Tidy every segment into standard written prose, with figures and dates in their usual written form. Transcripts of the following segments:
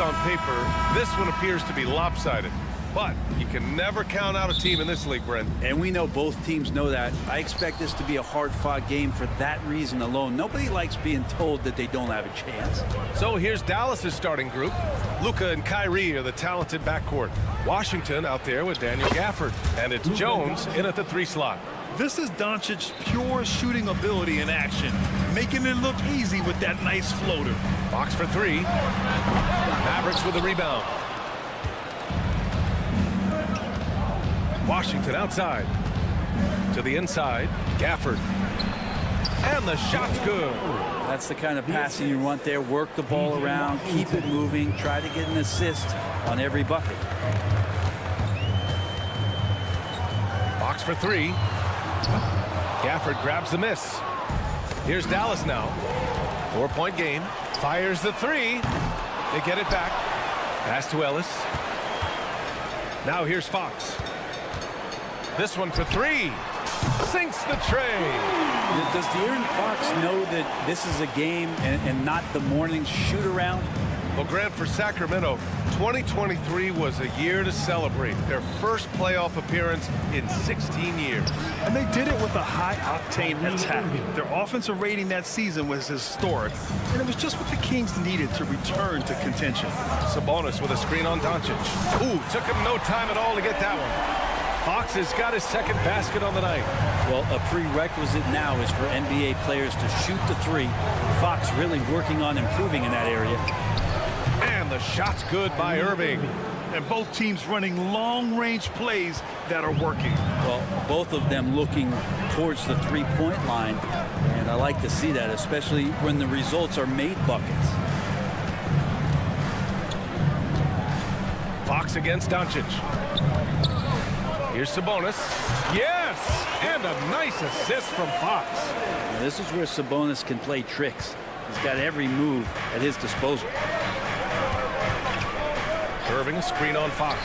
on paper, this one appears to be lopsided. But you can never count out a team in this league, Brent. And we know both teams know that. I expect this to be a hard-fought game for that reason alone. Nobody likes being told that they don't have a chance. So here's Dallas's starting group. Luka and Kyrie are the talented backcourt. Washington out there with Daniel Gafford. And it's Jones in at the 3 slot. This is Doncic's pure shooting ability in action, making it look easy with that nice floater. Fox for 3. Mavericks with the rebound. Washington outside. To the inside. Gafford. And the shot's good. That's the kind of passing you want there. Work the ball around, keep it moving, try to get an assist on every bucket. Fox for 3. Gafford grabs the miss. Here's Dallas now. 4-point game. Fires the 3. They get it back. Pass to Ellis. Now here's Fox. This one for 3. Sinks the tray. Does De'Aaron Fox know that this is a game and not the morning shoot-around? Well, Grant, for Sacramento, 2023 was a year to celebrate. Their first playoff appearance in 16 years. And they did it with a high-octane attack. Their offensive rating that season was historic, and it was just what the Kings needed to return to contention. Sabonis with a screen on Doncic. Ooh, took him no time at all to get that one. Fox has got his second basket on the night. Well, a prerequisite now is for NBA players to shoot the 3. Fox really working on improving in that area. And the shot's good by Irving. And both teams running long-range plays that are working. Well, both of them looking towards the 3-point line. And I like to see that, especially when the results are made buckets. Fox against Doncic. Here's Sabonis. Yes! And a nice assist from Fox. Now, this is where Sabonis can play tricks. He's got every move at his disposal. Irving, a screen on Fox.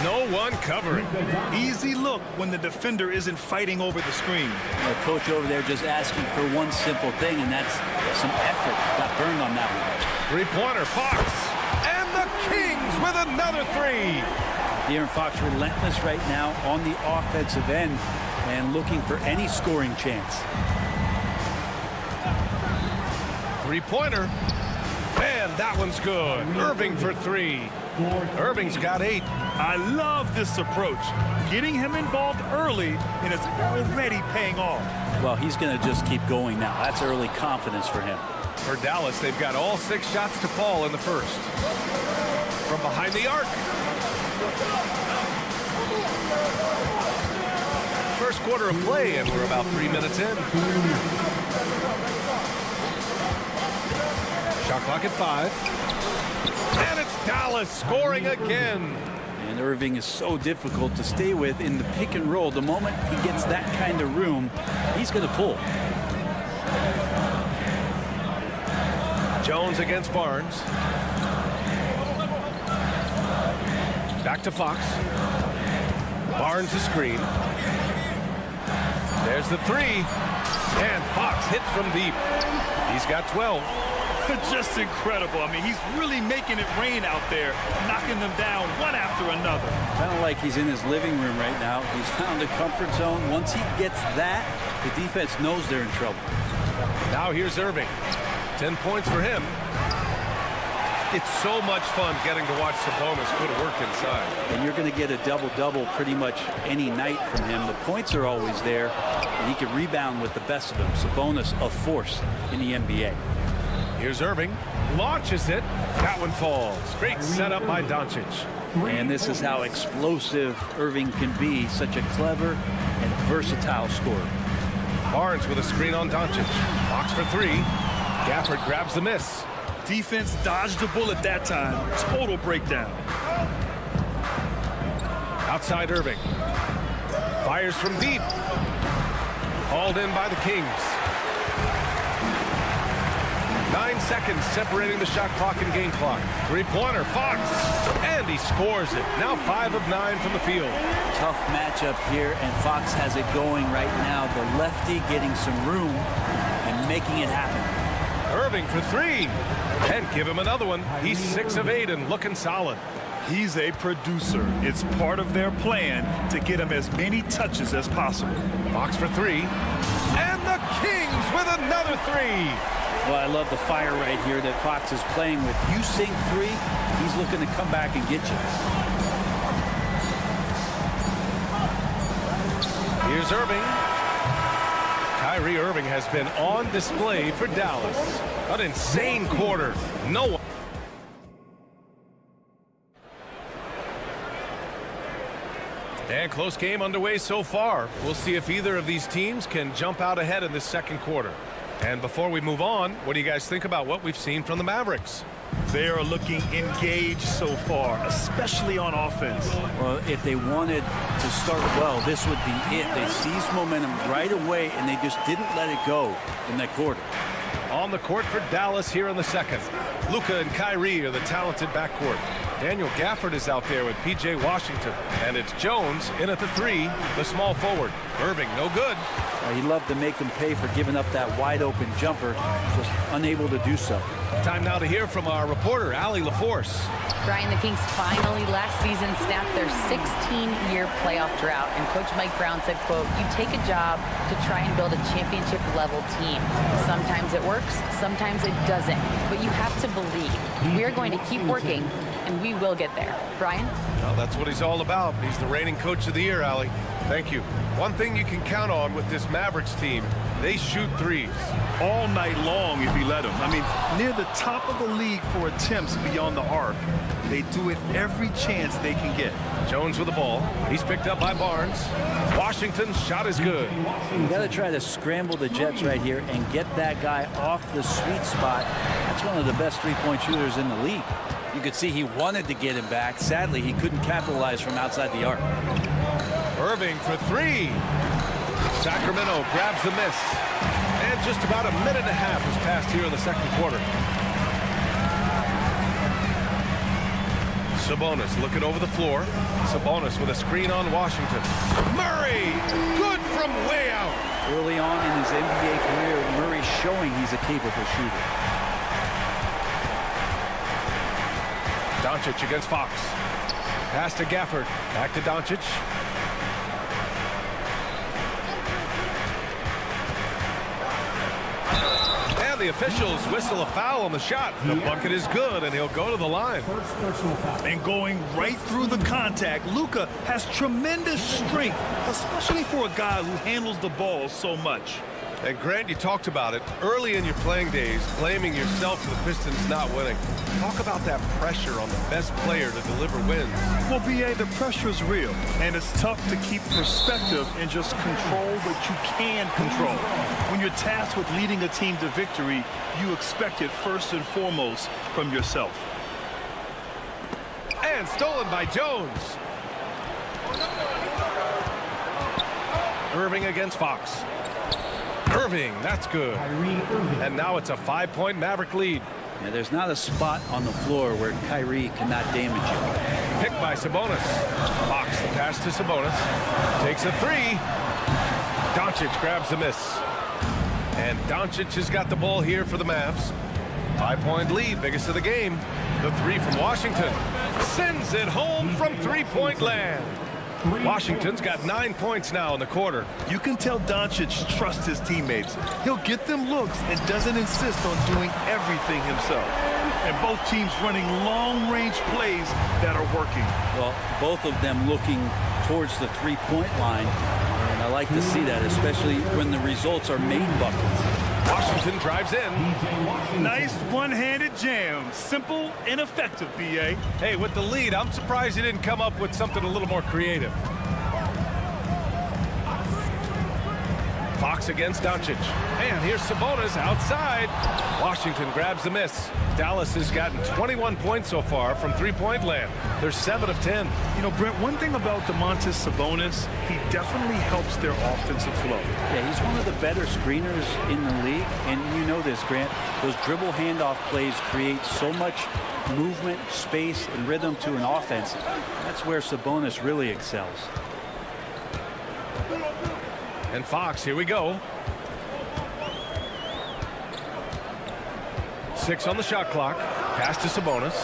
No one covering. Easy look when the defender isn't fighting over the screen. The coach over there just asking for one simple thing, and that's some effort. Got burned on that one. Three-pointer, Fox. And the Kings with another 3. De'Aaron Fox relentless right now on the offensive end and looking for any scoring chance. Three-pointer. And that one's good. Irving for 3. Irving's got 8. I love this approach. Getting him involved early, and it's already paying off. Well, he's going to just keep going now. That's early confidence for him. For Dallas, they've got all 6 shots to fall in the first. From behind the arc. First quarter of play, and we're about 3 minutes in. Shot clock at 5. And it's Dallas scoring again. And Irving is so difficult to stay with in the pick and roll. The moment he gets that kind of room, he's going to pull. Jones against Barnes. Back to Fox. Barnes a screen. There's the 3. And Fox hits from deep. He's got 12. Just incredible. I mean, he's really making it rain out there, knocking them down one after another. Kind of like he's in his living room right now. He's found a comfort zone. Once he gets that, the defense knows they're in trouble. Now here's Irving. 10 points for him. It's so much fun getting to watch Sabonis go to work inside. And you're going to get a double-double pretty much any night from him. The points are always there, and he can rebound with the best of them. Sabonis, a force in the NBA. Here's Irving. Launches it. That one falls. Great setup by Doncic. And this is how explosive Irving can be. Such a clever and versatile scorer. Barnes with a screen on Doncic. Fox for 3. Gafford grabs the miss. Defense dodged the bullet that time. Total breakdown. Outside Irving. Fires from deep. Hauled in by the Kings. 9 seconds separating the shot clock and game clock. Three-pointer, Fox. And he scores it. Now 5 of 9 from the field. Tough matchup here, and Fox has it going right now. The lefty getting some room and making it happen. Irving for three. And give him another one. He's 6 of 8 and looking solid. He's a producer. It's part of their plan to get him as many touches as possible. Fox for three. And the Kings with another three. Well, I love the fire right here that Fox is playing with. You sink three, he's looking to come back and get you. Here's Irving. Kyrie Irving has been on display for Dallas. An insane quarter. No one. And close game underway so far. We'll see if either of these teams can jump out ahead in this second quarter. And before we move on, what do you guys think about what we've seen from the Mavericks? They are looking engaged so far, especially on offense. Well, if they wanted to start well, this would be it. They seized momentum right away, and they just didn't let it go in that quarter. On the court for Dallas here in the second. Luka and Kyrie are the talented backcourt. Daniel Gafford is out there with P.J. Washington. And it's Jones in at the three, the small forward. Irving, no good. He loved to make them pay for giving up that wide-open jumper, just unable to do so. Time now to hear from our reporter, Allie LaForce. Brian, the Kings finally last season snapped their 16-year playoff drought, and Coach Mike Brown said, quote, "You take a job to try and build a championship-level team. Sometimes it works, sometimes it doesn't, but you have to believe. We are going to keep working, and we will get there." Brian? Well, that's what he's all about. He's the reigning coach of the year, Allie. Thank you. One thing you can count on with this Mavericks team, they shoot threes. All night long if he let them. I mean, near the top of the league for attempts beyond the arc. They do it every chance they can get. Jones with the ball. He's picked up by Barnes. Washington's shot is good. You got to try to scramble the Jets right here and get that guy off the sweet spot. That's one of the best three-point shooters in the league. You could see he wanted to get him back. Sadly, he couldn't capitalize from outside the arc. Irving for three. Sacramento grabs the miss. And just about a minute and a half has passed here in the second quarter. Sabonis looking over the floor. Sabonis with a screen on Washington. Murray, good from way out. Early on in his NBA career, Murray's showing he's a capable shooter. Doncic against Fox. Pass to Gafford. Back to Doncic. And the officials whistle a foul on the shot. The bucket is good, and he'll go to the line. And going right through the contact, Luka has tremendous strength, especially for a guy who handles the ball so much. And Grant, you talked about it early in your playing days, blaming yourself for the Pistons not winning. Talk about that pressure on the best player to deliver wins. Well, B.A., the pressure is real, and it's tough to keep perspective and just control what you can control. When you're tasked with leading a team to victory, you expect it first and foremost from yourself. And stolen by Jones. Irving against Fox. Irving, that's good. And now it's a 5-point Maverick lead. Yeah, there's not a spot on the floor where Kyrie cannot damage you. Picked by Sabonis. Fox, the pass to Sabonis. Takes a three. Doncic grabs the miss. And Doncic has got the ball here for the Mavs. 5-point lead, biggest of the game. The three from Washington. Sends it home from three-point land. Washington's got 9 points now in the quarter. You can tell Doncic trusts his teammates. He'll get them looks and doesn't insist on doing everything himself. And both teams running long-range plays that are working. Well, both of them looking towards the three-point line. And I like to see that, especially when the results are made buckets. Washington drives in. Nice one-handed jam. Simple and effective, B.A. Hey, with the lead, I'm surprised he didn't come up with something a little more creative. Fox against Doncic. And here's Sabonis outside. Washington grabs the miss. Dallas has gotten 21 points so far from three-point land. They're 7 of 10. You know, Brent, one thing about Domantas Sabonis, he definitely helps their offensive flow. Yeah, he's one of the better screeners in the league. And you know this, Grant. Those dribble handoff plays create so much movement, space, and rhythm to an offense. That's where Sabonis really excels. And Fox, here we go. 6 on the shot clock. Pass to Sabonis.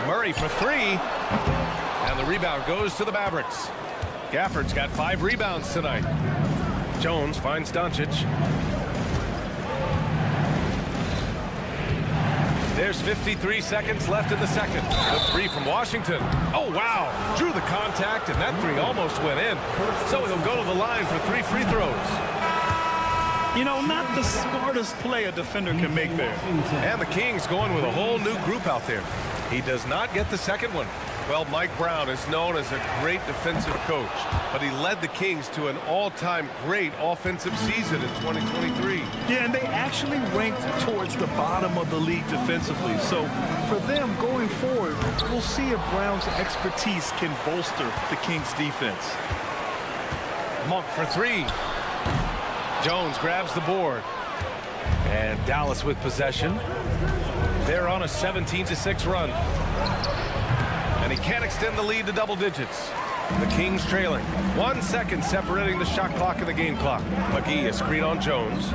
Murray for 3. And the rebound goes to the Mavericks. Gafford's got 5 rebounds tonight. Jones finds Doncic. There's 53 seconds left in the second. The 3 from Washington. Oh, wow. Drew the contact, and that 3 almost went in. So he'll go to the line for 3 free throws. You know, not the smartest play a defender can make there. And the Kings going with a whole new group out there. He does not get the second one. Well, Mike Brown is known as a great defensive coach, but he led the Kings to an all-time great offensive season in 2023. Yeah, and they actually ranked towards the bottom of the league defensively. So for them going forward, we'll see if Brown's expertise can bolster the Kings defense. Monk for 3. Jones grabs the board. And Dallas with possession. They're on a 17-6 run. And he can't extend the lead to double digits. The Kings trailing. 1 second separating the shot clock and the game clock. McGee a screen on Jones.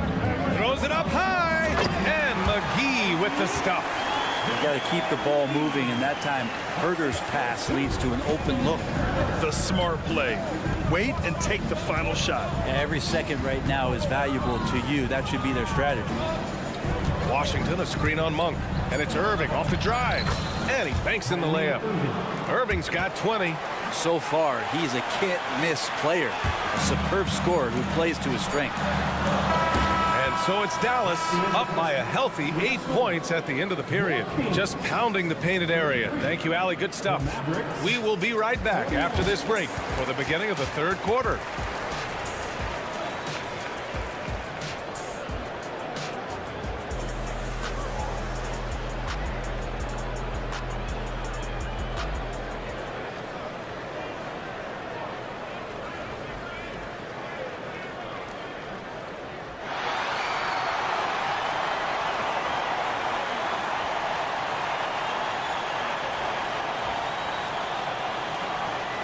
Throws it up high. And McGee with the stuff. You got to keep the ball moving, and that time Herder's pass leads to an open look. The smart play. Wait and take the final shot. Every second right now is valuable to you. That should be their strategy. Washington a screen on Monk. And it's Irving off the drive. And he banks in the layup. Irving's got 20. So far, he's a can't-miss player. A superb scorer who plays to his strength. And so it's Dallas up by a healthy 8 points at the end of the period. Just pounding the painted area. Thank you, Allie. Good stuff. We will be right back after this break for the beginning of the third quarter.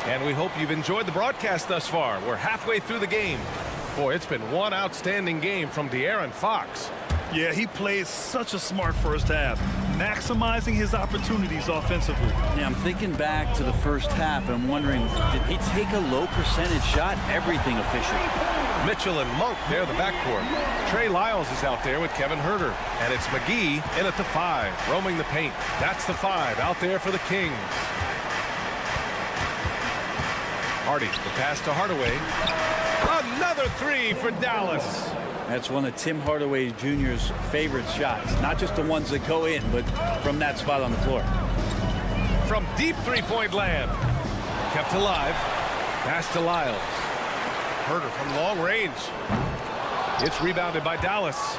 And we hope you've enjoyed the broadcast thus far. We're halfway through the game. Boy, it's been one outstanding game from De'Aaron Fox. Yeah, he plays such a smart first half, maximizing his opportunities offensively. Yeah, I'm thinking back to the first half, and I'm wondering, did he take a low percentage shot? Everything efficient. Mitchell and Monk, they're the backcourt. Trey Lyles is out there with Kevin Herter. And it's McGee in at the 5, roaming the paint. That's the 5 out there for the Kings. Hardy, the pass to Hardaway. Another 3 for Dallas. That's one of Tim Hardaway Jr.'s favorite shots. Not just the ones that go in, but from that spot on the floor. From deep three-point land. Kept alive. Pass to Lyles. Herter from long range. It's rebounded by Dallas.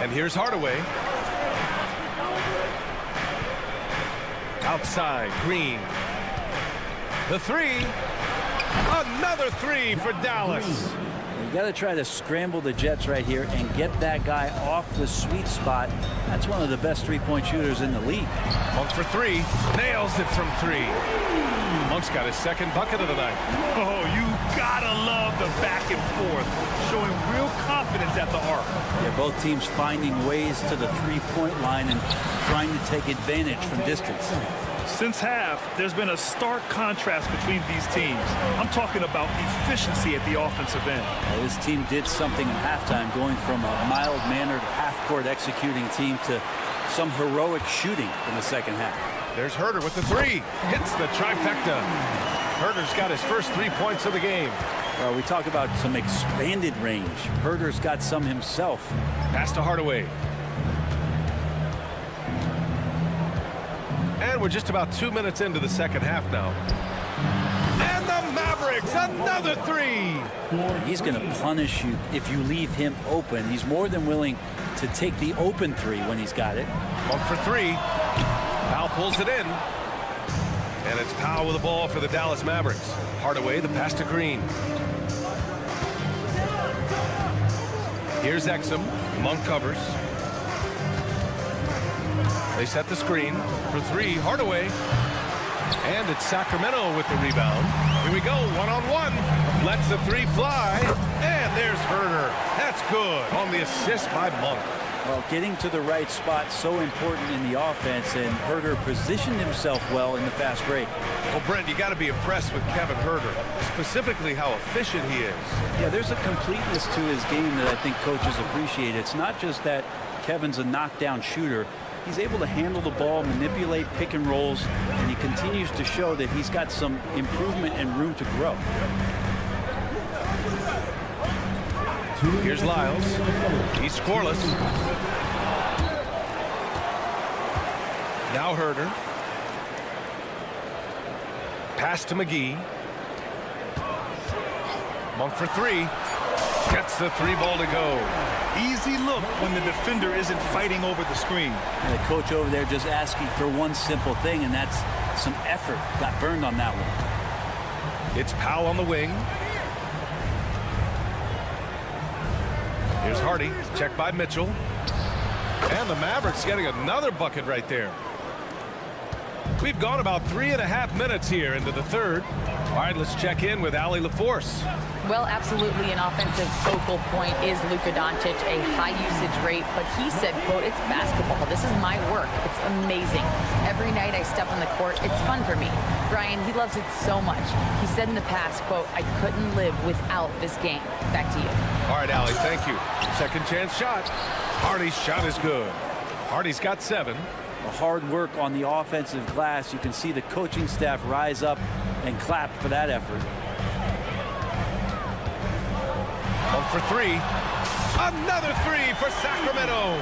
And here's Hardaway. Outside, Green. The 3. Another 3 for Dallas. You got to try to scramble the Jets right here and get that guy off the sweet spot. That's one of the best three-point shooters in the league. Monk for 3. Nails it from 3. Monk's got his second bucket of the night. Oh, you gotta love the back and forth, showing real confidence at the arc. Yeah, both teams finding ways to the three-point line and trying to take advantage from distance. Since half, there's been a stark contrast between these teams. I'm talking about efficiency at the offensive end. Well, this team did something at halftime, going from a mild-mannered half-court executing team to some heroic shooting in the second half. There's Herter with the 3. Hits the trifecta. Herter's got his first 3 points of the game. Well, we talk about some expanded range. Herter's got some himself. Pass to Hardaway. And we're just about 2 minutes into the second half now. And the Mavericks, another 3. He's going to punish you if you leave him open. He's more than willing to take the open 3 when he's got it. Monk for 3. Powell pulls it in. And it's Powell with the ball for the Dallas Mavericks. Hardaway, the pass to Green. Here's Exum. Monk covers. They set the screen for 3. Hardaway. And it's Sacramento with the rebound. Here we go, one-on-one. Lets the three fly. And there's Herder. That's good on the assist by Monk. Well, getting to the right spot so important in the offense, and Herder positioned himself well in the fast break. Well, Brent, you got to be impressed with Kevin Herder, specifically how efficient he is. Yeah, there's a completeness to his game that I think coaches appreciate. It's not just that Kevin's a knockdown shooter. He's able to handle the ball, manipulate pick and rolls, and he continues to show that he's got some improvement and room to grow. Here's Lyles. He's scoreless. Now Herder. Pass to McGee. Monk for three. Gets the three ball to go. Easy look when the defender isn't fighting over the screen. And the coach over there just asking for one simple thing, and that's some effort. Got burned on that one. It's Powell on the wing. Here's Hardy, checked by Mitchell. And the Mavericks getting another bucket right there. We've gone about 3.5 minutes here into the third. All right, let's check in with Allie LaForce. Well, absolutely an offensive focal point is Luka Doncic, a high usage rate, but he said, quote, it's basketball. This is my work. It's amazing. Every night I step on the court, it's fun for me. Brian, he loves it so much. He said in the past, quote, I couldn't live without this game. Back to you. All right, Allie, thank you. Second chance shot. Hardy's shot is good. Hardy's got 7. The hard work on the offensive glass. You can see the coaching staff rise up and clap for that effort. Monk for three. Another three for Sacramento.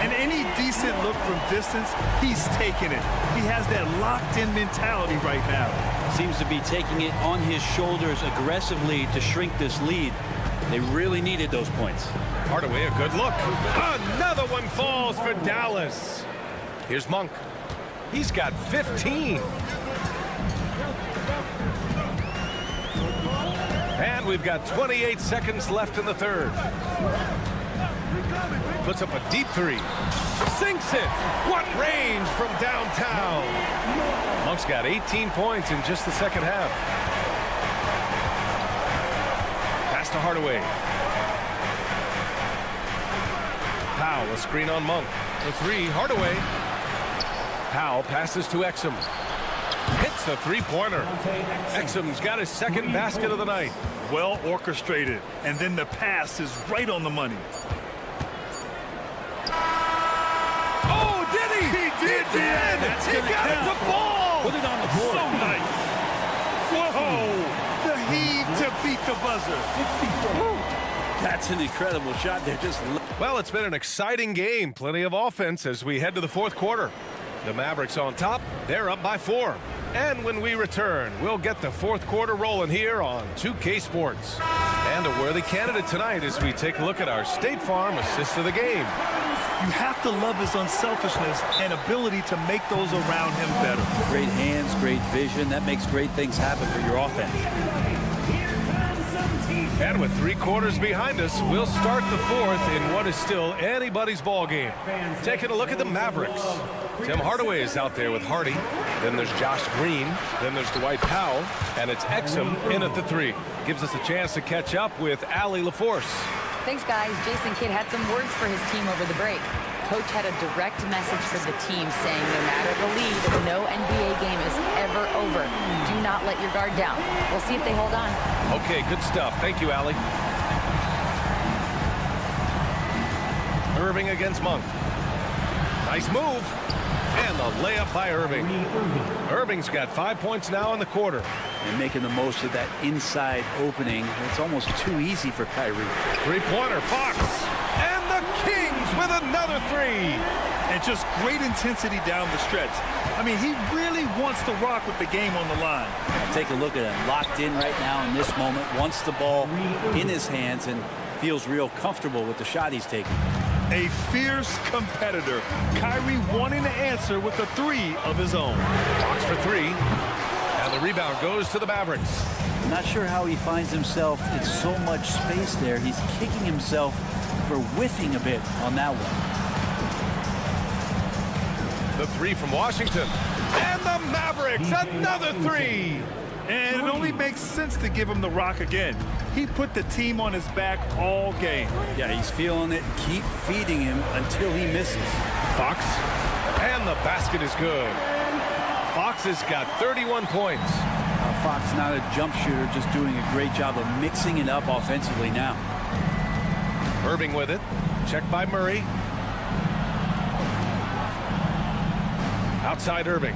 And any decent look from distance, he's taking it. He has that locked-in mentality right now. Seems to be taking it on his shoulders aggressively to shrink this lead. They really needed those points. Hardaway, a good look. Another one falls for Dallas. Here's Monk. He's got 15. And we've got 28 seconds left in the third. Puts up a deep three. Sinks it. What range from downtown. Monk's got 18 points in just the second half. Pass to Hardaway. Powell, a screen on Monk. The three, Hardaway. Powell passes to Exum. Hits the three-pointer. Exum's got his second basket of the night. Well orchestrated, and then the pass is right on the money. Oh, did he? He did. That's He gonna got it count. to fall. Put it on the board. So nice. Whoa! The heave to beat the buzzer. That's an incredible shot. They're just... Well, it's been an exciting game. Plenty of offense as we head to the fourth quarter. The Mavericks on top. They're up by 4. And when we return, we'll get the fourth quarter rolling here on 2K Sports. And a worthy candidate tonight as we take a look at our State Farm assist of the game. You have to love his unselfishness and ability to make those around him better. Great hands, great vision. That makes great things happen for your offense. And with 3 quarters behind us, we'll start the fourth in what is still anybody's ball game. Taking a look at the Mavericks. Tim Hardaway is out there with Hardy. Then there's Josh Green. Then there's Dwight Powell. And it's Exum in at the 3. Gives us a chance to catch up with Allie LaForce. Thanks, guys. Jason Kidd had some words for his team over the break. Coach had a direct message for the team saying no matter the lead, no NBA game is ever over. Do not let your guard down. We'll see if they hold on. Okay, good stuff. Thank you, Allie. Irving against Monk. Nice move. And the layup by Irving. Irving's got 5 points now in the quarter. And making the most of that inside opening. It's almost too easy for Kyrie. Three-pointer, Fox. And the Kings with another 3. And just great intensity down the stretch. I mean, he really wants to rock with the game on the line. Take a look at him. Locked in right now in this moment. Wants the ball in his hands and feels real comfortable with the shot he's taking. A fierce competitor. Kyrie wanting to answer with a 3 of his own. Fox for 3. And the rebound goes to the Mavericks. I'm not sure how he finds himself in so much space there. He's kicking himself for whiffing a bit on that one. The 3 from Washington. And the Mavericks, another 3. And it only makes sense to give him the rock again. He put the team on his back all game. Yeah, he's feeling it. Keep feeding him until he misses. Fox, and the basket is good. Fox has got 31 points. Fox not a jump shooter, just doing a great job of mixing it up offensively now. Irving with it. Checked by Murray. Outside Irving.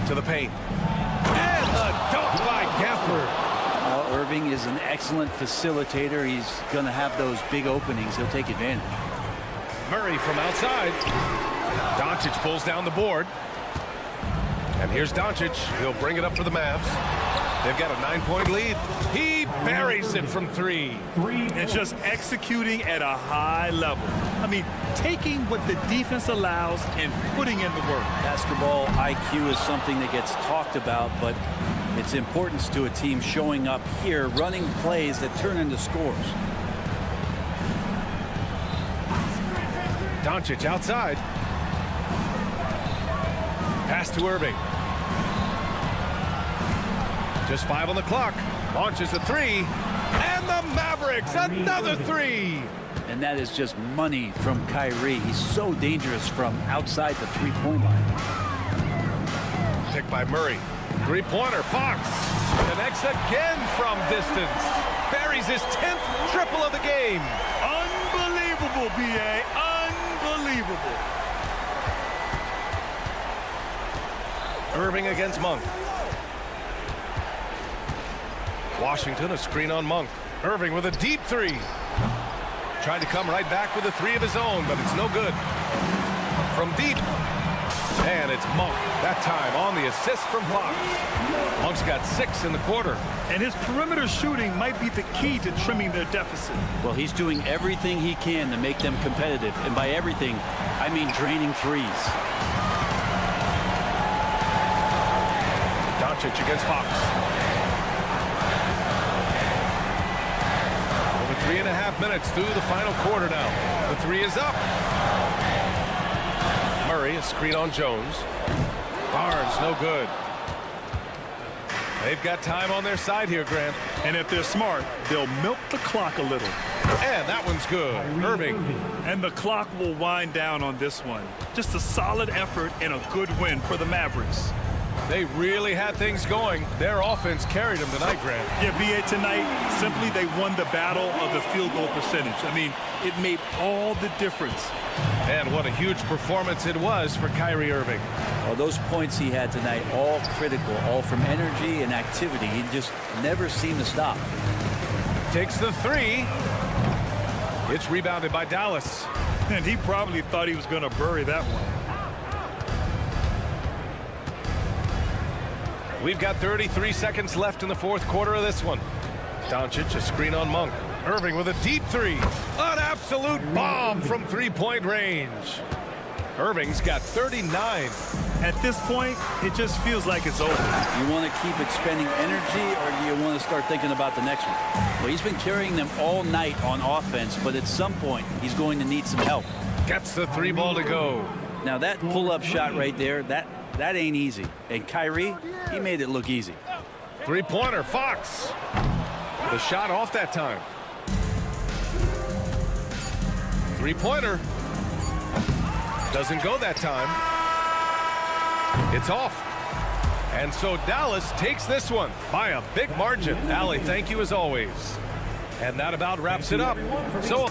To the paint. And the dunk by Gafford. Well, Irving is an excellent facilitator. He's going to have those big openings. He'll take advantage. Murray from outside. Doncic pulls down the board. And here's Doncic. He'll bring it up for the Mavs. They've got a 9-point lead. He buries it from three. And just executing at a high level. I mean, taking what the defense allows and putting in the work. Basketball IQ is something that gets talked about, but its importance to a team showing up here, running plays that turn into scores. Doncic outside. Pass to Irving. Just 5 on the clock. Launches a three. And the Mavericks, another three. And that is just money from Kyrie. He's so dangerous from outside the three-point line. Picked by Murray. Three-pointer, Fox. Connects again from distance. Buries his 10th triple of the game. Unbelievable, B.A. Unbelievable. Irving against Monk. Washington, a screen on Monk. Irving with a deep three. Tried to come right back with a three of his own, but it's no good. From deep. And it's Monk. That time on the assist from Fox. Monk's got 6 in the quarter. And his perimeter shooting might be the key to trimming their deficit. Well, he's doing everything he can to make them competitive. And by everything, I mean draining threes. Doncic against Fox. 3.5 minutes through the final quarter now. The three is up. Murray, a screen on Jones. Barnes, no good. They've got time on their side here, Grant. And if they're smart, they'll milk the clock a little. And that one's good. Irving. And the clock will wind down on this one. Just a solid effort and a good win for the Mavericks. They really had things going. Their offense carried them tonight, Grant. Yeah, B.A. tonight, simply they won the battle of the field goal percentage. I mean, it made all the difference. And what a huge performance it was for Kyrie Irving. Well, those points he had tonight, all critical, all from energy and activity. He just never seemed to stop. Takes the three. It's rebounded by Dallas. And he probably thought he was going to bury that one. We've got 33 seconds left in the fourth quarter of this one. Doncic, a screen on Monk. Irving with a deep three. An absolute bomb from three-point range. Irving's got 39. At this point, it just feels like it's over. You want to keep expending energy, or do you want to start thinking about the next one? Well, he's been carrying them all night on offense, but at some point, he's going to need some help. Gets the three ball to go. Now, that pull-up shot right there, that ain't easy. And Kyrie, he made it look easy. Three-pointer, Fox. The shot off that time. Three-pointer. Doesn't go that time. It's off. And so Dallas takes this one by a big margin. Allie, thank you as always. And that about wraps it up. So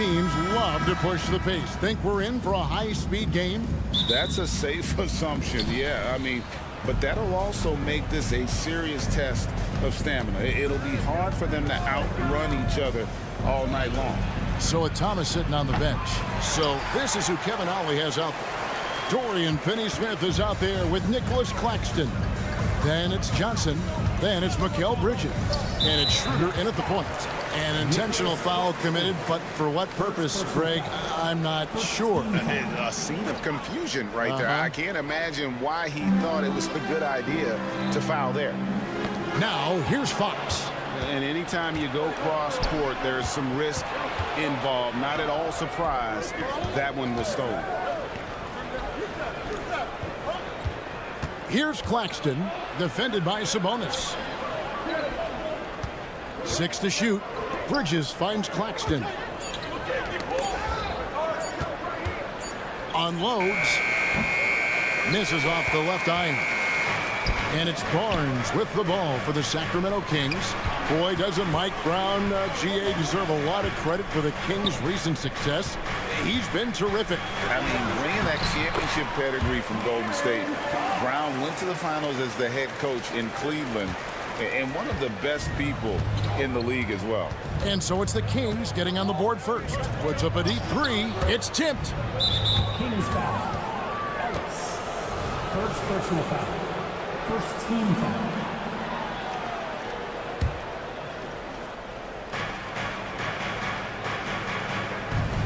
teams love to push the pace. Think we're in for a high-speed game? That's a safe assumption, yeah. I mean, but that'll also make this a serious test of stamina. It'll be hard for them to outrun each other all night long. So Thomas sitting on the bench. So this is who Kevin Ollie has out there. Dorian Finney-Smith is out there with Nicholas Claxton. Then it's Johnson. Then it's Mikal Bridges. And it's Schroeder in at the point. An intentional foul committed, but for what purpose, Greg? I'm not sure. A scene of confusion right there. I can't imagine why he thought it was a good idea to foul there. Now, here's Fox. And anytime you go cross-court, there's some risk involved. Not at all surprised that one was stolen. Here's Claxton, defended by Sabonis. 6 to shoot. Bridges finds Claxton. Unloads. Misses off the left eye. And it's Barnes with the ball for the Sacramento Kings. Boy, doesn't Mike Brown, GA, deserve a lot of credit for the Kings' recent success. He's been terrific. I mean, bringing that championship pedigree from Golden State. Brown went to the finals as the head coach in Cleveland, and one of the best people in the league as well. And so it's the Kings getting on the board first. Puts up a deep three. It's tipped. Kings foul. Ellis. First personal foul. First team foul.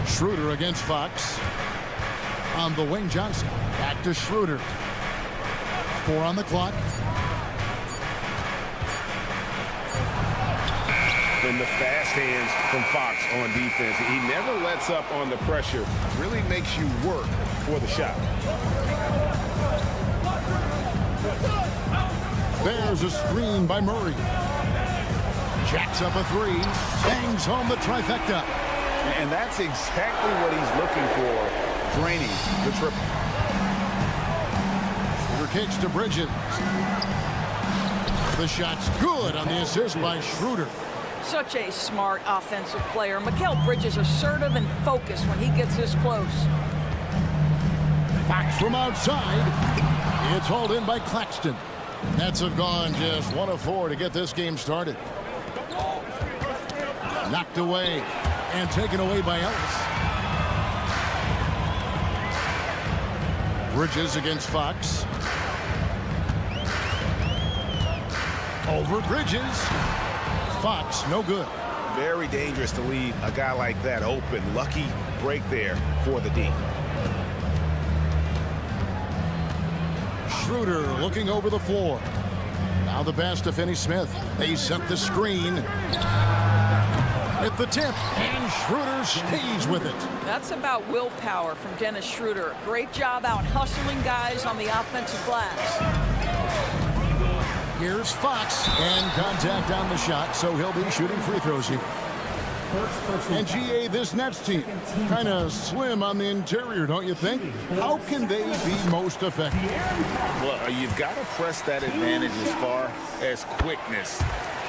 Schroeder against Fox. On the wing, Johnson. Back to Schroeder. 4 on the clock. And the fast hands from Fox on defense. He never lets up on the pressure. Really makes you work for the shot. There's a screen by Murray. Jacks up a 3. Bangs home the trifecta. And that's exactly what he's looking for, draining the triple. Schroeder kicks to Bridges. The shot's good on the assist by Schroeder. Such a smart offensive player. Mikal Bridges assertive and focused when he gets this close. Fox from outside. It's hauled in by Claxton. Nets have gone just 1 of 4 to get this game started. Knocked away and taken away by Ellis. Bridges against Fox. Over Bridges. Fox, no good. Very dangerous to leave a guy like that open. Lucky break there for the D. Schroeder looking over the floor. Now the pass to Finney-Smith. They set the screen. At the tip, and Schroeder stays with it. That's about willpower from Dennis Schroeder. Great job out hustling guys on the offensive glass. Here's Fox, and contact on the shot, so he'll be shooting free throws here. And GA, this Nets team, kind of slim on the interior, don't you think? How can they be most effective? Well, you've got to press that advantage as far as quickness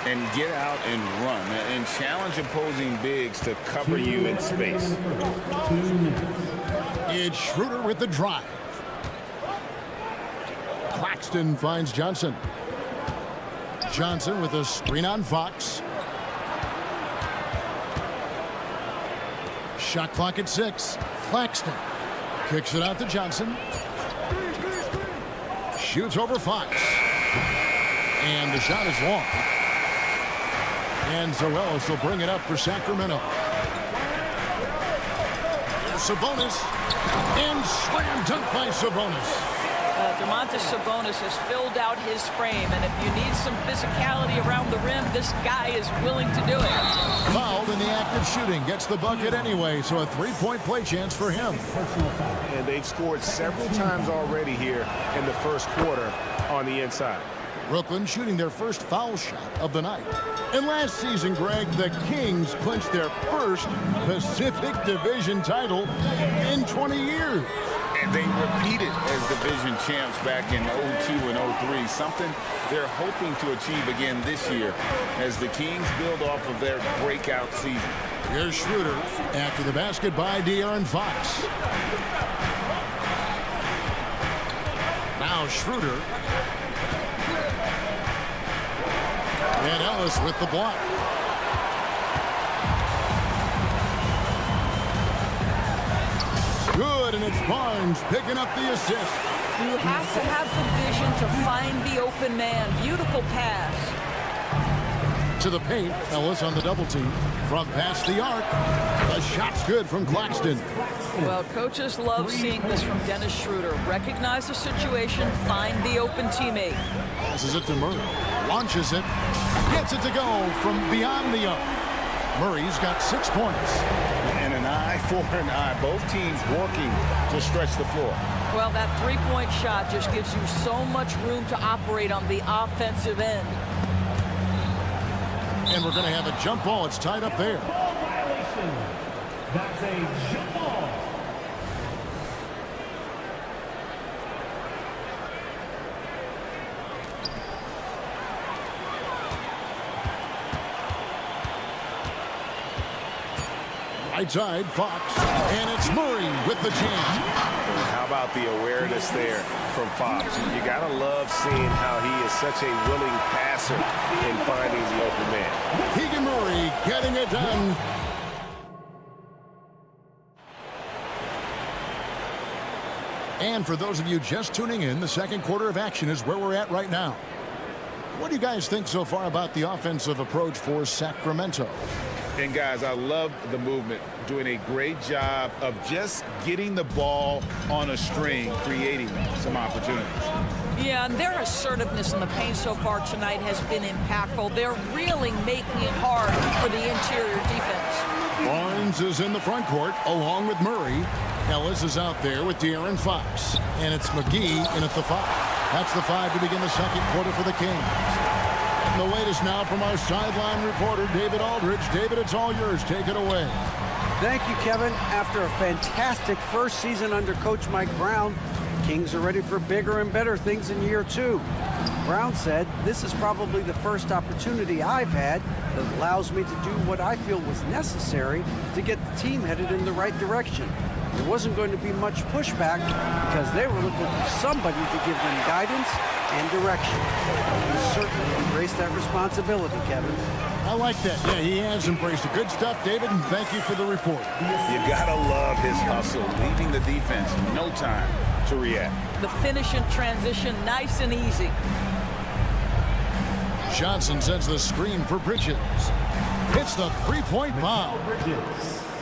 and get out and run and challenge opposing bigs to cover you in space. It's Schroeder with the drive. Claxton finds Johnson. Johnson with a screen on Fox. Shot clock at 6. Claxton kicks it out to Johnson. Shoots over Fox. And the shot is long. And Zoelos will bring it up for Sacramento. Sabonis. And slam dunk by Sabonis. Domantas Sabonis has filled out his frame, and if you need some physicality around the rim, this guy is willing to do it. Fouled in the act of shooting. Gets the bucket anyway, so a 3-point play chance for him. And they've scored several times already here in the first quarter on the inside. Brooklyn shooting their first foul shot of the night. And last season, Greg, the Kings clinched their first Pacific Division title in 20 years. They repeated as division champs back in 02 and 03, something they're hoping to achieve again this year as the Kings build off of their breakout season. Here's Schroeder after the basket by De'Aaron Fox. Now Schroeder. And Ellis with the block. Good, and it's Barnes picking up the assist. You have to have the vision to find the open man. Beautiful pass. To the paint, Ellis on the double team. From past the arc, the shot's good from Claxton. Well, coaches love seeing this from Dennis Schroeder. Recognize the situation, find the open teammate. Passes it to Murray. Launches it. Gets it to go from beyond the arc. Murray's got 6 points. And an eye for an eye. Both teams working to stretch the floor. Well, that three-point shot just gives you so much room to operate on the offensive end. And we're going to have a jump ball. It's tied up there. That's a jump ball. Right side, Fox. And it's Murray with the jam. How about the awareness there from Fox? You got to love seeing how he is such a willing passer in finding the open man. Keegan Murray getting it done. And for those of you just tuning in, the second quarter of action is where we're at right now. What do you guys think so far about the offensive approach for Sacramento? And guys, I love the movement, doing a great job of just getting the ball on a string, creating some opportunities. Yeah, and their assertiveness in the paint so far tonight has been impactful. They're really making it hard for the interior defense. Barnes is in the front court along with Murray. Ellis is out there with De'Aaron Fox. And it's McGee in at the 5. That's the 5 to begin the second quarter for the Kings. And the latest now from our sideline reporter, David Aldridge. David, it's all yours. Take it away. Thank you, Kevin. After a fantastic first season under Coach Mike Brown, Kings are ready for bigger and better things in year 2. Brown said, "This is probably the first opportunity I've had that allows me to do what I feel was necessary to get the team headed in the right direction." There wasn't going to be much pushback because they were looking for somebody to give them guidance and direction. He certainly embraced that responsibility, Kevin. I like that. Yeah, he has embraced it. Good stuff, David, and thank you for the report. You gotta love his hustle, leaving the defense no time to react. The finish and transition, nice and easy. Johnson sends the screen for Bridges. It's the three-point bomb.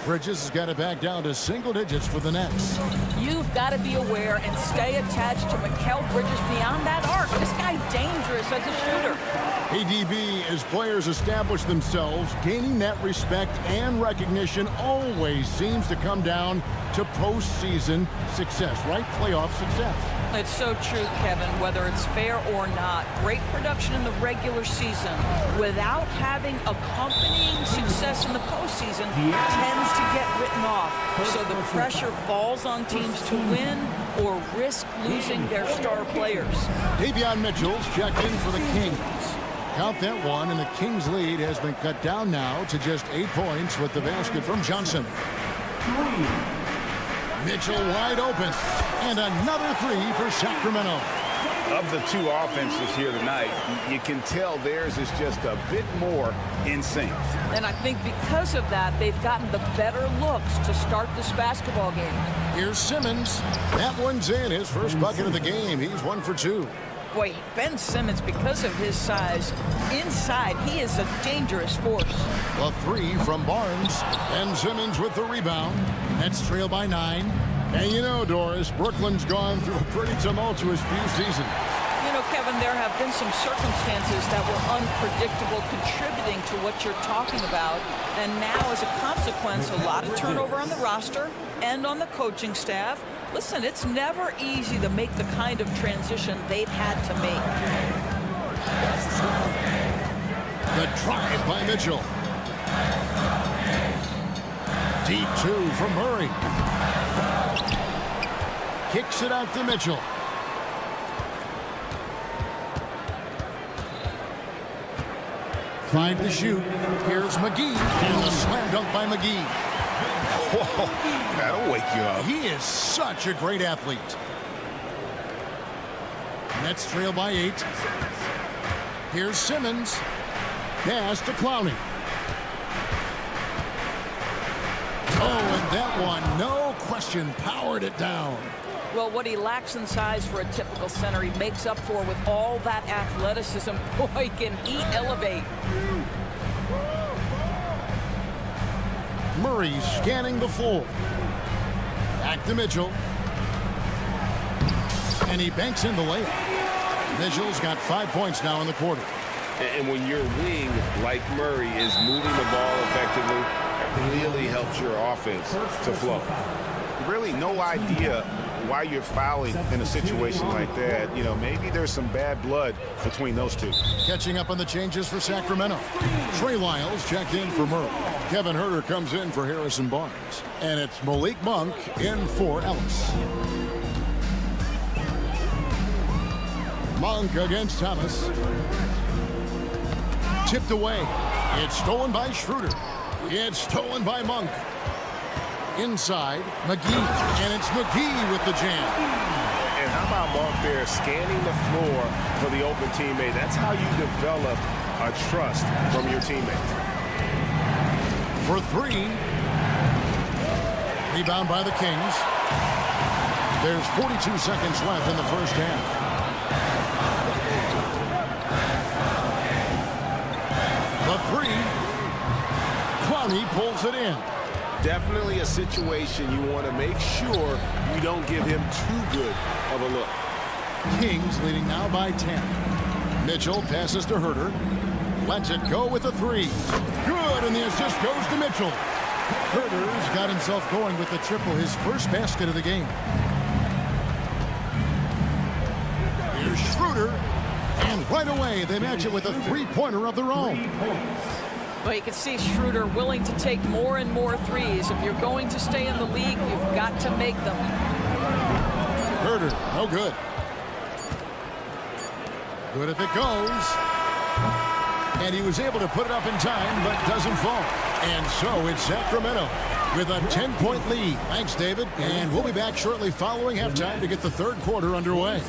Bridges has got it back down to single digits for the Nets. You've got to be aware and stay attached to Mikal Bridges beyond that arc. This guy's dangerous as a shooter. ADB, as players establish themselves, gaining that respect and recognition always seems to come down to postseason success, right? Playoff success. It's so true, Kevin, whether it's fair or not. Great production in the regular season without having accompanying success in the postseason tends to get written off. So the pressure falls on teams to win or risk losing their star players. Davion Mitchell's checked in for the Kings. Count that one, and the Kings' lead has been cut down now to just 8 points with the basket from Johnson. Mitchell wide open, and another 3 for Sacramento. Of the two offenses here tonight, you can tell theirs is just a bit more in sync. And I think because of that, they've gotten the better looks to start this basketball game. Here's Simmons. That one's in, his first bucket of the game. He's 1 for 2. Boy, Ben Simmons, because of his size, inside, he is a dangerous force. A 3 from Barnes, and Simmons with the rebound. Nets trail by 9. And you know, Doris, Brooklyn's gone through a pretty tumultuous few seasons. You know, Kevin, there have been some circumstances that were unpredictable contributing to what you're talking about. And now, as a consequence, a lot of turnover on the roster and on the coaching staff. Listen, it's never easy to make the kind of transition they've had to make. The drive by Mitchell. Deep 2 from Murray. kicks it out to Mitchell. Five to shoot. Here's McGee. And the slam dunk by McGee. Whoa, that'll wake you up. He is such a great athlete. Nets trail by 8. Here's Simmons. Pass to Clowney. Oh, and that one, no question, powered it down. Well, what he lacks in size for a typical center, he makes up for with all that athleticism. Boy, can he elevate. Murray scanning the floor. Back to Mitchell. And he banks in the layup. Mitchell's got 5 points now in the quarter. And when your wing, like Murray, is moving the ball effectively, it really helps your offense to flow. Really no idea why you're fouling in a situation like that. You know, maybe there's some bad blood between those two. Catching up on the changes for Sacramento. Trey Lyles checked in for Murray. Kevin Huerter comes in for Harrison Barnes. And it's Malik Monk in for Ellis. Monk against Thomas. Tipped away. It's stolen by Schroeder. It's stolen by Monk. Inside, McGee. And it's McGee with the jam. And how about Monk there scanning the floor for the open teammate? That's how you develop a trust from your teammates. For 3. Rebound by the Kings. There's 42 seconds left in the first half. The 3. Clowney pulls it in. Definitely a situation you want to make sure you don't give him too good of a look. Kings leading now by 10. Mitchell passes to Huerter. Lets it go with the 3. Good, and the assist goes to Mitchell. Huerter's got himself going with the triple, his first basket of the game. Here's Schroeder. And right away, they match it with a three-pointer of their own. Well, you can see Schroeder willing to take more and more threes. If you're going to stay in the league, you've got to make them. Huerter, no good. Good if it goes. And he was able to put it up in time, but doesn't fall. And so it's Sacramento with a 10-point lead. Thanks, David. And we'll be back shortly following halftime to get the third quarter underway.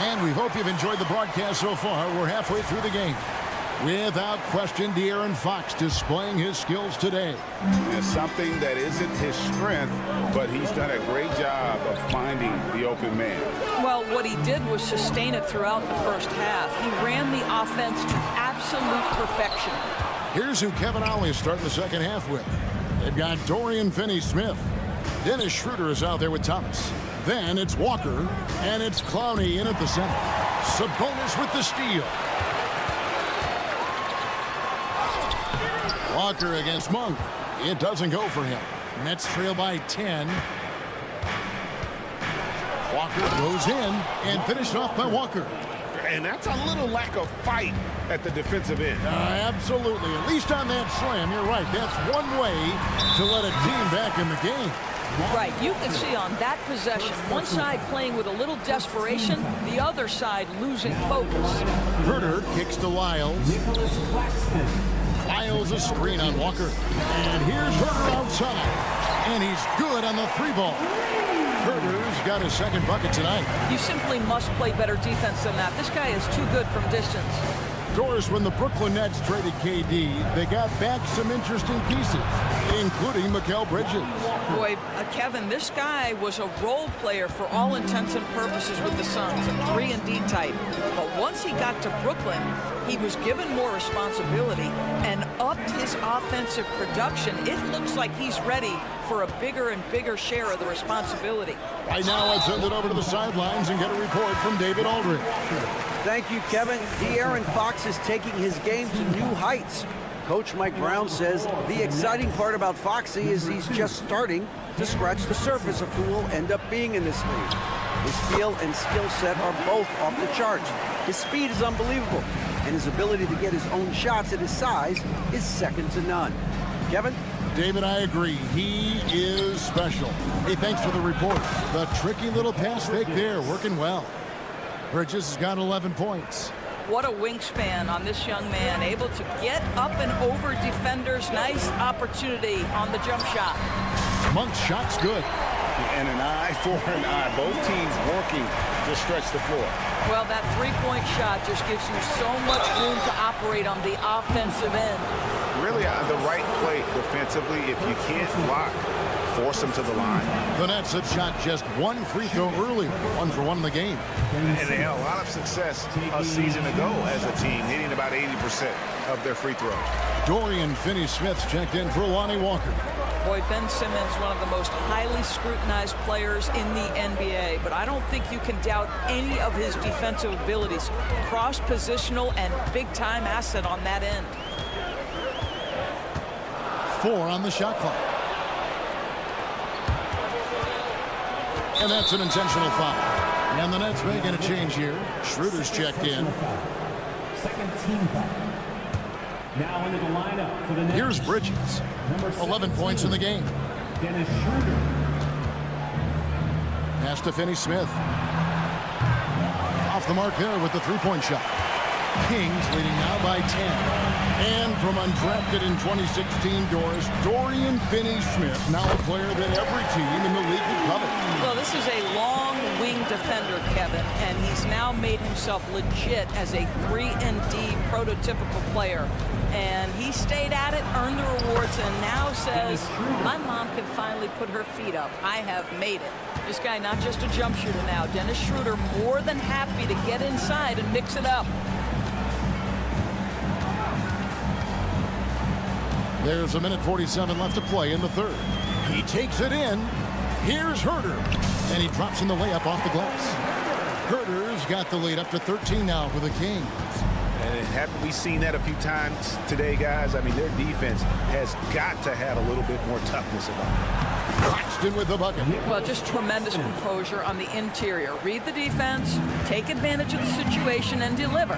And we hope you've enjoyed the broadcast so far. We're halfway through the game. Without question, De'Aaron Fox displaying his skills today. It's something that isn't his strength, but he's done a great job of finding the open man. Well, what he did was sustain it throughout the first half. He ran the offense to absolute perfection. Here's who Kevin Ollie is starting the second half with. They've got Dorian Finney-Smith. Dennis Schroeder is out there with Thomas. Then it's Walker, and it's Clowney in at the center. Sabonis with the steal. Walker against Monk. It doesn't go for him. Nets trail by 10. Walker goes in and finished off by Walker. And that's a little lack of fight at the defensive end. Absolutely. At least on that slam, you're right. That's one way to let a team back in the game. Right, you can see on that possession, one side playing with a little desperation, the other side losing focus. Huerter kicks to Lyles. Lyles a screen on Walker. And here's Huerter outside. And he's good on the 3-ball. Huerter's got his second bucket tonight. You simply must play better defense than that. This guy is too good from distance. Doris, when the Brooklyn Nets traded KD, they got back some interesting pieces, including Mikal Bridges. Boy, Kevin, this guy was a role player for all intents and purposes with the Suns, a 3-and-D type. But once he got to Brooklyn, he was given more responsibility and upped his offensive production. It looks like he's ready for a bigger and bigger share of the responsibility. Right now, let's send it over to the sidelines and get a report from David Aldridge. Thank you, Kevin. De'Aaron Fox is taking his game to new heights. Coach Mike Brown says the exciting part about Foxy is he's just starting to scratch the surface of who will end up being in this league. His feel and skill set are both off the charts. His speed is unbelievable, and his ability to get his own shots at his size is second to none. Kevin? David, I agree. He is special. Hey, thanks for the report. The tricky little pass fake there, working well. Bridges has got 11 points. What a wingspan on this young man, able to get up and over defenders. Nice opportunity on the jump shot. Monk's shot's good. And an eye for an eye. Both teams working to stretch the floor. Well, that three-point shot just gives you so much room to operate on the offensive end. Really the right play defensively. If you can't block, force them to the line. The Nets have shot just one free throw earlier, 1 for 1 in the game. And they had a lot of success a season ago as a team, hitting about 80% of their free throws. Dorian Finney-Smith checked in for Lonnie Walker. Boy, Ben Simmons, one of the most highly scrutinized players in the NBA, but I don't think you can doubt any of his defensive abilities. Cross-positional and big-time asset on that end. 4 on the shot clock. And that's an intentional foul. And the Nets making a change here. Schroeder's checked in. Second team foul. Now into the lineup for the Nets. Here's Bridges. 11 points in the game. Dennis Schroeder. Pass to Finney-Smith. Off the mark there with the three-point shot. Kings leading now by 10. And from undrafted in 2016, Dorian Finney-Smith, now a player that every team in the league would covet. Well, this is a long wing defender, Kevin, and he's now made himself legit as a 3-and-D prototypical player. And he stayed at it, earned the rewards, and now says, my mom can finally put her feet up. I have made it. This guy, not just a jump shooter now. Dennis Schroeder more than happy to get inside and mix it up. There's a minute 47 left to play in the third. He takes it in. Here's Herter. And he drops in the layup off the glass. Herter's got the lead up to 13 now for the Kings. And haven't we seen that a few times today, guys? I mean, their defense has got to have a little bit more toughness about it. Claxton with the bucket. Well, just tremendous composure on the interior. Read the defense, take advantage of the situation, and deliver.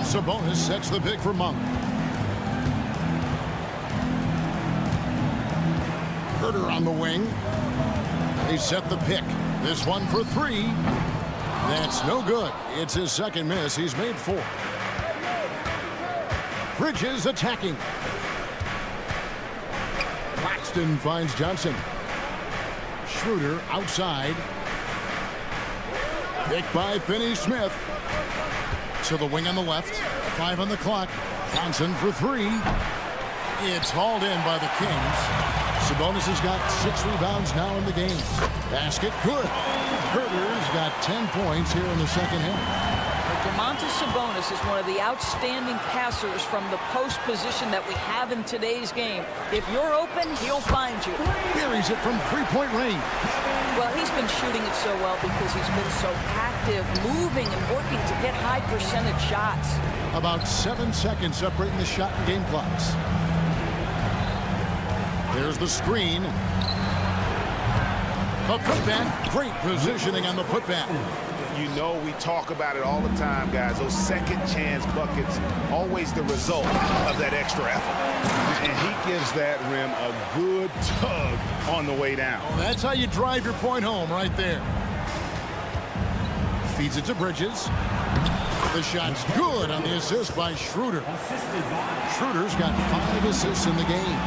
Sabonis sets the pick for Monk. Herter on the wing. They set the pick. This one for 3. That's no good. It's his second miss. He's made 4. Bridges attacking. Claxton finds Johnson. Schroeder outside. Picked by Finney-Smith. To the wing on the left. 5 on the clock. Johnson for 3. It's hauled in by the Kings. Sabonis has got 6 rebounds now in the game. Basket good. Herter's got 10 points here in the second half. Domantas Sabonis is one of the outstanding passers from the post position that we have in today's game. If you're open, he'll find you. Buries it from three-point range. Well, he's been shooting it so well because he's been so active, moving and working to get high percentage shots. About 7 seconds separating the shot and game clocks. There's the screen. A putback. Great positioning on the putback. You know, we talk about it all the time, guys. Those second chance buckets, always the result of that extra effort. And he gives that rim a good tug on the way down. Well, that's how you drive your point home right there. Feeds it to Bridges. The shot's good on the assist by Schroeder. Schroeder's got 5 assists in the game.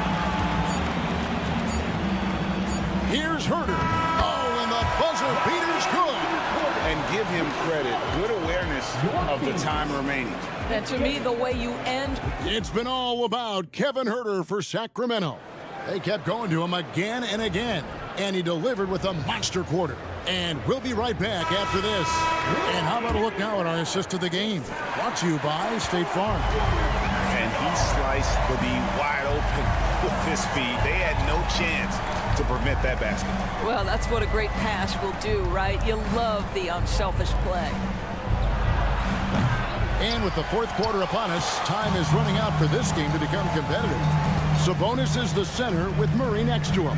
Here's Herter. Oh, and the buzzer beater's good. And give him credit. Good awareness of the time remaining. And to me, the way you end. It's been all about Kevin Herter for Sacramento. They kept going to him again and again. And he delivered with a monster quarter. And we'll be right back after this. And how about a look now at our assist of the game? Brought to you by State Farm. And he sliced the D wide open with his feet. They had no chance to prevent that basket. Well, that's what a great pass will do, right? You love the unselfish play. And with the fourth quarter upon us, time is running out for this game to become competitive. Sabonis is the center with Murray next to him.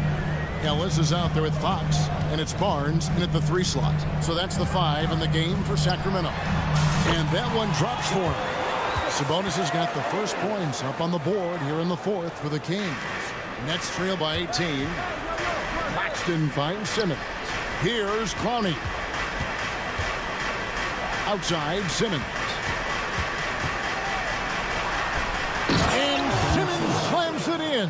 Ellis is out there with Fox, and it's Barnes in at the 3 slot. So that's the 5 in the game for Sacramento. And that one drops for him. Sabonis has got the first points up on the board here in the 4th for the Kings. Nets trail by 18. Claxton finds Simmons. Here's Clowney. Outside, Simmons. And Simmons slams it in.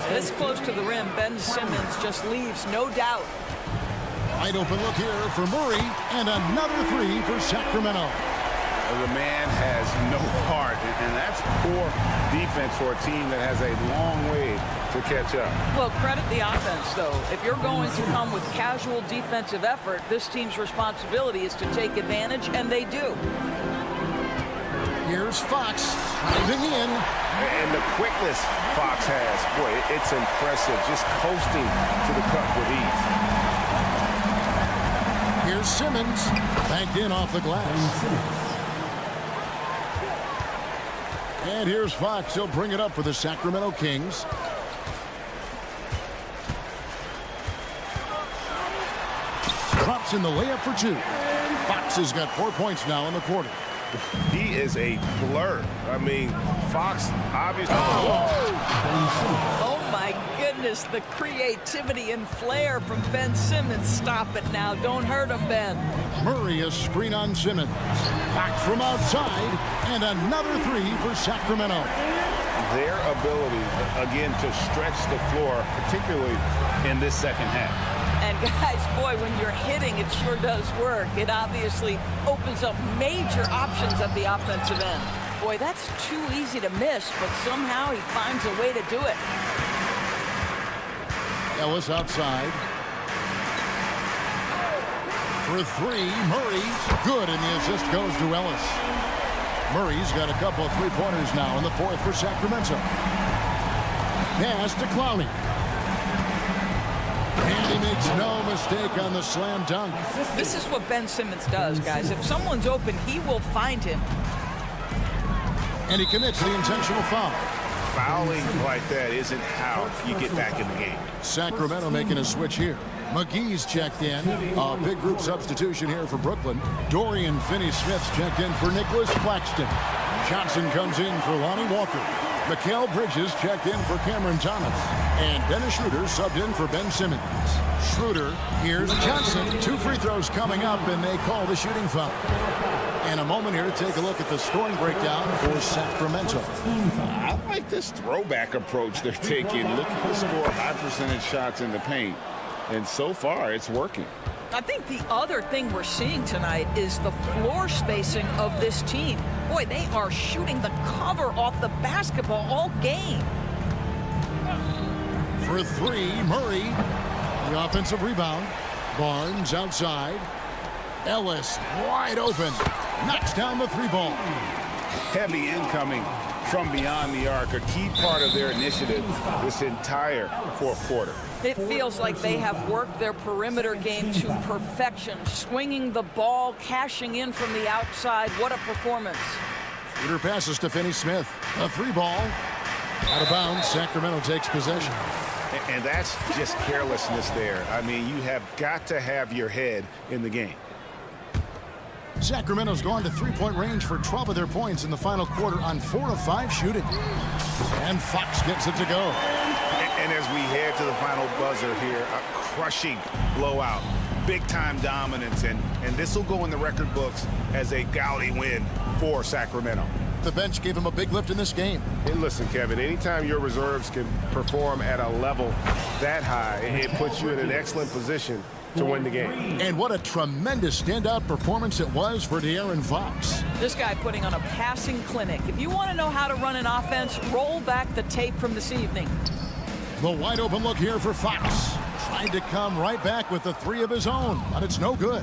This close to the rim, Ben Simmons just leaves, no doubt. Wide open look here for Murray, and another 3 for Sacramento. The man has no heart, and that's poor defense for a team that has a long way to catch up. Well, credit the offense, though. If you're going to come with casual defensive effort, this team's responsibility is to take advantage, and they do. Here's Fox driving in. And the quickness Fox has, boy, it's impressive. Just coasting to the cup with ease. Here's Simmons, banked in off the glass. And here's Fox. He'll bring it up for the Sacramento Kings. Drops in the layup for 2. Fox has got 4 points now in the quarter. He is a blur. I mean, Fox obviously. Oh my goodness, the creativity and flair from Ben Simmons. Stop it now. Don't hurt him, Ben. Murray a screen on Simmons. Back from outside, and another 3 for Sacramento. Their ability, again, to stretch the floor, particularly in this second half. And guys, boy, when you're hitting, it sure does work. It obviously opens up major options at the offensive end. Boy, that's too easy to miss, but somehow he finds a way to do it. Ellis outside. For 3, Murray, good, and the assist goes to Ellis. Murray's got a couple of 3-pointers now in the 4th for Sacramento. Pass to Clowney. And he makes no mistake on the slam dunk. This is what Ben Simmons does, guys. If someone's open, he will find him. And he commits the intentional foul. Fouling like that isn't how you get back in the game. Sacramento making a switch here. McGee's checked in. A big group substitution here for Brooklyn. Dorian Finney-Smith's checked in for Nicholas Claxton. Johnson comes in for Lonnie Walker. Mikal Bridges checked in for Cameron Thomas. And Dennis Schroeder subbed in for Ben Simmons. Schroeder, here's Johnson. 2 free throws coming up, and they call the shooting foul. And a moment here to take a look at the scoring breakdown for Sacramento. I like this throwback approach they're taking. Looking to score high percentage shots in the paint. And so far, it's working. I think the other thing we're seeing tonight is the floor spacing of this team. Boy, they are shooting the cover off the basketball all game. For 3, Murray. The offensive rebound. Barnes outside. Ellis wide open. Knocks down the 3-ball. Heavy incoming from beyond the arc. A key part of their initiative this entire 4th quarter. It feels like they have worked their perimeter game to perfection. Swinging the ball, cashing in from the outside. What a performance. Schroeder passes to Finney-Smith. A 3-ball. Out of bounds. Sacramento takes possession. And that's just carelessness there. I mean, you have got to have your head in the game. Sacramento's gone to 3-point range for 12 of their points in the final quarter on 4 of 5 shooting. And Fox gets it to go. And as we head to the final buzzer here, a crushing blowout, big-time dominance, and this will go in the record books as a gaudy win for Sacramento. The bench gave him a big lift in this game. And listen, Kevin, anytime your reserves can perform at a level that high, it puts you in an excellent position to win the game. And what a tremendous standout performance it was for De'Aaron Fox. This guy putting on a passing clinic. If you want to know how to run an offense, roll back the tape from this evening. The wide open look here for Fox. Tried to come right back with the 3 of his own, but it's no good.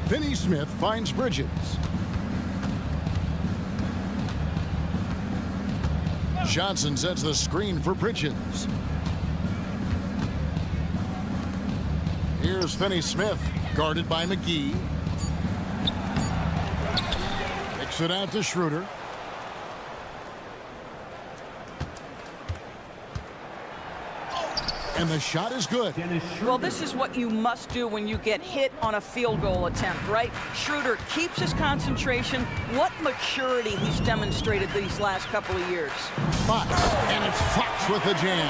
Finney-Smith finds Bridges. Johnson sets the screen for Bridges. Here's Finney-Smith, guarded by McGee. Kicks it out to Schroeder. And the shot is good. Well, this is what you must do when you get hit on a field goal attempt, right? Schroeder keeps his concentration. What maturity he's demonstrated these last couple of years. Fox, and it's Fox with the jam.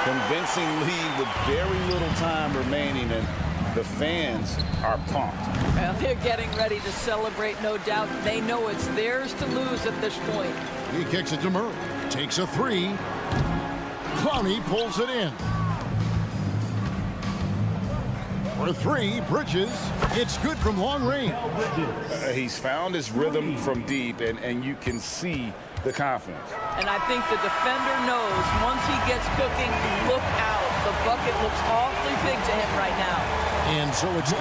Convincing lead with very little time remaining, and the fans are pumped. Well, they're getting ready to celebrate, no doubt. They know it's theirs to lose at this point. He kicks it to Murray. Takes a three. Clowney pulls it in. For three, Bridges. It's good from long range. He's found his rhythm from deep, and you can see the confidence. And I think the defender knows once he gets cooking, look out. The bucket looks awfully big to him right now. And so it's...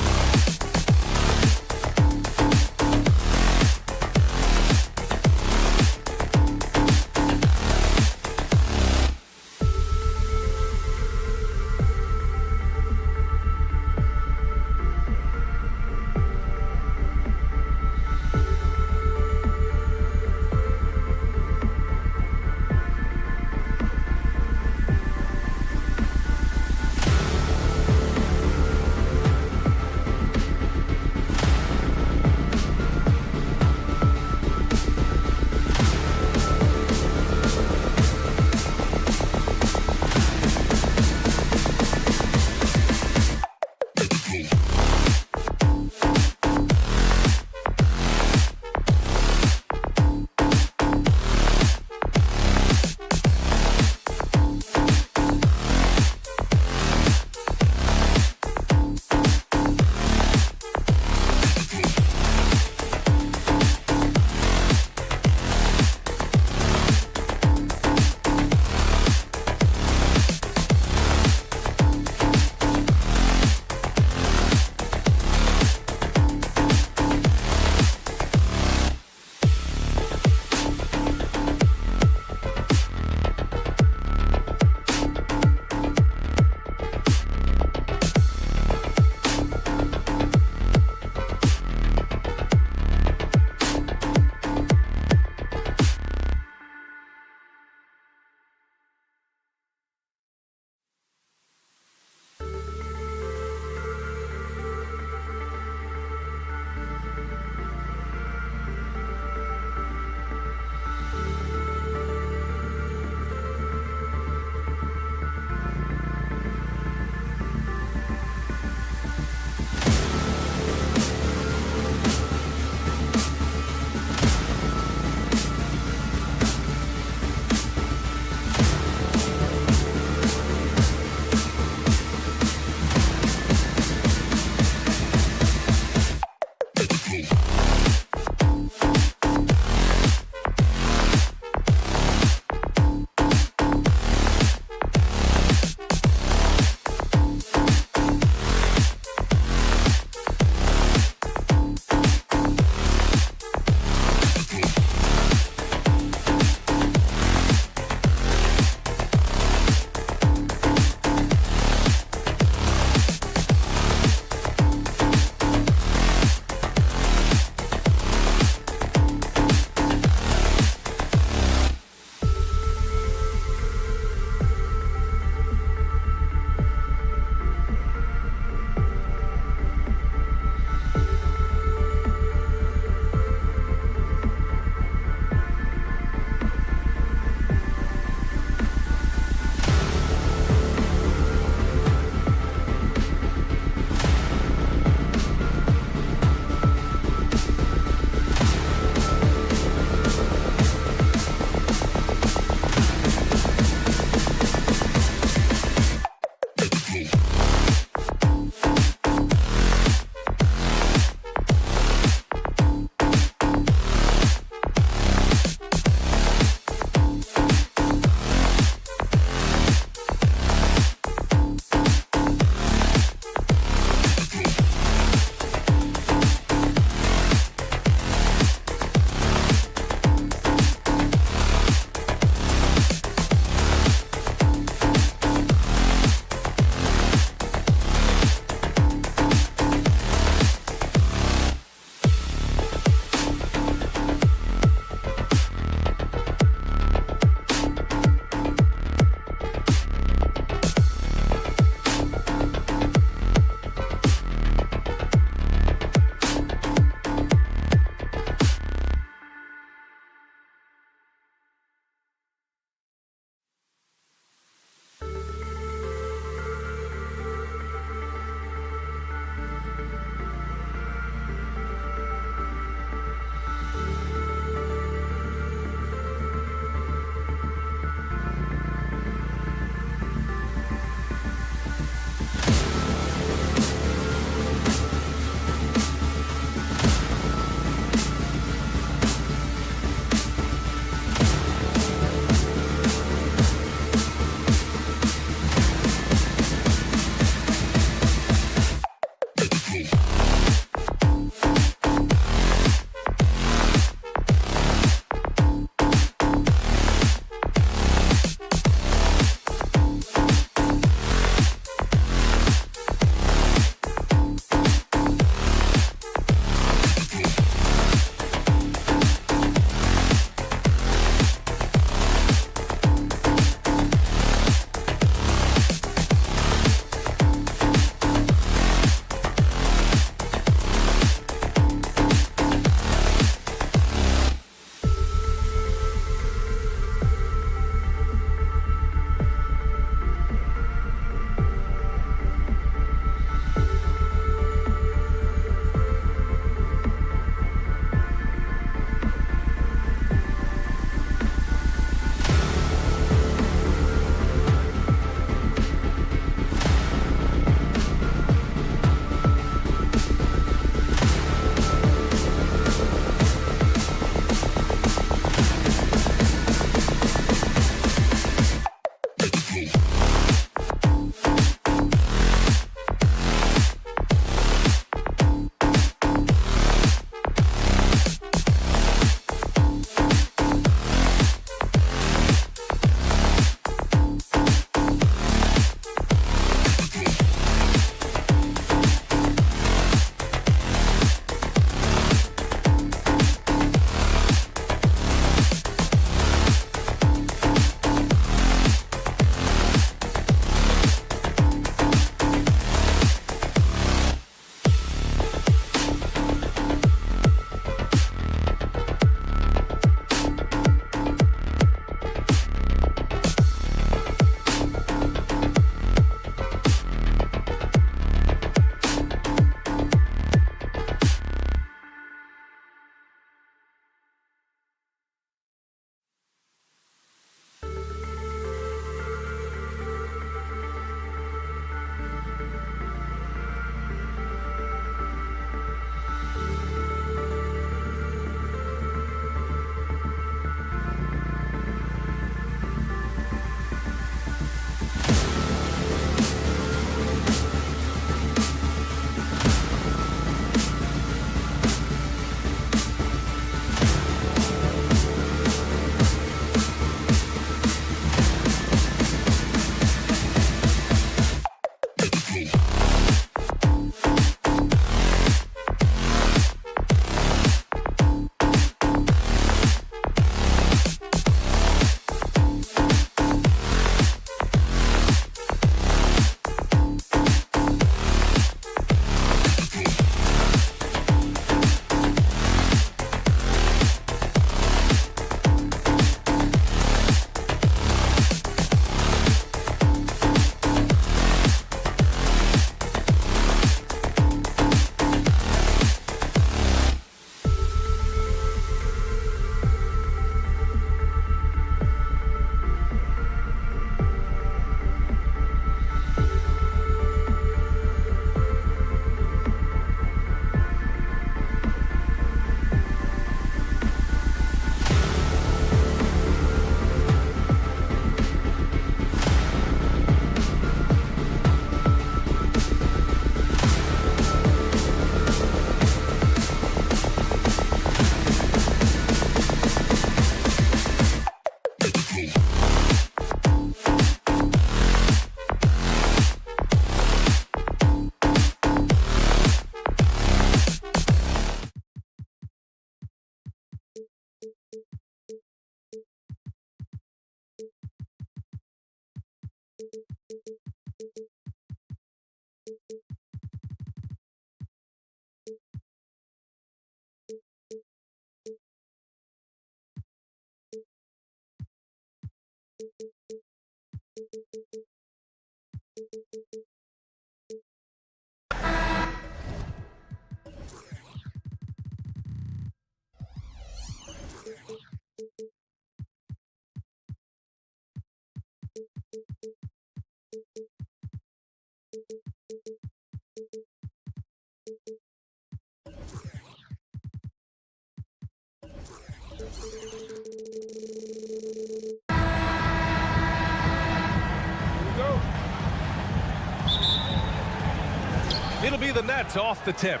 It'll be the Nets off the tip.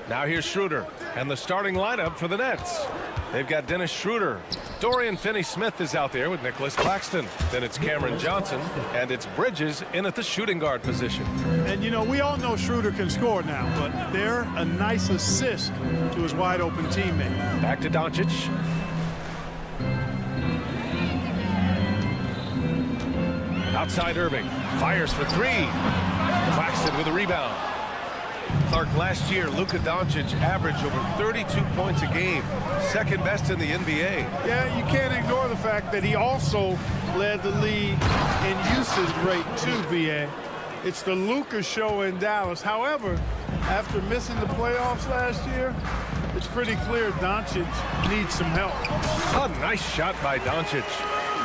Now here's Schroeder and the starting lineup for the Nets. They've got Dennis Schroeder. Dorian Finney-Smith is out there with Nicholas Claxton. Then it's Cameron Johnson, and it's Bridges in at the shooting guard position. And, you know, we all know Schroeder can score now, but they're a nice assist to his wide-open teammate. Back to Doncic. Outside Irving. Fires for three. Claxton with a rebound. Clark, last year, Luka Doncic averaged over 32 points a game. Second best in the NBA. Yeah, you can't ignore the fact that he also led the league in usage rate too, BA. It's the Luka show in Dallas. However, after missing the playoffs last year, it's pretty clear Doncic needs some help. A nice shot by Doncic.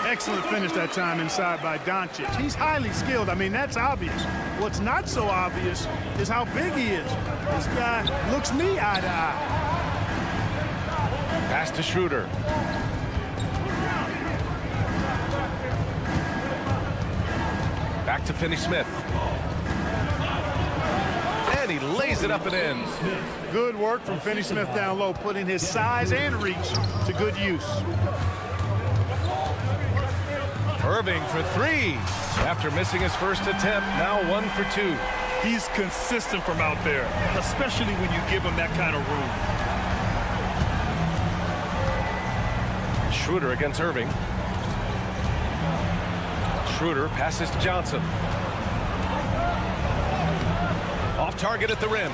Excellent finish that time inside by Doncic. He's highly skilled. I mean, that's obvious. What's not so obvious is how big he is. This guy looks me eye to eye. Pass to Schroeder. Back to Finney-Smith. And he lays it up and in. Good work from Finney-Smith down low, putting his size and reach to good use. Irving for three. After missing his first attempt, now 1 for 2. He's consistent from out there, especially when you give him that kind of room. Schroeder against Irving. Schroeder passes to Johnson. Off target at the rim.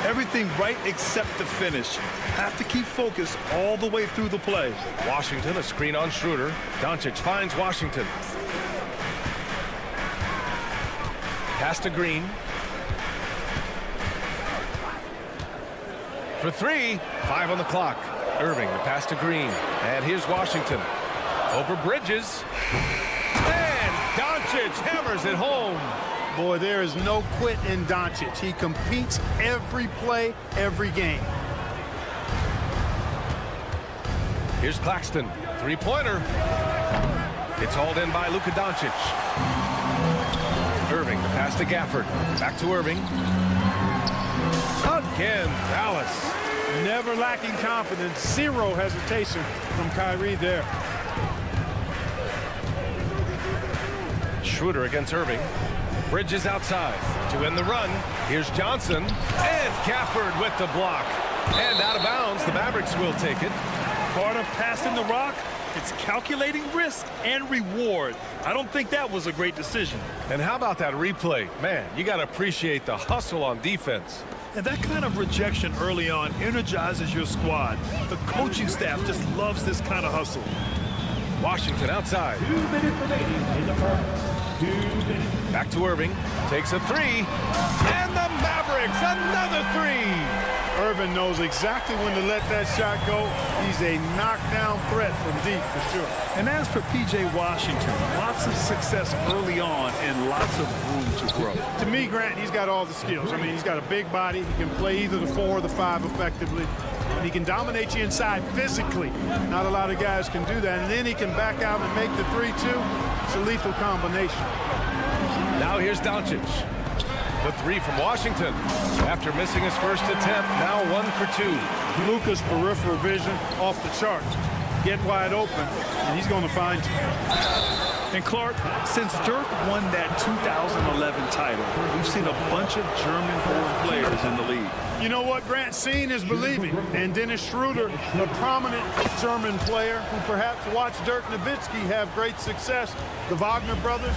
Everything right except the finish. Have to keep focused all the way through the play. Washington, a screen on Schroeder. Doncic finds Washington. Pass to Green. For three, 5 on the clock. Irving, the pass to Green. And here's Washington. Over Bridges. And Doncic hammers it home. Boy, there is no quit in Doncic. He competes every play, every game. Here's Claxton. Three-pointer. It's hauled in by Luka Doncic. Irving, the pass to Gafford. Back to Irving. Again, Dallas. Never lacking confidence. Zero hesitation from Kyrie there. Schroeder against Irving. Bridges outside to end the run. Here's Johnson. And Gafford with the block. And out of bounds, the Mavericks will take it. Part of passing the rock, it's calculating risk and reward. I don't think that was a great decision. And how about that replay? Man, you got to appreciate the hustle on defense. And that kind of rejection early on energizes your squad. The coaching staff just loves this kind of hustle. Washington outside. 2 minutes remaining in the first. 2 minutes. Back to Irving. Takes a three. And the Mavericks, another three. Irving knows exactly when to let that shot go. He's a knockdown threat from deep for sure. And as for P.J. Washington, lots of success early on and lots of room to grow. To me, Grant, he's got all the skills. I mean, he's got a big body. He can play either the 4 or the 5 effectively. And he can dominate you inside physically. Not a lot of guys can do that. And then he can back out and make the 3-2. It's a lethal combination. Now here's Doncic. The three from Washington. After missing his first attempt, now 1 for 2. Luka's peripheral vision off the charts. Get wide open, and he's going to find you. And Clark, since Dirk won that 2011 title, we've seen a bunch of German-born players in the league. You know what, Grant? Seeing is believing. And Dennis Schroeder, a prominent German player who perhaps watched Dirk Nowitzki have great success. The Wagner brothers,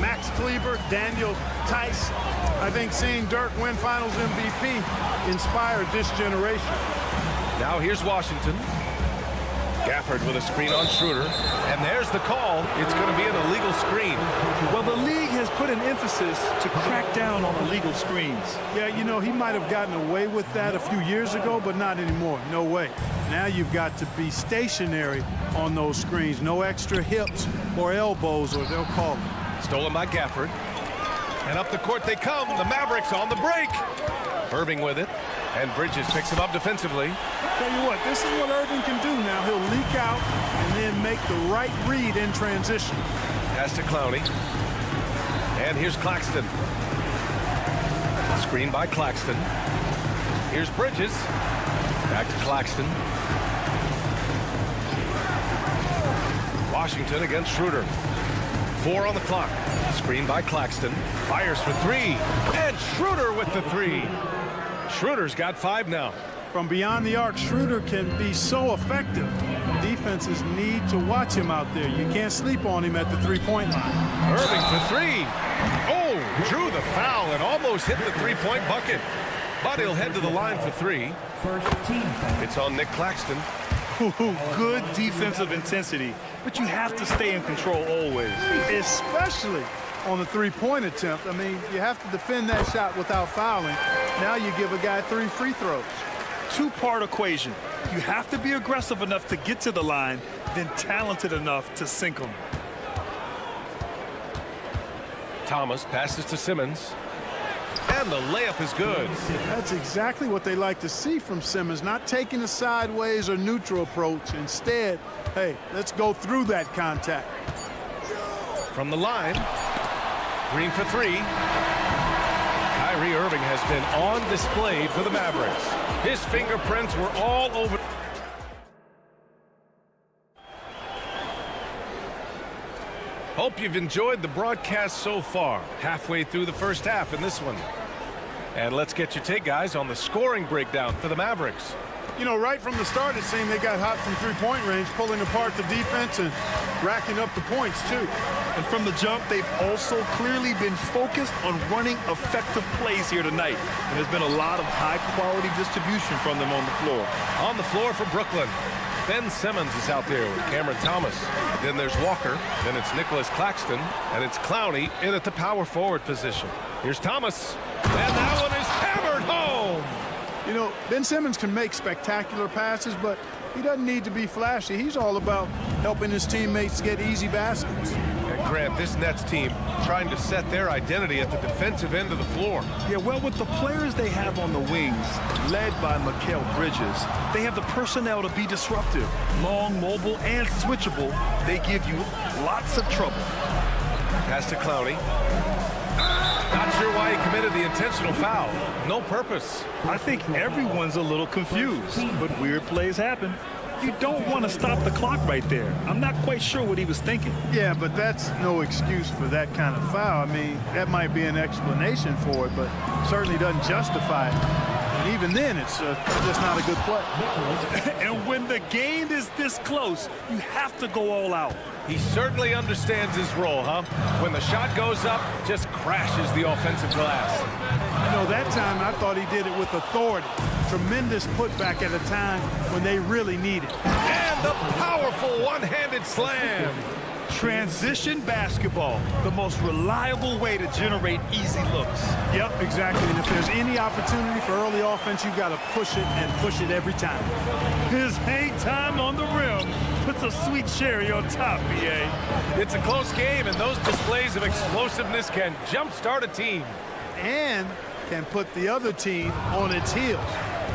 Max Kleber, Daniel Tice. I think seeing Dirk win Finals MVP inspired this generation. Now here's Washington. Gafford with a screen on Schroeder. And there's the call. It's going to be an illegal screen. Well, the league has put an emphasis to crack down on illegal screens. Yeah, you know, he might have gotten away with that a few years ago, but not anymore. No way. Now you've got to be stationary on those screens. No extra hips or elbows, or they'll call it. Stolen by Gafford. And up the court they come. The Mavericks on the break. Irving with it. And Bridges picks him up defensively. Tell you what, this is what Irving can do now. He'll leak out and then make the right read in transition. Pass to Clowney. And here's Claxton. Screen by Claxton. Here's Bridges. Back to Claxton. Washington against Schroeder. 4 on the clock. Screen by Claxton. Fires for 3. And Schroeder with the 3. Schroeder's got 5 now. From beyond the arc, Schroeder can be so effective. Defenses need to watch him out there. You can't sleep on him at the three-point line. Irving for 3. Oh, drew the foul and almost hit the three-point bucket. But he'll head to the line for 3. It's on Nick Claxton. Good defensive intensity, but you have to stay in control always. Especially on the three-point attempt. I mean, you have to defend that shot without fouling. Now you give a guy 3 free throws. Two-part equation. You have to be aggressive enough to get to the line, then talented enough to sink them. Thomas passes to Simmons. And the layup is good. That's exactly what they like to see from Simmons, not taking a sideways or neutral approach. Instead, hey, let's go through that contact. From the line, Green for 3. Kyrie Irving has been on display for the Mavericks. His fingerprints were all over. Hope you've enjoyed the broadcast so far. Halfway through the first half in this one. And let's get your take, guys, on the scoring breakdown for the Mavericks. You know, right from the start, it seemed they got hot from three-point range, pulling apart the defense and racking up the points, too. And from the jump, they've also clearly been focused on running effective plays here tonight. And there's been a lot of high-quality distribution from them on the floor. On the floor for Brooklyn, Ben Simmons is out there with Cameron Thomas. Then there's Walker. Then it's Nicholas Claxton. And it's Clowney in at the power forward position. Here's Thomas. And that one is hammered home. You know, Ben Simmons can make spectacular passes, but he doesn't need to be flashy. He's all about helping his teammates get easy baskets. And Grant, this Nets team trying to set their identity at the defensive end of the floor. Yeah, well, with the players they have on the wings, led by Mikal Bridges, they have the personnel to be disruptive. Long, mobile, and switchable. They give you lots of trouble. Pass to Clowney. Not sure why he committed the intentional foul. No purpose. I think everyone's a little confused, but weird plays happen. You don't want to stop the clock right there. I'm not quite sure what he was thinking. Yeah, but that's no excuse for that kind of foul. I mean, that might be an explanation for it, but certainly doesn't justify it. And even then, it's just not a good play. And when the game is this close, you have to go all out. He certainly understands his role, huh? When the shot goes up, just crashes the offensive glass. You know, that time I thought he did it with authority. Tremendous putback at a time when they really need it. And the powerful one-handed slam. Transition basketball, the most reliable way to generate easy looks. Yep, exactly. And if there's any opportunity for early offense, you've got to push it and push it every time. His hang time on the rim puts a sweet cherry on top, BA. It's a close game, and those displays of explosiveness can jumpstart a team. And can put the other team on its heels.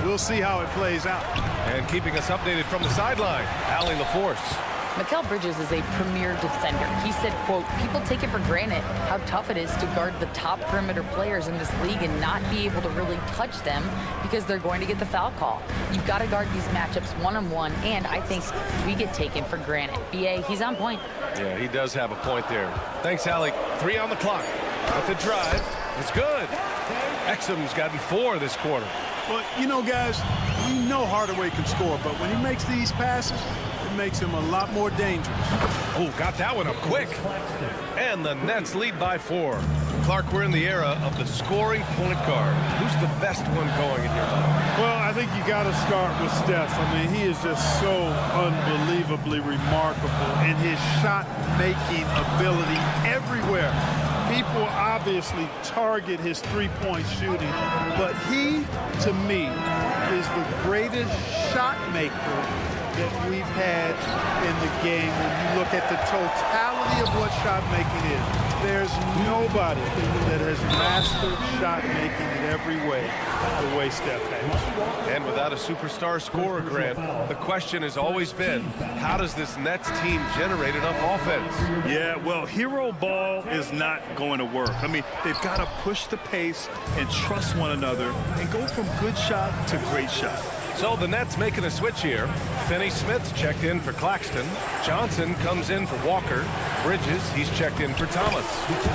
We'll see how it plays out. And keeping us updated from the sideline, Allie LaForce. Mikal Bridges is a premier defender. He said, quote, people take it for granted how tough it is to guard the top perimeter players in this league and not be able to really touch them because they're going to get the foul call. You've got to guard these matchups one-on-one, and I think we get taken for granted. BA, he's on point. Yeah, he does have a point there. Thanks, Allie. 3 on the clock. With the drive, it's good. Exum's gotten 4 this quarter. Well, you know, guys, we know Hardaway can score, but when he makes these passes, it makes him a lot more dangerous. Oh, got that one up quick. And the Nets lead by 4. Clark, we're in the era of the scoring point guard. Who's the best one going in your mind? Well, I think you got to start with Steph. I mean, he is just so unbelievably remarkable in his shot-making ability everywhere. People obviously target his three-point shooting, but he, to me, is the greatest shot maker that we've had in the game when you look at the totality of what shot making is. There's nobody that has mastered shot making in every way the way Steph has. And without a superstar scorer, Grant, the question has always been, how does this Nets team generate enough offense? Yeah, well, hero ball is not going to work. I mean, they've got to push the pace and trust one another and go from good shot to great shot. So the Nets making a switch here. Finney-Smith's checked in for Claxton. Johnson comes in for Walker. Bridges, he's checked in for Thomas.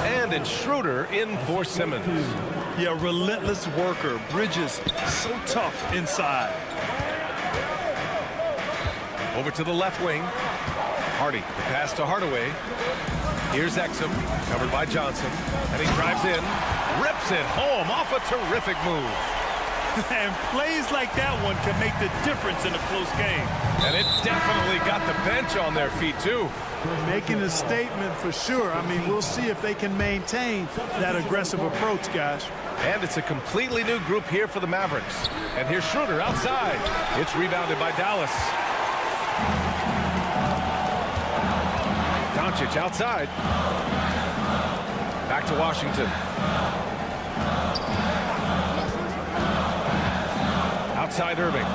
And it's Schroeder in for Simmons. Yeah, relentless worker. Bridges, so tough inside. Over to the left wing. Hardy, the pass to Hardaway. Here's Exum, covered by Johnson. And he drives in, rips it home off a terrific move. And plays like that one can make the difference in a close game. And it definitely got the bench on their feet, too. Making a statement for sure. I mean, we'll see if they can maintain that aggressive approach, guys. And it's a completely new group here for the Mavericks. And here's Schroeder outside. It's rebounded by Dallas. Doncic outside. Back to Washington. Outside Irving.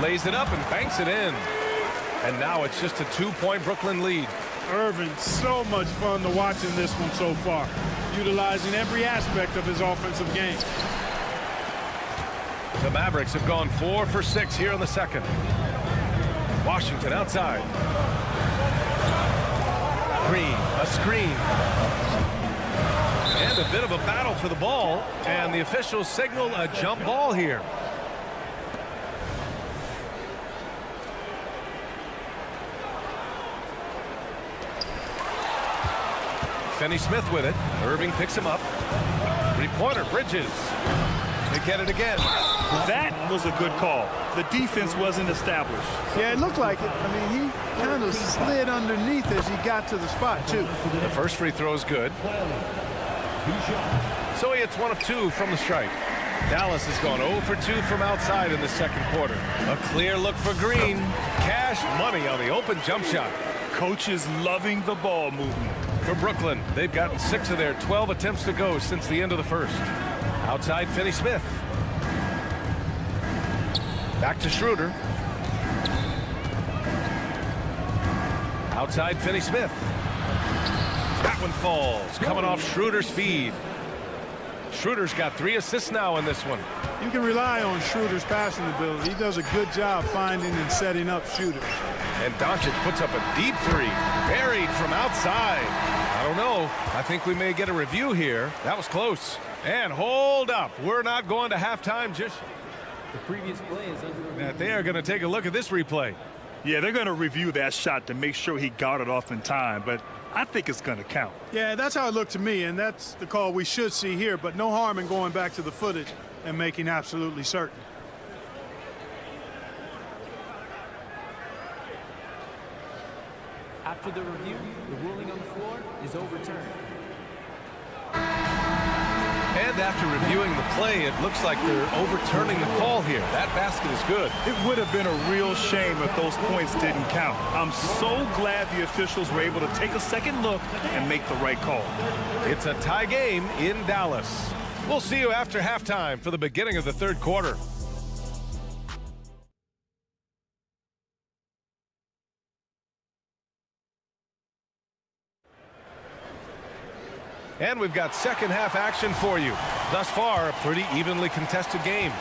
Lays it up and banks it in. And now it's just a 2-point Brooklyn lead. Irving, so much fun to watch in this one so far, utilizing every aspect of his offensive game. The Mavericks have gone 4 for 6 here in the second. Washington outside. Green, a screen. And a bit of a battle for the ball, and the officials signal a jump ball here. Finney-Smith with it. Irving picks him up. Three-pointer, Bridges. They get it again. That was a good call. The defense wasn't established. Yeah, it looked like it. I mean, he kind of slid underneath as he got to the spot, too. The first free throw is good. So he hits 1 of 2 from the strike. Dallas has gone 0 for 2 from outside in the second quarter. A clear look for Green. Cash money on the open jump shot. Coach is loving the ball movement. For Brooklyn, they've gotten 6 of their 12 attempts to go since the end of the first. Outside Finney-Smith. Back to Schroeder. Outside Finney-Smith. That one falls, coming off Schroeder's feed. Schroeder's got 3 assists now in this one. You can rely on Schroeder's passing ability. He does a good job finding and setting up shooters. And Doncic puts up a deep 3, buried from outside. I don't know. I think we may get a review here. That was close. And hold up. We're not going to halftime just The previous play is under. They are going to take a look at this replay. Yeah, they're going to review that shot to make sure he got it off in time, but I think it's going to count. Yeah, that's how it looked to me, and that's the call we should see here, but no harm in going back to the footage and making absolutely certain. After the review, the ruling on the floor is overturned. And after reviewing the play, it looks like they're overturning the call here. That basket is good. It would have been a real shame if those points didn't count. I'm so glad the officials were able to take a second look and make the right call. It's a tie game in Dallas. We'll see you after halftime for the beginning of the third quarter. And we've got second half action for you. Thus far, a pretty evenly contested game.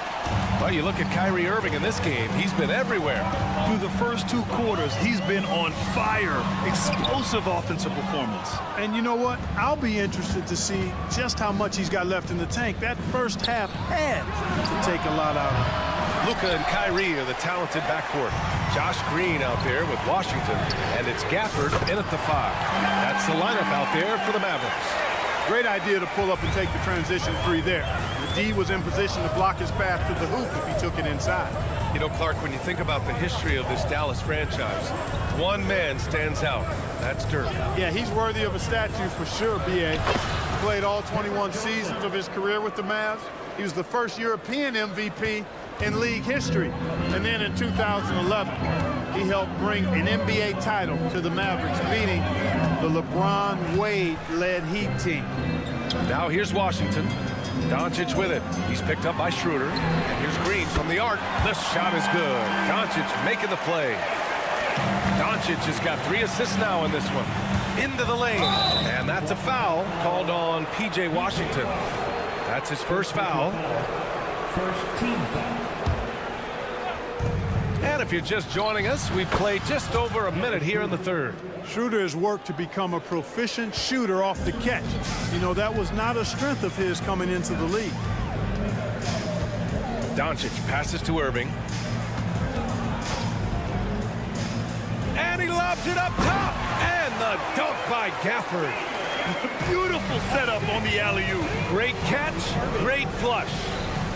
Well, you look at Kyrie Irving in this game, he's been everywhere. Through the first 2 quarters, he's been on fire. Explosive offensive performance. And you know what? I'll be interested to see just how much he's got left in the tank. That first half had to take a lot out of him. Luka and Kyrie are the talented backcourt. Josh Green out there with Washington, and it's Gafford in at the 5. That's the lineup out there for the Mavericks. Great idea to pull up and take the transition 3 there. The D was in position to block his path to the hoop if he took it inside. You know, Clark, when you think about the history of this Dallas franchise, one man stands out. That's Dirk. Yeah, he's worthy of a statue for sure, B.A. played all 21 seasons of his career with the Mavs. He was the first European MVP in league history. And then in 2011, he helped bring an NBA title to the Mavericks, beating the LeBron Wade-led Heat team. Now here's Washington. Doncic with it. He's picked up by Schroeder. And here's Green from the arc. The shot is good. Doncic making the play. Doncic has got 3 assists now in this one. Into the lane. And that's a foul called on P.J. Washington. That's his first foul. First team foul. And if you're just joining us, we played just over a minute here in the third. Schroeder has worked to become a proficient shooter off the catch. You know, that was not a strength of his coming into the league. Doncic passes to Irving. And he lobs it up top. And the dunk by Gafford. Beautiful setup on the alley-oop. Great catch, great flush.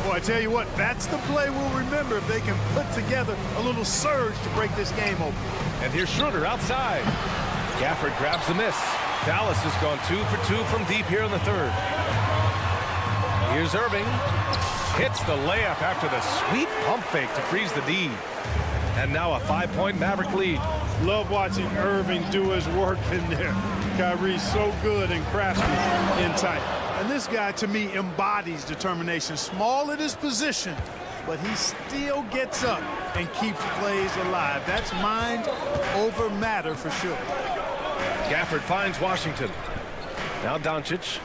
Boy, I tell you what, that's the play we'll remember if they can put together a little surge to break this game open. And here's Schroeder outside. Gafford grabs the miss. Dallas has gone 2 for 2 from deep here in the third. Here's Irving. Hits the layup after the sweet pump fake to freeze the D. And now a 5-point Maverick lead. Love watching Irving do his work in there. Kyrie's so good and crafty in tight. And this guy, to me, embodies determination. Small at his position, but he still gets up and keeps plays alive. That's mind over matter for sure. Gafford finds Washington. Now Doncic.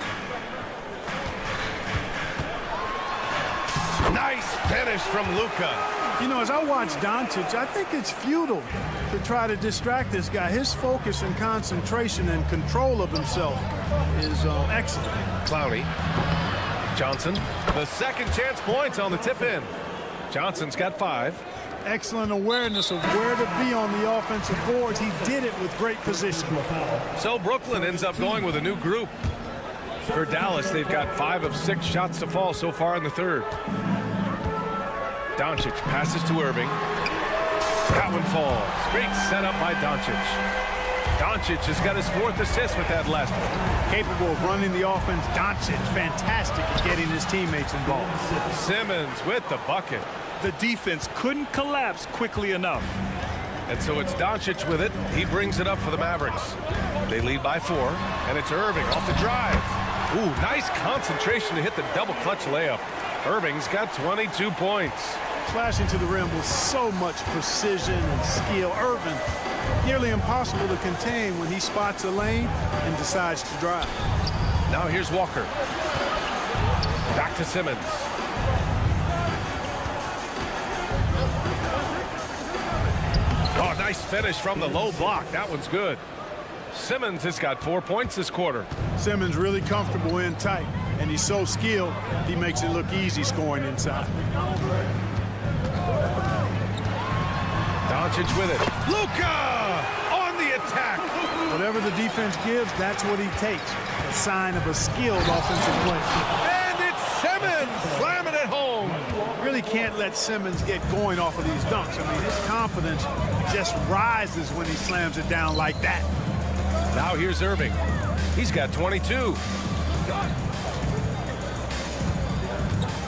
Nice finish from Luka. You know, as I watch Doncic, I think it's futile to try to distract this guy. His focus and concentration and control of himself is excellent. Clowney. Johnson. The second chance points on the tip in. Johnson's got 5. Excellent awareness of where to be on the offensive boards. He did it with great position. So Brooklyn ends up going with a new group. For Dallas, they've got 5 of 6 shots to fall so far in the third. Doncic passes to Irving. That one falls. Great setup by Doncic. Doncic has got his 4th assist with that last one. Capable of running the offense. Doncic, fantastic at getting his teammates involved. Simmons with the bucket. The defense couldn't collapse quickly enough. And so it's Doncic with it. He brings it up for the Mavericks. They lead by 4, and it's Irving off the drive. Ooh, nice concentration to hit the double clutch layup. Irving's got 22 points. Slashing to the rim with so much precision and skill. Irving, nearly impossible to contain when he spots a lane and decides to drive. Now here's Walker. Back to Simmons. Oh, nice finish from the low block. That one's good. Simmons has got 4 points this quarter. Simmons really comfortable in tight, and he's so skilled, he makes it look easy scoring inside. Doncic with it. Luka on the attack. Whatever the defense gives, that's what he takes. A sign of a skilled offensive play. And it's Simmons slamming it home. Really can't let Simmons get going off of these dunks. I mean, his confidence just rises when he slams it down like that. Now here's Irving. He's got 22.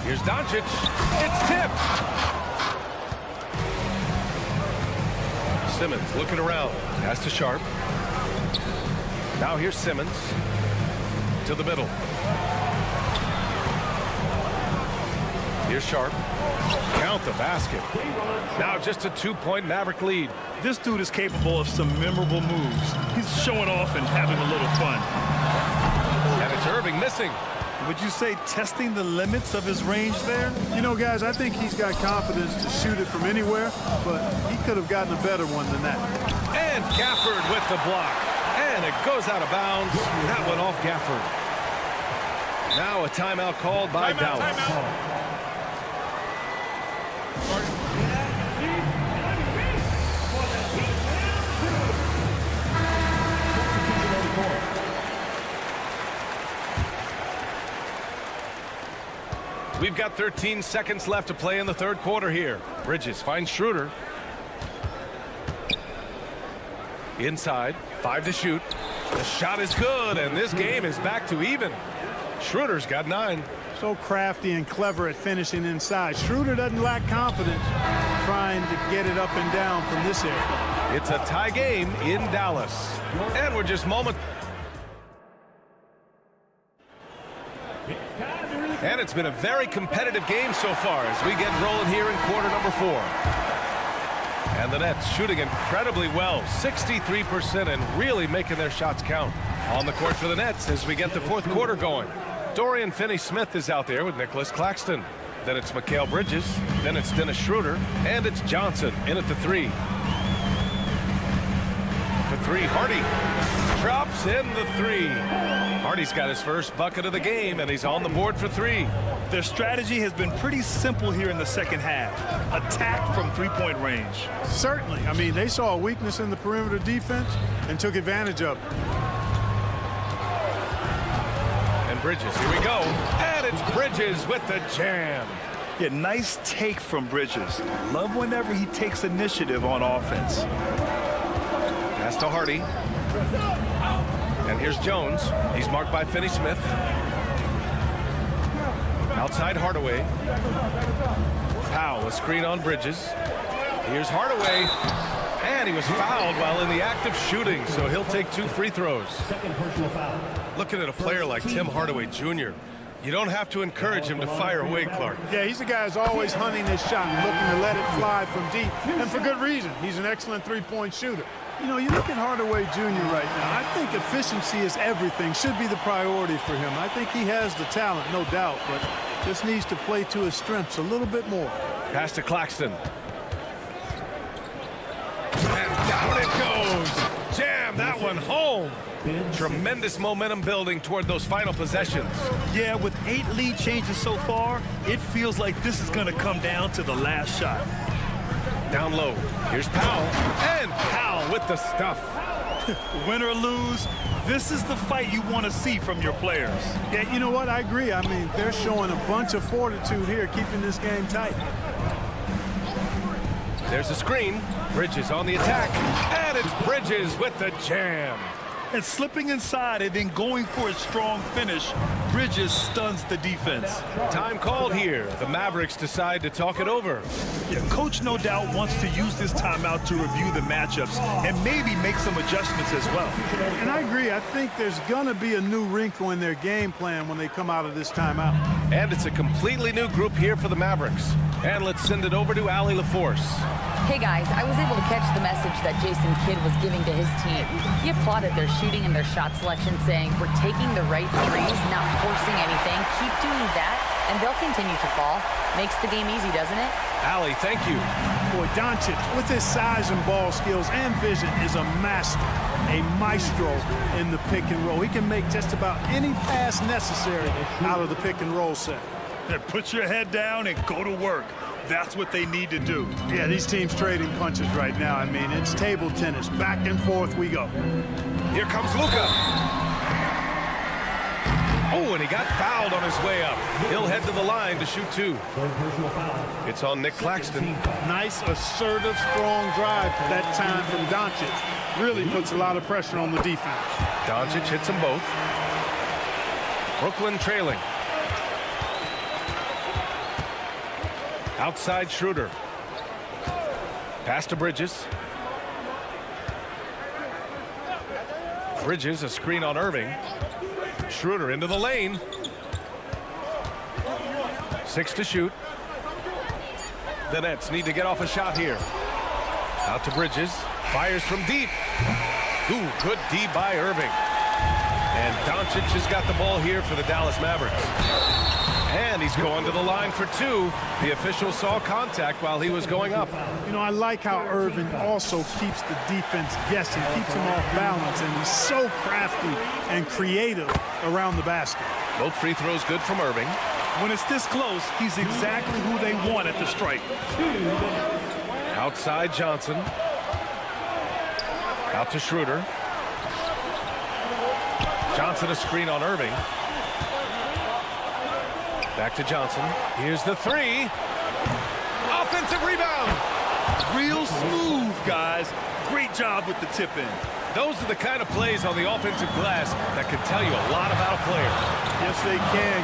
Here's Doncic. It's tipped. Simmons looking around. Pass to Sharp. Now here's Simmons. To the middle. Here's Sharp. Count the basket. Now just a 2-point Maverick lead. This dude is capable of some memorable moves. He's showing off and having a little fun. And it's Irving missing. Would you say testing the limits of his range there? You know, guys, I think he's got confidence to shoot it from anywhere, but he could have gotten a better one than that. And Gafford with the block. And it goes out of bounds. That went off Gafford. Now a timeout called by Dallas. We've got 13 seconds left to play in the third quarter here. Bridges finds Schroeder. Inside, 5 to shoot. The shot is good, and this game is back to even. Schroeder's got 9. So crafty and clever at finishing inside. Schroeder doesn't lack confidence trying to get it up and down from this area. It's a tie game in Dallas. And we're just moments. And it's been a very competitive game so far as we get rolling here in quarter number 4. And the Nets shooting incredibly well, 63%, and really making their shots count. On the court for the Nets as we get the fourth quarter going. Dorian Finney-Smith is out there with Nicholas Claxton. Then it's Mikal Bridges. Then it's Dennis Schroeder. And it's Johnson in at the 3. For 3, Hardy drops in the 3. Hardy's got his first bucket of the game, and he's on the board for 3. Their strategy has been pretty simple here in the second half. Attack from three-point range. Certainly. I mean, they saw a weakness in the perimeter defense and took advantage of it. And Bridges, here we go. And it's Bridges with the jam. Yeah, nice take from Bridges. Love whenever he takes initiative on offense. Pass to Hardy. And here's Jones. He's marked by Finney-Smith. Outside Hardaway. Powell, a screen on Bridges. Here's Hardaway. And he was fouled while in the act of shooting, so he'll take 2 free throws. Looking at a player like Tim Hardaway Jr., you don't have to encourage him to fire away, Clark. Yeah, he's the guy who's always hunting his shot, looking to let it fly from deep, and for good reason. He's an excellent three-point shooter. You know, you look at Hardaway Jr. right now, I think efficiency is everything, should be the priority for him. I think he has the talent, no doubt, but just needs to play to his strengths a little bit more. Pass to Claxton. And down it goes. Jam that one home. Tremendous momentum building toward those final possessions. Yeah, with 8 lead changes so far, it feels like this is going to come down to the last shot. Down low. Here's Powell. And Powell with the stuff. Win or lose, this is the fight you want to see from your players. Yeah, you know what? I agree. I mean, they're showing a bunch of fortitude here, keeping this game tight. There's a screen. Bridges on the attack. And it's Bridges with the jam. And slipping inside and then going for a strong finish, Bridges stuns the defense. Time called here. The Mavericks decide to talk it over. Yeah, coach no doubt wants to use this timeout to review the matchups and maybe make some adjustments as well. And I agree. I think there's going to be a new wrinkle in their game plan when they come out of this timeout. And it's a completely new group here for the Mavericks. And let's send it over to Allie LaForce. Hey guys, I was able to catch the message that Jason Kidd was giving to his team. He applauded their shooting and their shot selection, saying, "We're taking the right threes, not forcing anything. Keep doing that, and they'll continue to fall." Makes the game easy, doesn't it? Allie, thank you. Boy, Doncic, with his size and ball skills and vision, is a master, a maestro in the pick and roll. He can make just about any pass necessary out of the pick and roll set. Yeah, put your head down and go to work. That's what they need to do. Yeah, these teams trading punches right now. I mean, it's table tennis. Back and forth we go. Here comes Luka. Oh, and he got fouled on his way up. He'll head to the line to shoot 2. It's on Nick Claxton. Nice, assertive, strong drive that time from Doncic. Really puts a lot of pressure on the defense. Doncic hits them both. Brooklyn trailing. Outside Schroeder. Pass to Bridges. Bridges, a screen on Irving. Schroeder into the lane. 6 to shoot. The Nets need to get off a shot here. Out to Bridges. Fires from deep. Ooh, good D by Irving. And Doncic has got the ball here for the Dallas Mavericks. And he's going to the line for 2. The official saw contact while he was going up. You know, I like how Irving also keeps the defense guessing, keeps them off balance, and he's so crafty and creative around the basket. Both free throws good from Irving. When it's this close, he's exactly who they want at the stripe. Outside Johnson. Out to Schroeder. Johnson, a screen on Irving. Back to Johnson. Here's the 3. Offensive rebound. Real smooth, guys. Great job with the tip in. Those are the kind of plays on the offensive glass that can tell you a lot about a player. Yes, they can.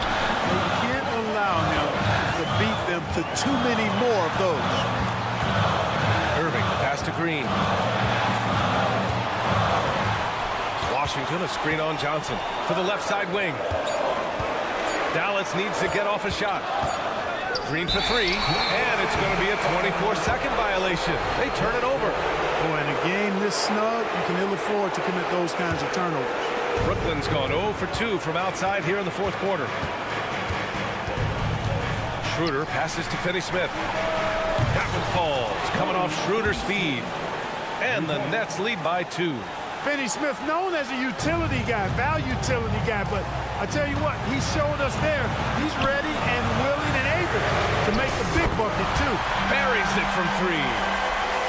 You can't allow him to beat them to too many more of those. Irving, the pass to Green. Washington, a screen on Johnson to the left side wing. Dallas needs to get off a shot. Green for three, and it's going to be a 24-second violation. They turn it over. Boy, in a game this snug, you can ill afford to commit those kinds of turnovers. Brooklyn's gone 0 for 2 from outside here in the fourth quarter. Schroeder passes to Finney-Smith. That one falls, coming off Schroeder's feed. And the Nets lead by 2. Finney-Smith, known as a utility guy, value utility guy, but I tell you what, he showed us there. He's ready and willing and able to make the big bucket, too. Buries it from 3.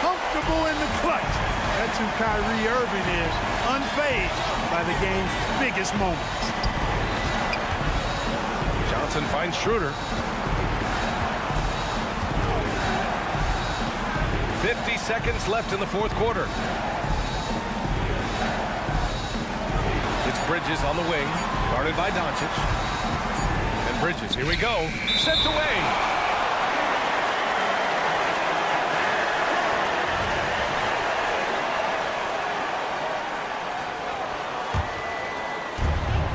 Comfortable in the clutch. That's who Kyrie Irving is, unfazed by the game's biggest moments. Johnson finds Schroeder. 50 seconds left in the fourth quarter. It's Bridges on the wing, guarded by Doncic. And Bridges, here we go, sent away.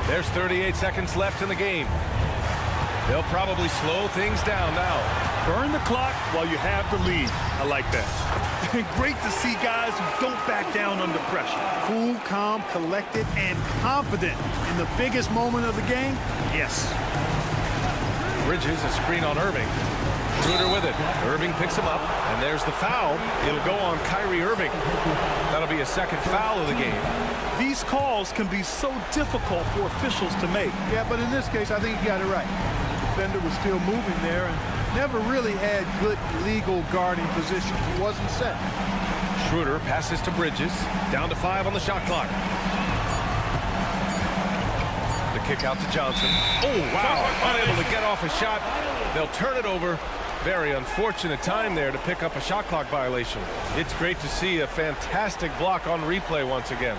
There's 38 seconds left in the game. They'll probably slow things down now. Burn the clock while you have the lead. I like that. Great to see guys who don't back down under pressure. Cool, calm, collected, and confident in the biggest moment of the game. Yes. Bridges, a screen on Irving. Schroeder with it. Irving picks him up, and there's the foul. It'll go on Kyrie Irving. That'll be a second foul of the game. These calls can be so difficult for officials to make. Yeah, but in this case, I think he got it right. The defender was still moving there and never really had good legal guarding position. He wasn't set. Schroeder passes to Bridges. Down to 5 on the shot clock. The kick out to Johnson. Oh, wow. Unable to get off a shot. They'll turn it over. Very unfortunate time there to pick up a shot clock violation. It's great to see a fantastic block on replay once again.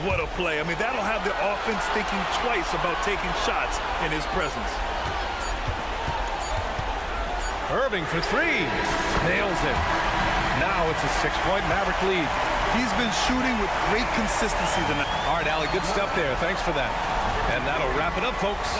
What a play. I mean, that'll have the offense thinking twice about taking shots in his presence. Irving for 3. Nails it. Now it's a 6-point Maverick lead. He's been shooting with great consistency tonight. All right, Allie, good stuff there. Thanks for that. And that'll wrap it up, folks.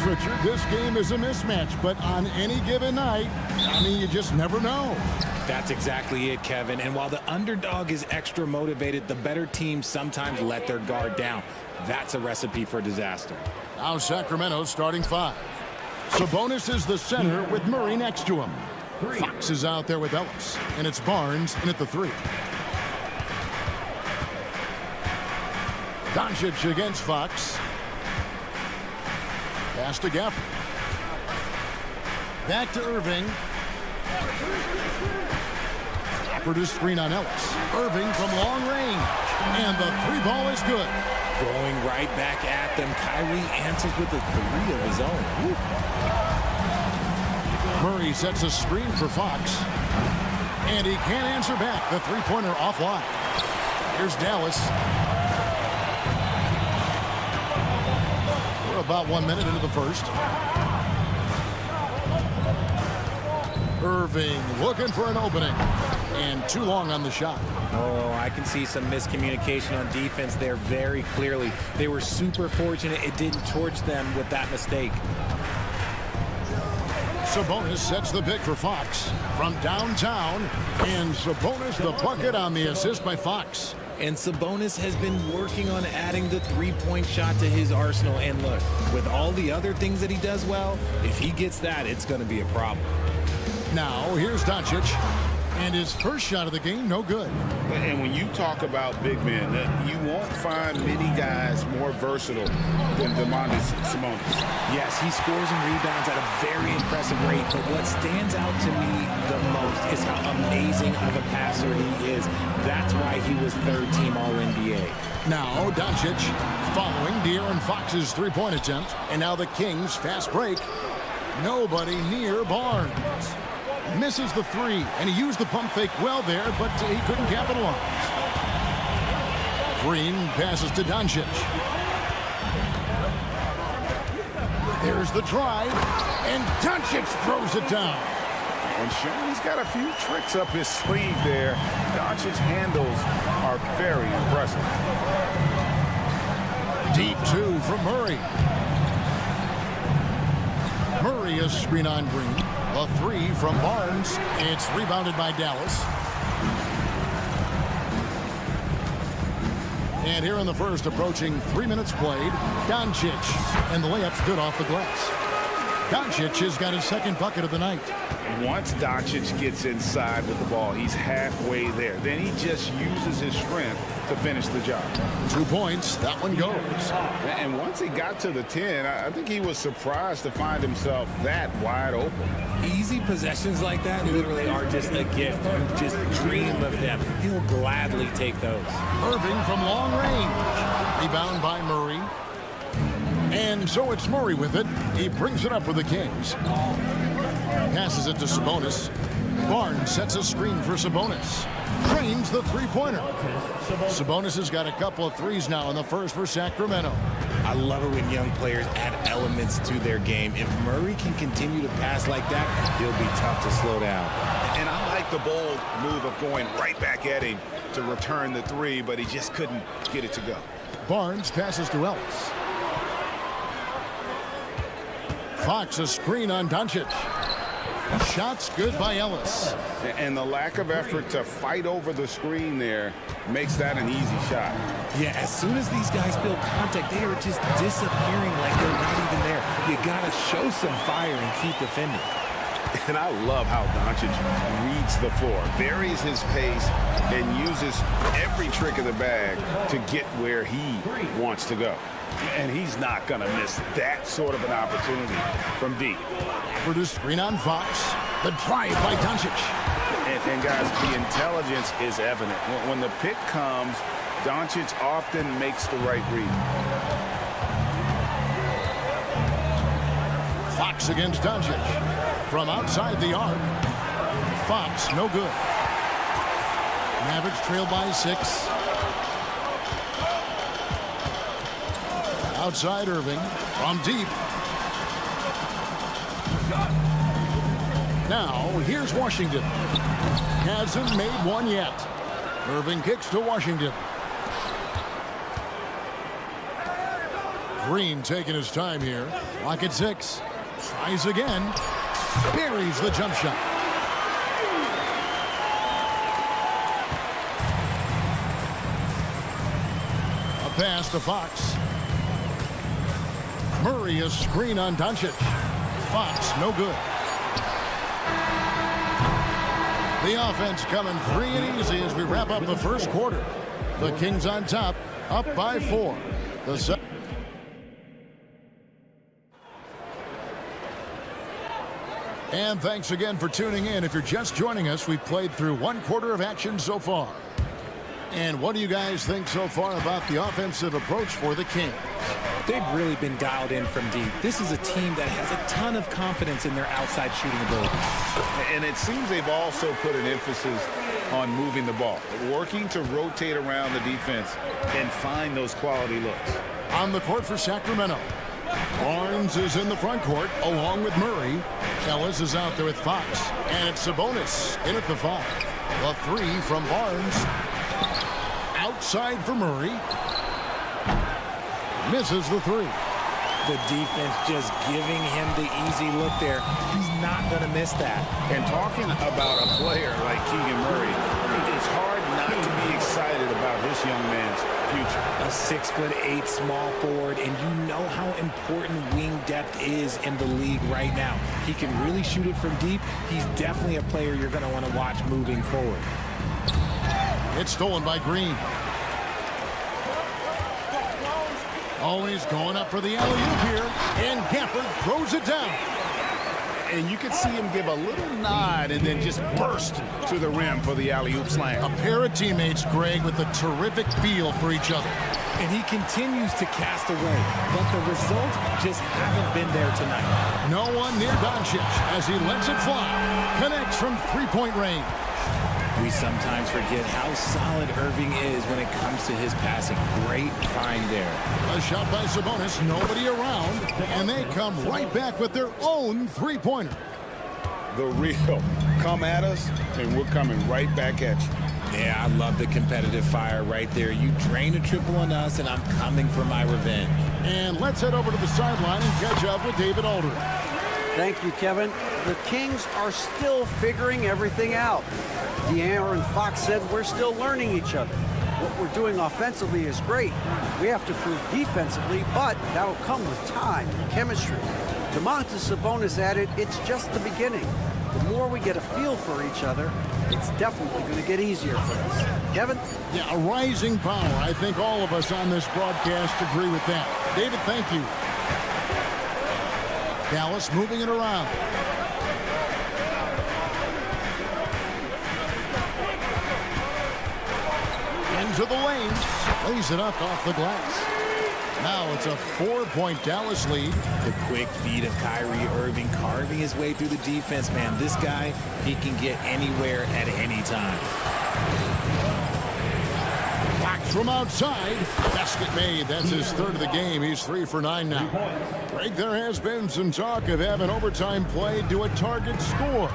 Richard, this game is a mismatch, but on any given night, I mean, you just never know. That's exactly it, Kevin. And while the underdog is extra motivated, the better teams sometimes let their guard down. That's a recipe for disaster. Now Sacramento starting 5. Sabonis is the center with Murray next to him. Fox is out there with Ellis, and it's Barnes in at the 3. Doncic against Fox. Pass to Gafford. Back to Irving. Gafford is screen on Ellis. Irving from long range. And the 3 ball is good. Going right back at them. Kyrie answers with a 3 of his own. Woo. Murray sets a screen for Fox. And he can't answer back. The 3-pointer offline. Here's Dallas. We're about 1 minute into the first. Irving looking for an opening. And too long on the shot. Oh, I can see some miscommunication on defense there very clearly. They were super fortunate it didn't torch them with that mistake. Sabonis sets the pick for Fox from downtown. And Sabonis the bucket on the assist by Fox. And Sabonis has been working on adding the 3-point shot to his arsenal. And look, with all the other things that he does well, if he gets that, it's going to be a problem. Now, here's Doncic. And his first shot of the game, no good. And when you talk about big men, you won't find many guys more versatile than Domantas Sabonis. Yes, he scores and rebounds at a very impressive rate, but what stands out to me the most is how amazing of a passer he is. That's why he was 3rd team All-NBA. Now, Doncic following De'Aaron Fox's 3-point attempt. And now the Kings fast break. Nobody near Barnes. Misses the 3, and he used the pump fake well there, but he couldn't capitalize. Green passes to Doncic. There's the drive, and Doncic throws it down. And Sean, he's got a few tricks up his sleeve there. Doncic's handles are very impressive. Deep 2 from Murray. Murray is screen on Green. A 3 from Barnes. It's rebounded by Dallas. And here in the first, approaching 3 minutes played, Doncic. And the layup's good off the glass. Doncic has got his 2nd bucket of the night. Once Doncic gets inside with the ball, he's halfway there. Then he just uses his strength to finish the job. 2 points. That one goes. And once he got to the 10, I think he was surprised to find himself that wide open. Easy possessions like that literally are just a gift. You just dream of them. He'll gladly take those. Irving from long range. Rebound by Murray. And so it's Murray with it. He brings it up for the Kings. Passes it to Sabonis. Barnes sets a screen for Sabonis. Drains the 3-pointer. Sabonis has got a couple of 3s now in the first for Sacramento. I love it when young players add elements to their game. If Murray can continue to pass like that, he'll be tough to slow down. And I like the bold move of going right back at him to return the 3, but he just couldn't get it to go. Barnes passes to Ellis. Fox a screen on Doncic. Shots good by Ellis. And the lack of effort to fight over the screen there makes that an easy shot. Yeah, as soon as these guys feel contact, they are just disappearing like they're not even there. You got to show some fire and keep defending. And I love how Doncic reads the floor, varies his pace, and uses every trick of the bag to get where he wants to go. And he's not going to miss that sort of an opportunity from deep. For the screen on Fox. The drive by Doncic. And guys, the intelligence is evident. When the pick comes, Doncic often makes the right read. Fox against Doncic. From outside the arc. Fox, no good. Mavericks trail by 6. Outside Irving. From deep. Now, here's Washington. Hasn't made one yet. Irving kicks to Washington. Green taking his time here. Clock at 6. Tries again. Buries the jump shot. A pass to Fox. Murray a screen on Doncic. Fox no good. The offense coming free and easy as we wrap up the first quarter. The Kings on top, up by 4. And thanks again for tuning in. If you're just joining us, we've played through 1 quarter of action so far. And what do you guys think so far about the offensive approach for the Kings? They've really been dialed in from deep. This is a team that has a ton of confidence in their outside shooting ability. And it seems they've also put an emphasis on moving the ball, working to rotate around the defense and find those quality looks. On the court for Sacramento, Barnes is in the front court along with Murray. Ellis is out there with Fox, and it's Sabonis in at the 5. The 3 from Barnes. Outside for Murray. Misses the 3. The defense just giving him the easy look there. He's not going to miss that. And talking about a player like Keegan Murray, it's hard not to be excited about this young man's future. A 6'8" small forward, and you know how important wing depth is in the league right now. He can really shoot it from deep. He's definitely a player you're going to want to watch moving forward. It's stolen by Green. Always going up for the alley-oop here, and Gafford throws it down. And you can see him give a little nod and then just burst to the rim for the alley-oop slam. A pair of teammates, Greg, with a terrific feel for each other. And he continues to cast away, but the results just haven't been there tonight. No one near Doncic as he lets it fly. Connects from three-point range. We sometimes forget how solid Irving is when it comes to his passing. Great find there. A shot by Sabonis, nobody around, and they come right back with their own three-pointer. The real come at us, and we're coming right back at you. Yeah, I love the competitive fire right there. You drain a triple on us, and I'm coming for my revenge. And let's head over to the sideline and catch up with David Aldridge. Thank you, Kevin. The Kings are still figuring everything out. De'Aaron Fox said we're still learning each other. What we're doing offensively is great. We have to prove defensively, but that'll come with time and chemistry. Domantas Sabonis added, it's just the beginning. The more we get a feel for each other, it's definitely going to get easier for us. Kevin? Yeah, a rising power. I think all of us on this broadcast agree with that. David, thank you. Dallas moving it around. Into the lane. Lays it up off the glass. Now it's a 4-point Dallas lead. The quick feed of Kyrie Irving carving his way through the defense, man. This guy, he can get anywhere at any time. Fox from outside. Basket made. That's his third of the game. He's 3 for 9 now. Greg, there has been some talk of having overtime play to a target score.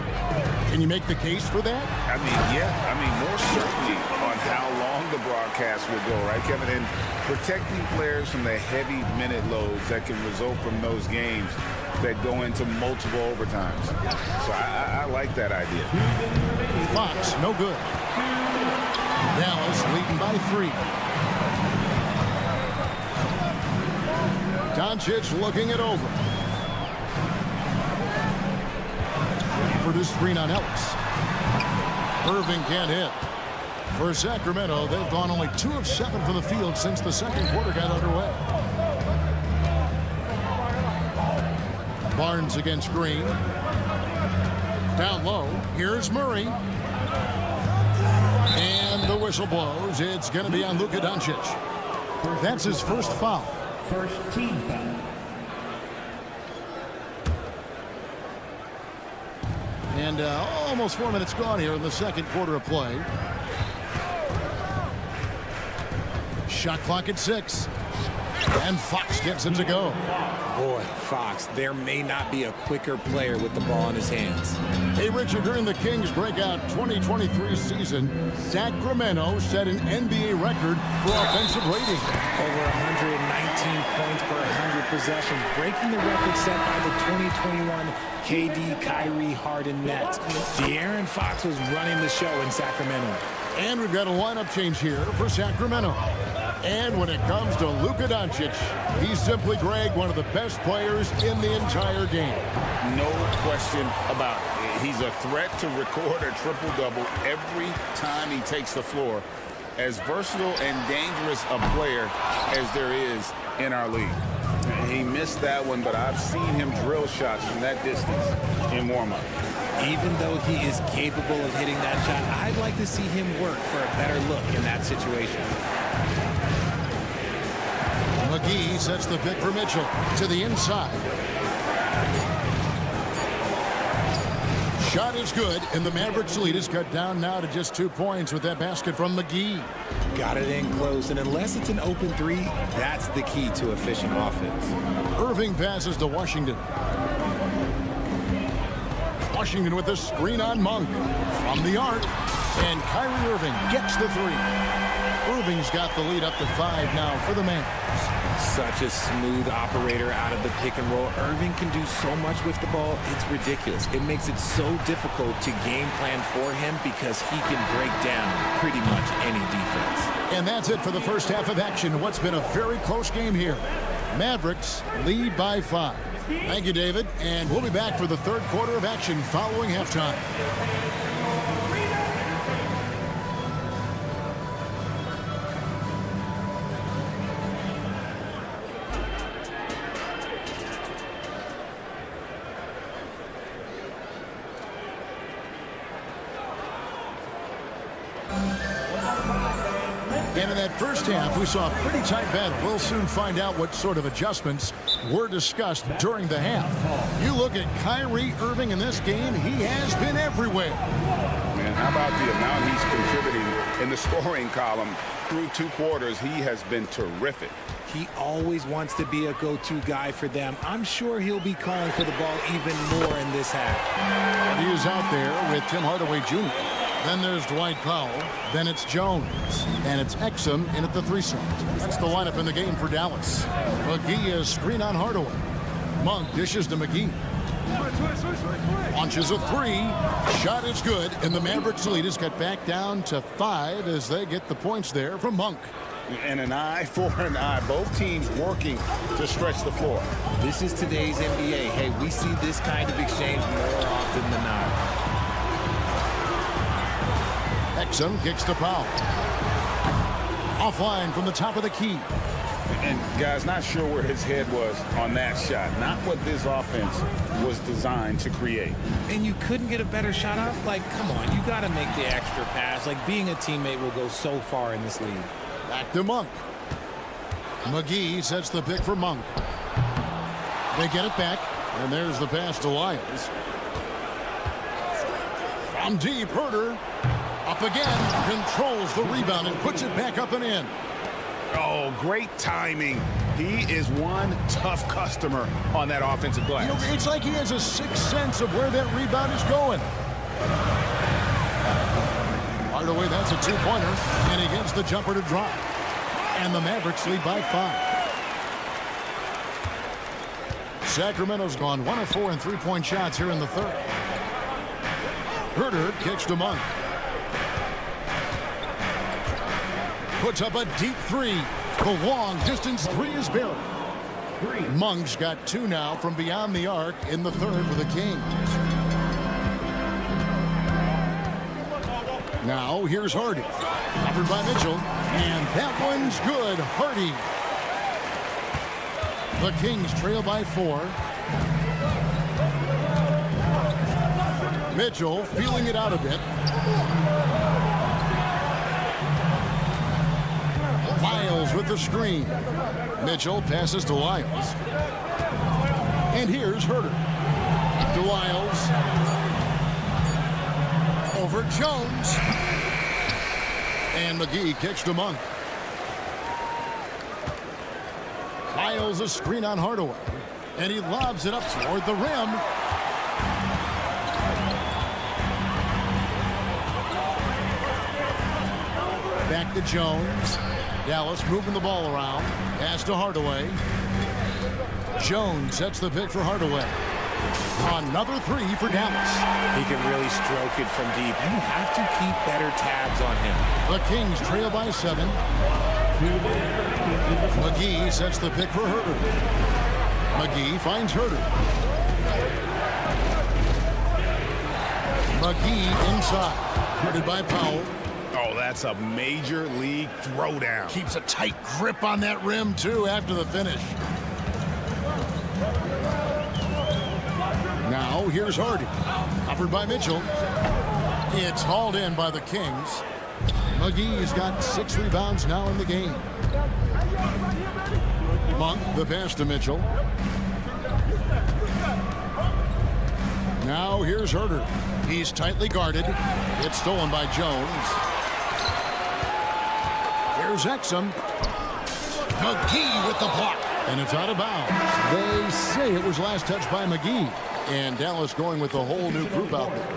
Can you make the case for that? I mean, yeah. I mean, more certainly on how long the broadcast will go, right, Kevin? And protecting players from the heavy minute loads that can result from those games that go into multiple overtimes. So I like that idea. Fox, no good. Dallas leading by 3. Doncic looking it over. For this screen on Ellis. Irving can't hit. For Sacramento, they've gone only 2 of 7 from the field since the second quarter got underway. Barnes against Green. Down low. Here's Murray. And the whistle blows. It's going to be on Luka Doncic. That's his first foul. First team foul. And almost 4 minutes gone here in the second quarter of play. Shot clock at 6. And Fox gets it to go. Boy, Fox, there may not be a quicker player with the ball in his hands. Hey, Richard, during the Kings' breakout 2023 season, Sacramento set an NBA record for offensive rating. Over 119 points per 100 possessions, breaking the record set by the 2021 KD Kyrie Harden Nets. De'Aaron Fox was running the show in Sacramento. And we've got a lineup change here for Sacramento. And when it comes to Luka Doncic, he's simply, Greg, one of the best players in the entire game. No question about it. He's a threat to record a triple-double every time he takes the floor. As versatile and dangerous a player as there is in our league. He missed that one, but I've seen him drill shots from that distance in warm-up. Even though he is capable of hitting that shot, I'd like to see him work for a better look in that situation. McGee sets the pick for Mitchell to the inside. Shot is good, and the Mavericks lead is cut down now to just 2 points with that basket from McGee. Got it in close, and unless it's an open three, that's the key to efficient offense. Irving passes to Washington. Washington with the screen on Monk. From the arc, and Kyrie Irving gets the three. Irving's got the lead up to 5 now for the Mavs. Such a smooth operator out of the pick and roll. Irving can do so much with the ball, it's ridiculous. It makes it so difficult to game plan for him because he can break down pretty much any defense. And that's it for the first half of action. What's been a very close game here. Mavericks lead by 5. Thank you, David. And we'll be back for the third quarter of action following halftime. And in that first half, we saw a pretty tight battle. We'll soon find out what sort of adjustments were discussed during the half. You look at Kyrie Irving in this game, he has been everywhere. Man, how about the amount he's contributing in the scoring column through 2 quarters? He has been terrific. He always wants to be a go-to guy for them. I'm sure he'll be calling for the ball even more in this half. And he is out there with Tim Hardaway Jr. Then there's Dwight Powell. Then it's Jones. And it's Exum in at the 3 slot. That's the lineup in the game for Dallas. McGee is screen on Hardaway. Monk dishes to McGee. Launches a 3. Shot is good. And the Mavericks lead is cut back down to 5 as they get the points there from Monk. And an eye for an eye. Both teams working to stretch the floor. This is today's NBA. Hey, we see this kind of exchange more often than not. Exum kicks to Powell. Offline from the top of the key. And guys, not sure where his head was on that shot. Not what this offense was designed to create. And you couldn't get a better shot off? Like, come on, you got to make the extra pass. Like, being a teammate will go so far in this league. Back to Monk. McGee sets the pick for Monk. They get it back, and there's the pass to Lyles. From deep, Herter. Up again, controls the rebound and puts it back up and in. Oh, great timing. He is one tough customer on that offensive glass. You know, it's like he has a sixth sense of where that rebound is going. Hardaway, that's a 2-pointer, and he gets the jumper to drop. And the Mavericks lead by 5. Sacramento's gone 1 of 4 in 3-point shots here in the third. Herter kicks to Monk. Puts up a deep 3. The long distance 3 is buried. Monk's got 2 now from beyond the arc in the third for the Kings. Now here's Hardy. Covered by Mitchell. And that one's good. Hardy. The Kings trail by 4. Mitchell feeling it out a bit. Lyles with the screen. Mitchell passes to Lyles. And here's Herter. To Lyles. Over Jones. And McGee kicks to Monk. Piles a screen on Hardaway. And he lobs it up toward the rim. Back to Jones. Dallas moving the ball around. Pass to Hardaway. Jones sets the pick for Hardaway. Another three for Dallas. He can really stroke it from deep. You have to keep better tabs on him. The Kings trail by 7. McGee sets the pick for Herter. McGee finds Herter. McGee inside. Guarded by Powell. Oh, that's a major league throwdown. Keeps a tight grip on that rim, too, after the finish. Now, here's Hardy. Covered by Mitchell. It's hauled in by the Kings. McGee's got 6 rebounds now in the game. Monk, the pass to Mitchell. Now, here's Herter. He's tightly guarded. It's stolen by Jones. Here's Exum. McGee with the block. And it's out of bounds. They say it was last touched by McGee. And Dallas going with a whole new group out there.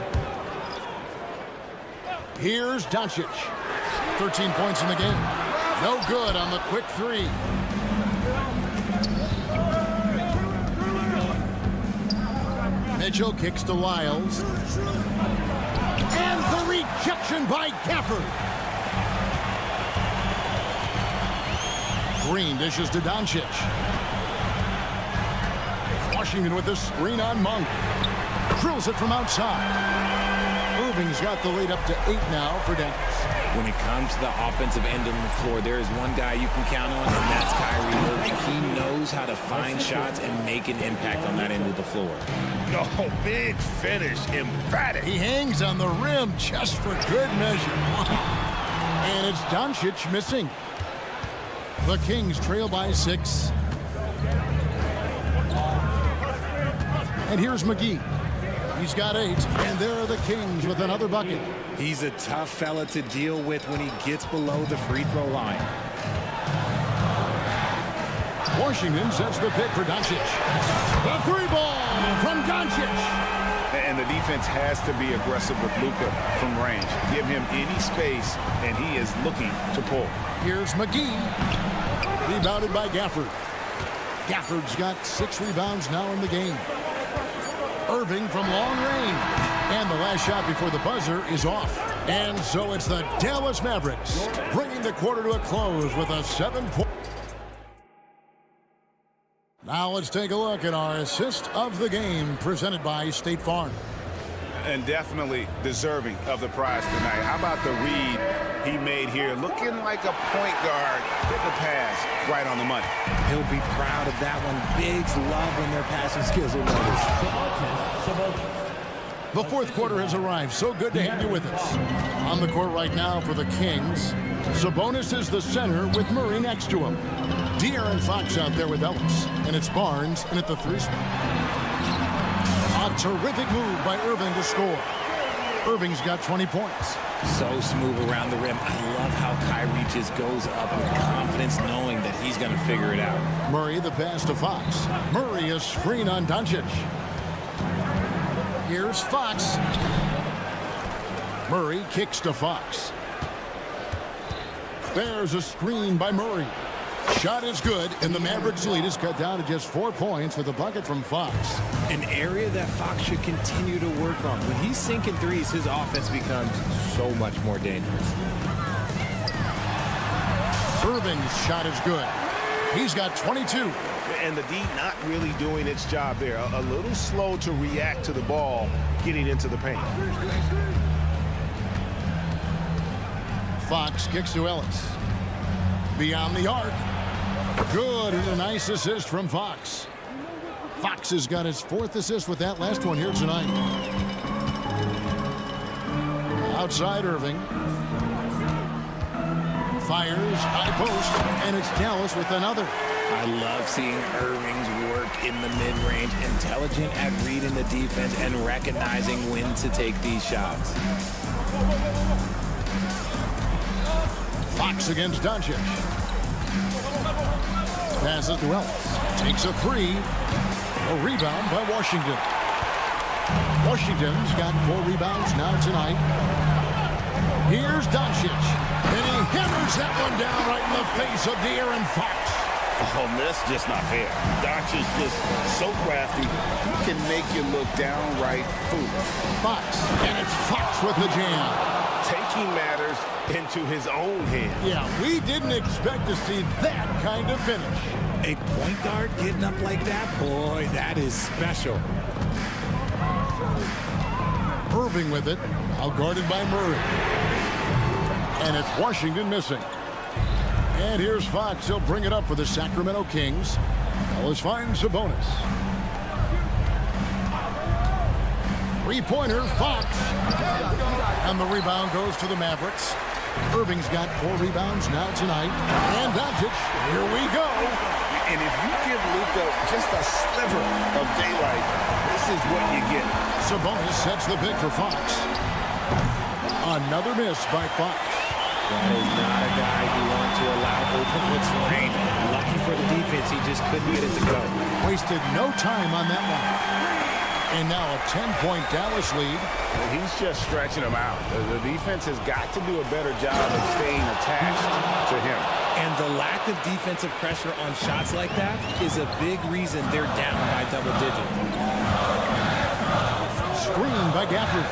Here's Doncic. 13 points in the game. No good on the quick three. Mitchell kicks to Lyles. And the rejection by Gafford. Green dishes to Doncic. Washington with the screen on Monk. Drills it from outside. Irving's got the lead up to 8 now for Dallas. When it comes to the offensive end of the floor, there is one guy you can count on, and that's Kyrie Irving. He knows how to find shots and make an impact on that end of the floor. Oh, big finish, emphatic. He hangs on the rim just for good measure. And it's Doncic missing. The Kings trail by 6. And here's McGee. He's got 8, and there are the Kings with another bucket. He's a tough fella to deal with when he gets below the free throw line. Washington sets the pick for Doncic. The 3-ball from Doncic. And the defense has to be aggressive with Luka from range. Give him any space, and he is looking to pull. Here's McGee. Rebounded by Gafford. Gafford's got 6 rebounds now in the game. Irving from long range. And the last shot before the buzzer is off. And so it's the Dallas Mavericks bringing the quarter to a close with a 7-point. Now let's take a look at our assist of the game presented by State Farm. And definitely deserving of the prize tonight. How about the read he made here? Looking like a point guard. Hit the pass right on the money. He'll be proud of that one. Bigs love when their passing skills are noticed. The fourth quarter has arrived. So good to have you with us. On the court right now for the Kings, Sabonis is the center with Murray next to him. De'Aaron Fox out there with Ellis. And it's Barnes in at the 3 spot. A terrific move by Irving to score. Irving's got 20 points. So smooth around the rim. I love how Kyrie just goes up with confidence knowing that he's going to figure it out. Murray the pass to Fox. Murray a screen on Doncic. Here's Fox. Murray kicks to Fox. There's a screen by Murray. Shot is good, and the Mavericks lead is cut down to just 4 points with a bucket from Fox. An area that Fox should continue to work on. When he's sinking threes, his offense becomes so much more dangerous. Irving's shot is good. He's got 22. And the D not really doing its job there. A little slow to react to the ball getting into the paint. Fox kicks to Ellis. Beyond the arc. Good, and a nice assist from Fox. Fox has got his 4th assist with that last one here tonight. Outside Irving. Fires, high post, and it's Dallas with another. I love seeing Irving's work in the mid-range, intelligent at reading the defense and recognizing when to take these shots. Fox against Doncic. Passes to Ellis. Takes a three. A rebound by Washington. Washington's got 4 rebounds now tonight. Here's Doncic. And he hammers that one down right in the face of De'Aaron Fox. Oh, that's just not fair. Doncic's just so crafty. He can make you look downright foolish. Fox. And it's Fox with the jam. Taking matters into his own hands. Yeah, we didn't expect to see that kind of finish. A point guard getting up like that, boy, that is special. Irving with it, now guarded by Murray. And it's Washington missing. And here's Fox. He'll bring it up for the Sacramento Kings. Ellis finds Sabonis. Three-pointer, Fox. And the rebound goes to the Mavericks. Irving's got 4 rebounds now tonight. And Doncic, here we go. And if you give Nuco just a sliver of daylight, this is what you get. Sabonis sets the pick for Fox. Another miss by Fox. That is not a guy you want to allow open looks for rain. Lucky for the defense, he just couldn't get it to go. Wasted no time on that one. And now a 10-point Dallas lead. Well, he's just stretching him out. The defense has got to do a better job of staying attached to him. And the lack of defensive pressure on shots like that is a big reason they're down by double digits. Screen by Gafford.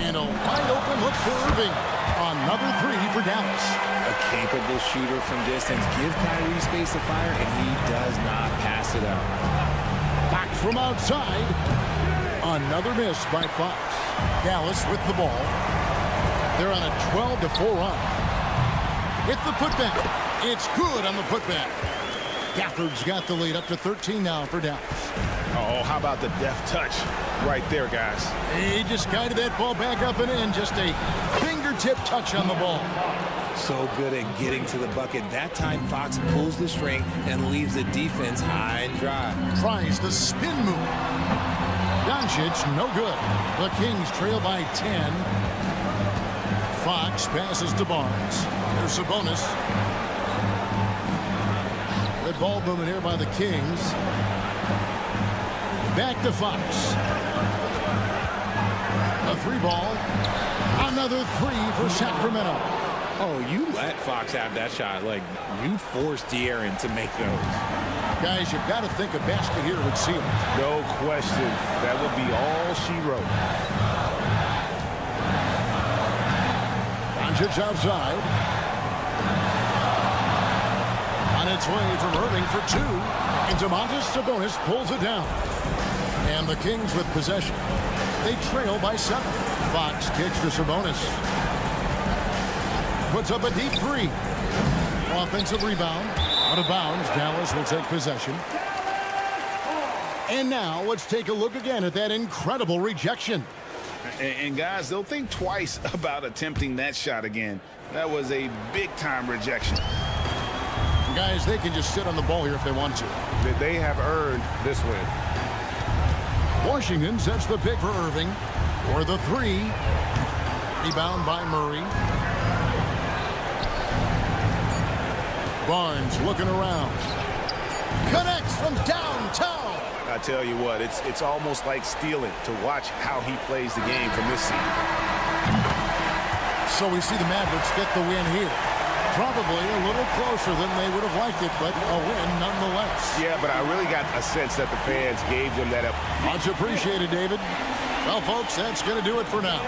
And a wide open look for Irving. Another 3 for Dallas. A capable shooter from distance. Give Kyrie space to fire, and he does not pass it up. Fox from outside. Another miss by Fox. Dallas with the ball. They're on a 12-4 run. With the putback. It's good on the putback. Gafford's got the lead up to 13 now for Dallas. Oh, how about the deft touch right there, guys? He just guided that ball back up and in. Just a fingertip touch on the ball. So good at getting to the bucket. That time, Fox pulls the string and leaves the defense high and dry. Tries the spin move. Doncic, no good. The Kings trail by 10. Fox passes to Barnes. There's Sabonis. Good ball movement here by the Kings. Back to Fox. A 3 ball. Another 3 for Sacramento. Oh, you let Fox have that shot. Like, you forced De'Aaron to make those. Guys, you've got to think a basket here would seal it. No question. That would be all she wrote. Doncic outside. On its way from Irving for 2. And Domantas Sabonis pulls it down. And the Kings with possession. They trail by 7. Fox kicks to Sabonis. Puts up a deep 3. Offensive rebound. Out of bounds. Dallas will take possession. And now let's take a look again at that incredible rejection. And guys, they'll think twice about attempting that shot again. That was a big-time rejection. Guys, they can just sit on the ball here if they want to. They have earned this win. Washington sets the pick for Irving. For the 3. Rebound by Murray. Barnes looking around. Connects from downtown. I tell you what, it's almost like stealing to watch how he plays the game from this seat. So we see the Mavericks get the win here. Probably a little closer than they would have liked it, but a win nonetheless. Yeah, but I really got a sense that the fans gave them that up. Much appreciated, David. Well, folks, that's going to do it for now.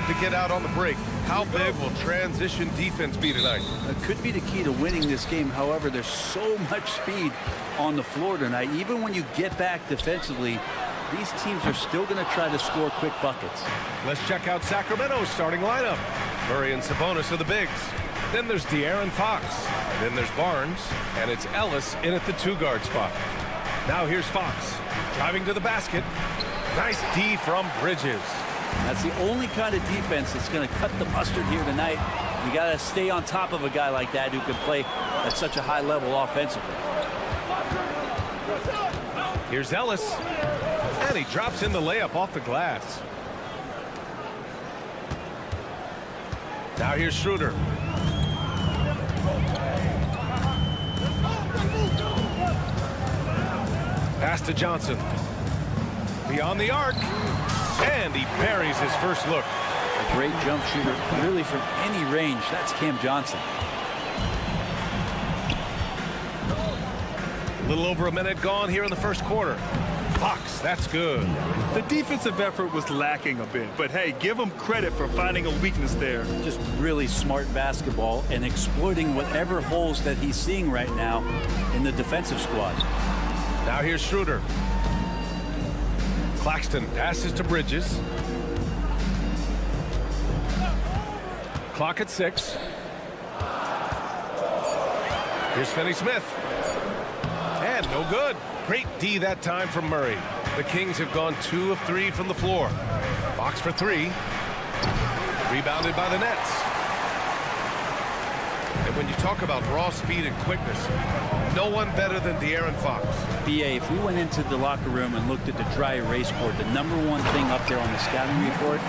to get out on the break. How big will transition defense be tonight? It could be the key to winning this game. However, there's so much speed on the floor tonight. Even when you get back defensively, these teams are still going to try to score quick buckets. Let's check out Sacramento's starting lineup. Murray and Sabonis are the bigs. Then there's De'Aaron Fox. Then there's Barnes. And it's Ellis in at the 2-guard spot. Now here's Fox. Driving to the basket. Nice D from Bridges. That's the only kind of defense that's going to cut the mustard here tonight. You got to stay on top of a guy like that who can play at such a high level offensively. Here's Ellis. And he drops in the layup off the glass. Now here's Schroeder. Pass to Johnson. Beyond the arc. And he buries his first look. A great jump shooter, really from any range. That's Cam Johnson. A little over a minute gone here in the first quarter. Fox, that's good. The defensive effort was lacking a bit, but hey, give him credit for finding a weakness there. Just really smart basketball and exploiting whatever holes that he's seeing right now in the defensive squad. Now here's Schroeder. Claxton passes to Bridges. Clock at 6. Here's Finney-Smith. And no good. Great D that time from Murray. The Kings have gone 2 of 3 from the floor. Fox for 3. Rebounded by the Nets. And when you talk about raw speed and quickness, no one better than De'Aaron Fox. BA, if we went into the locker room and looked at the dry erase board, the #1 thing up there on the scouting report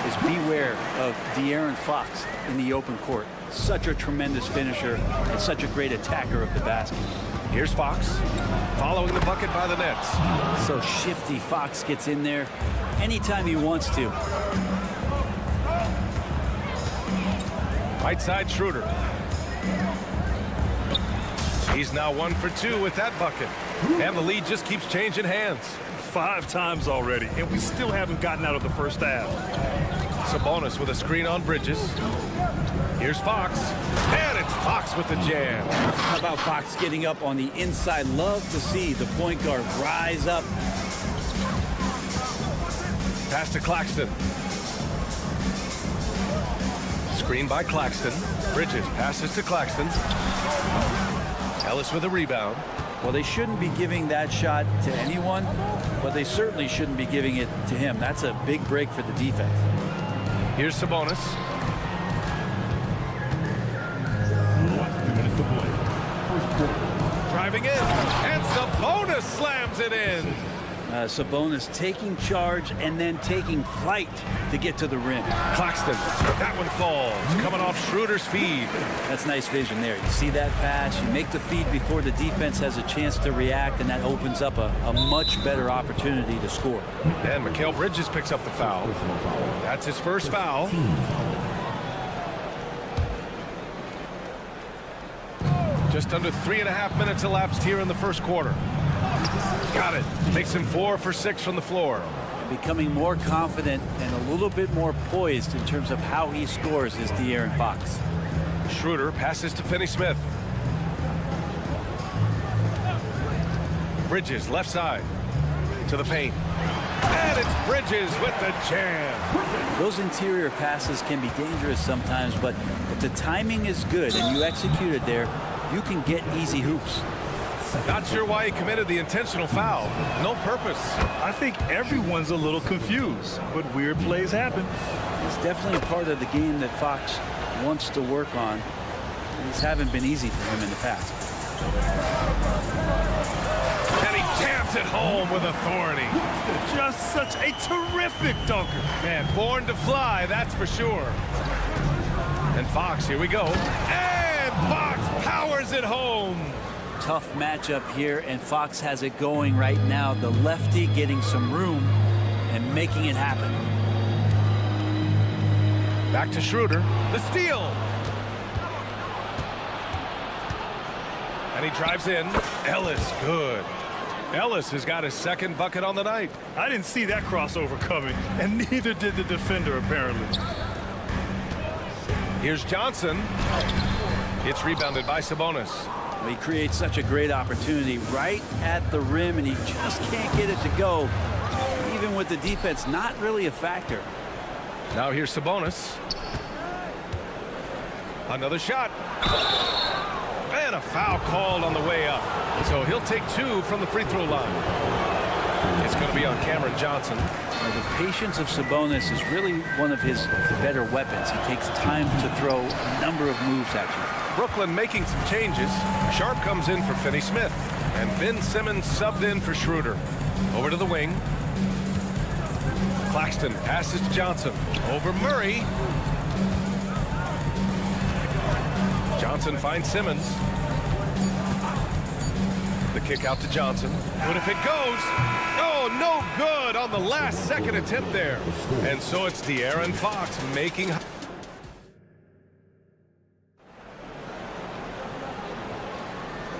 is beware of De'Aaron Fox in the open court. Such a tremendous finisher and such a great attacker of the basket. Here's Fox, following the bucket by the Nets. So shifty. Fox gets in there anytime he wants to. Right side Schroeder. He's now 1 for 2 with that bucket. And the lead just keeps changing hands. 5 times already, and we still haven't gotten out of the first half. Sabonis with a screen on Bridges. Here's Fox. And it's Fox with the jam. How about Fox getting up on the inside? Love to see the point guard rise up. Pass to Claxton. Screen by Claxton. Bridges passes to Claxton. Ellis with a rebound. Well, they shouldn't be giving that shot to anyone, but they certainly shouldn't be giving it to him. That's a big break for the defense. Here's Sabonis. Driving in, and Sabonis slams it in. Sabonis taking charge and then taking flight to get to the rim. Claxton, that one falls, coming off Schroeder's feed. That's nice vision there. You see that pass, you make the feed before the defense has a chance to react, and that opens up a much better opportunity to score. And Mikal Bridges picks up the foul. That's his first foul. Just under 3.5 minutes elapsed here in the first quarter. Got it. Makes him 4 for 6 from the floor. Becoming more confident and a little bit more poised in terms of how he scores is De'Aaron Fox. Schroeder passes to Finney-Smith. Bridges left side to the paint. And it's Bridges with the jam. Those interior passes can be dangerous sometimes, but if the timing is good and you execute it there, you can get easy hoops. Not sure why he committed the intentional foul. No purpose. I think everyone's a little confused, but weird plays happen. It's definitely a part of the game that Fox wants to work on. These haven't been easy for him in the past. And he jams it home with authority. Just such a terrific dunker. Man, born to fly, that's for sure. And Fox, here we go. And Fox powers it home. Tough matchup here, and Fox has it going right now. The lefty getting some room and making it happen. Back to Schroeder. The steal. And he drives in. Ellis, good. Ellis has got his second bucket on the night. I didn't see that crossover coming, and neither did the defender, apparently. Here's Johnson. It's rebounded by Sabonis. Well, he creates such a great opportunity right at the rim, and he just can't get it to go. Even with the defense not really a factor. Now here's Sabonis. Another shot. And a foul called on the way up. So he'll take 2 from the free throw line. It's going to be on Cameron Johnson. The patience of Sabonis is really one of his better weapons. He takes time to throw a number of moves at you. Brooklyn making some changes. Sharp comes in for Finney Smith. And Ben Simmons subbed in for Schroeder. Over to the wing. Claxton passes to Johnson. Over Murray. Johnson finds Simmons. The kick out to Johnson. What if it goes? Oh, no good on the last second attempt there. And so it's De'Aaron Fox making...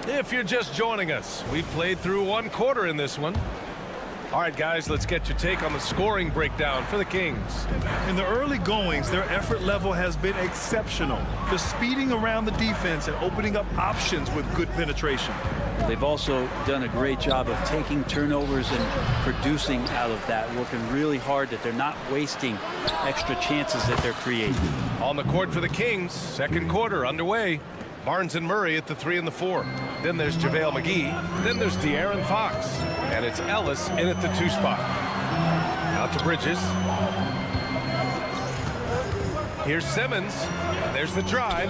If you're just joining us, we've played through 1 quarter in this one. All right, guys, let's get your take on the scoring breakdown for the Kings. In the early goings, their effort level has been exceptional. Just speeding around the defense and opening up options with good penetration. They've also done a great job of taking turnovers and producing out of that, working really hard that they're not wasting extra chances that they're creating. On the court for the Kings, second quarter underway. Barnes and Murray at the 3 and the 4. Then there's JaVale McGee. Then there's De'Aaron Fox. And it's Ellis in at the 2 spot. Out to Bridges. Here's Simmons. And there's the drive.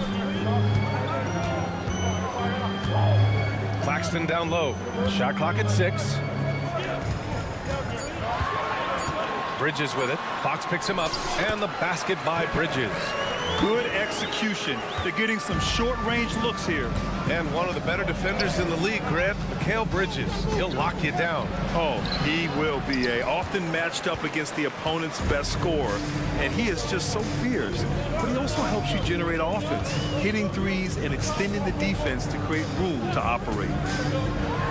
Claxton down low. Shot clock at 6. Bridges with it. Fox picks him up. And the basket by Bridges. Good execution. They're getting some short-range looks here. And one of the better defenders in the league, Grant, Mikal Bridges. He'll lock you down. Oh, he will be often matched up against the opponent's best scorer. And he is just so fierce. But he also helps you generate offense, hitting threes and extending the defense to create room to operate.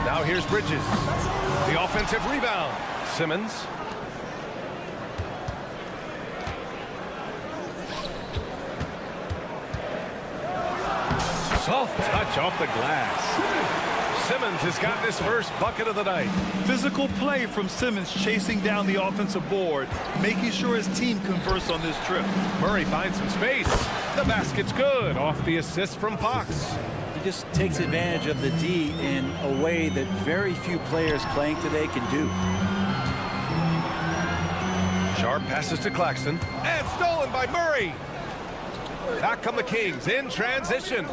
Now here's Bridges. The offensive rebound. Simmons. Soft touch off the glass. Simmons has gotten his first bucket of the night. Physical play from Simmons chasing down the offensive board, making sure his team converts on this trip. Murray finds some space. The basket's good off the assist from Fox. He just takes advantage of the D in a way that very few players playing today can do. Sharp passes to Claxton. And stolen by Murray. Back come the Kings in transition.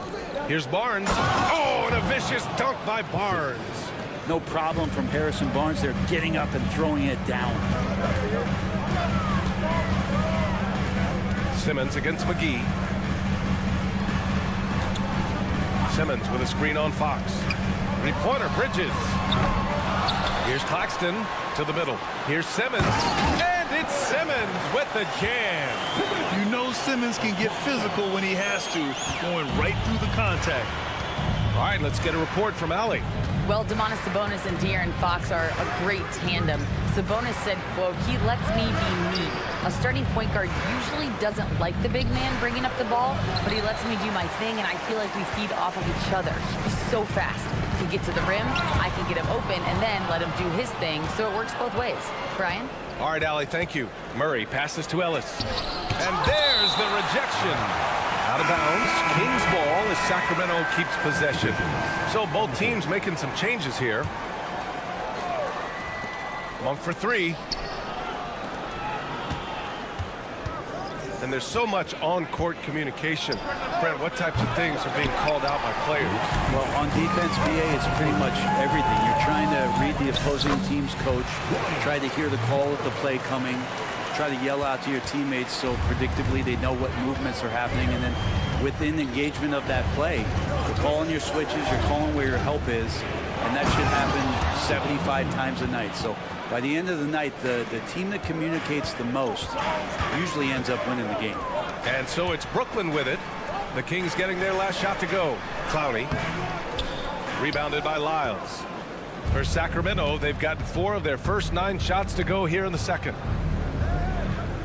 Here's Barnes. Oh, and a vicious dunk by Barnes. No problem from Harrison Barnes. They're getting up and throwing it down. Simmons against McGee. Simmons with a screen on Fox. Three-pointer, Bridges. Here's Claxton to the middle. Here's Simmons. And it's Simmons with the jam. You know Simmons can get physical when he has to, going right through the contact. All right, let's get a report from Allie. Well, Domantas Sabonis and De'Aaron Fox are a great tandem. Sabonis said, quote, "He lets me be me. A starting point guard usually doesn't like the big man bringing up the ball, but he lets me do my thing, and I feel like we feed off of each other. He's so fast. He can get to the rim, I can get him open, and then let him do his thing, so it works both ways." Brian? All right, Allie, thank you. Murray passes to Ellis. And there's the rejection. Out of bounds, Kings ball as Sacramento keeps possession. So both teams making some changes here. Monk for 3. And there's so much on-court communication. Brent, what types of things are being called out by players? Well, on defense, BA, it's pretty much everything. You're trying to read the opposing team's coach, try to hear the call of the play coming, try to yell out to your teammates so predictably they know what movements are happening, and then within engagement of that play, you're calling your switches, you're calling where your help is, and that should happen 75 times a night. So by the end of the night, the team that communicates the most usually ends up winning the game. And so it's Brooklyn with it. The Kings getting their last shot to go. Clowney. Rebounded by Lyles. For Sacramento, they've gotten 4 of their first 9 shots to go here in the second.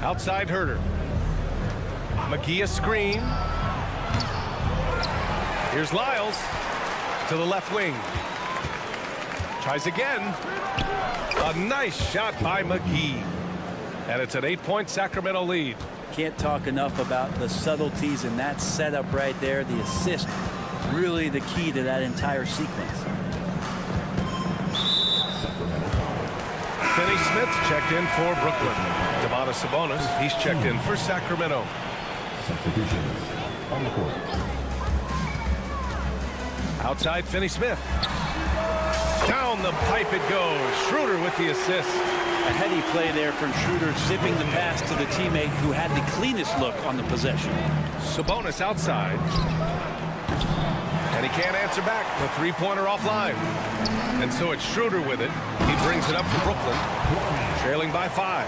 Outside Herter. McGee a screen. Here's Lyles to the left wing. Tries again. A nice shot by McGee. And it's an 8-point Sacramento lead. Can't talk enough about the subtleties in that setup right there. The assist, really the key to that entire sequence. Finney Smith checked in for Brooklyn. Domantas Sabonis, he's checked in for Sacramento. Substitutions on the court. Outside Finney Smith. Down the pipe it goes. Schroeder with the assist. A heady play there from Schroeder, zipping the pass to the teammate who had the cleanest look on the possession. Sabonis outside. And he can't answer back. The three-pointer offline. And so it's Schroeder with it. He brings it up for Brooklyn. Trailing by 5.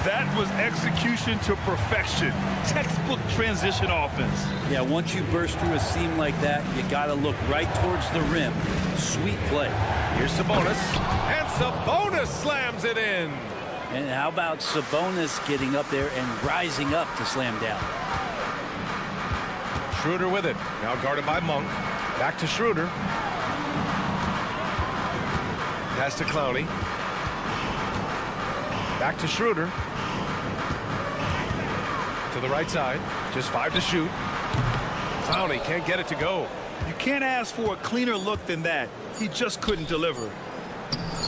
That was execution to perfection. Textbook transition offense. Yeah, once you burst through a seam like that, you got to look right towards the rim. Sweet play. Here's Sabonis. And Sabonis slams it in. And how about Sabonis getting up there and rising up to slam down? Schroeder with it. Now guarded by Monk. Back to Schroeder. Pass to Clowney. Back to Schroeder. To the right side. Just 5 to shoot. Clowney can't get it to go. You can't ask for a cleaner look than that. He just couldn't deliver.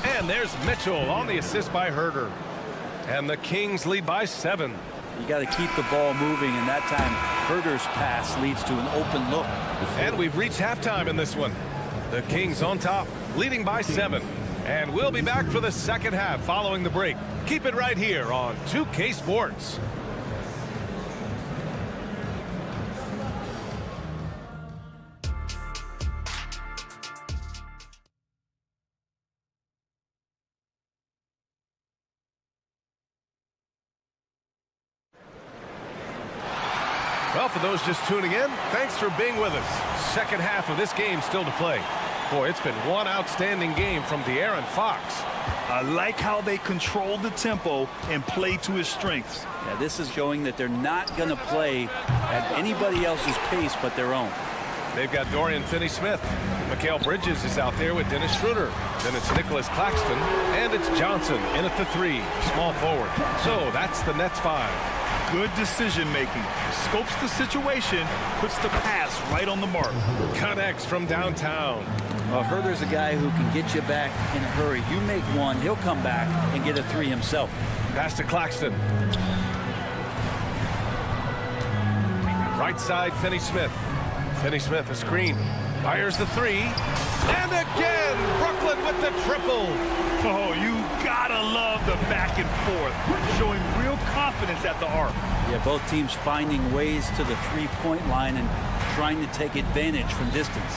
And there's Mitchell on the assist by Herter. And the Kings lead by 7. You got to keep the ball moving, and that time Herter's pass leads to an open look. And we've reached halftime in this one. The Kings on top, leading by 7. And we'll be back for the second half following the break. Keep it right here on 2K Sports. Well, for those just tuning in, thanks for being with us. Second half of this game still to play. Boy, it's been one outstanding game from De'Aaron Fox. I like how they control the tempo and play to his strengths. Yeah, this is showing that they're not going to play at anybody else's pace but their own. They've got Dorian Finney-Smith. Mikal Bridges is out there with Dennis Schroeder. Then it's Nicholas Claxton, and it's Johnson in at the 3, small forward. So that's the Nets 5. Good decision making. Scopes the situation, puts the pass right on the mark. Connects from downtown. Well, Herter's a guy who can get you back in a hurry. You make one, he'll come back and get a 3 himself. Pass to Claxton. Right side, Finney-Smith. Finney-Smith, a screen. Fires the 3. And again, Brooklyn with the triple. Oh, you gotta love the back and forth, showing real confidence at the arc. Yeah, both teams finding ways to the three-point line and trying to take advantage from distance.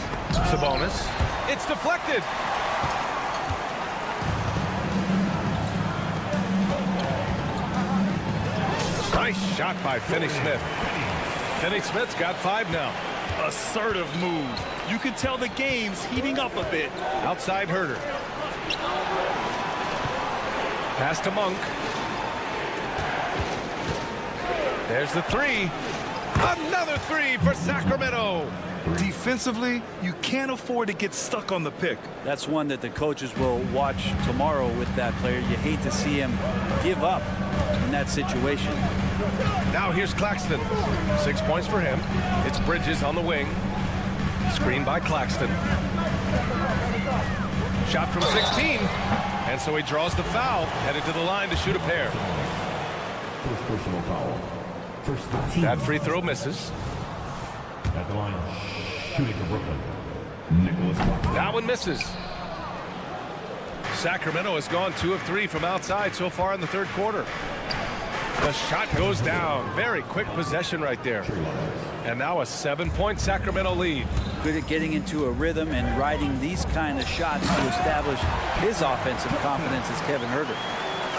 Sabonis. It's deflected. Nice shot by Finney-Smith. Finney-Smith's got 5 now. Assertive move. You can tell the game's heating up a bit. Outside Herter. Pass to Monk. There's the 3. Another 3 for Sacramento. Defensively, you can't afford to get stuck on the pick. That's one that the coaches will watch tomorrow with that player. You hate to see him give up in that situation. Now here's Claxton. 6 points for him. It's Bridges on the wing. Screen by Claxton. Shot from 16. And so he draws the foul. Headed to the line to shoot a pair. First personal foul. First team. That free throw misses. At the line, shooting for Brooklyn, Nicholas Claxton. That one misses. Sacramento has gone 2 of 3 from outside so far in the third quarter. The shot goes down. Very quick possession right there. And now a 7-point Sacramento lead. Good at getting into a rhythm and riding these kind of shots to establish his offensive confidence as Kevin Herter.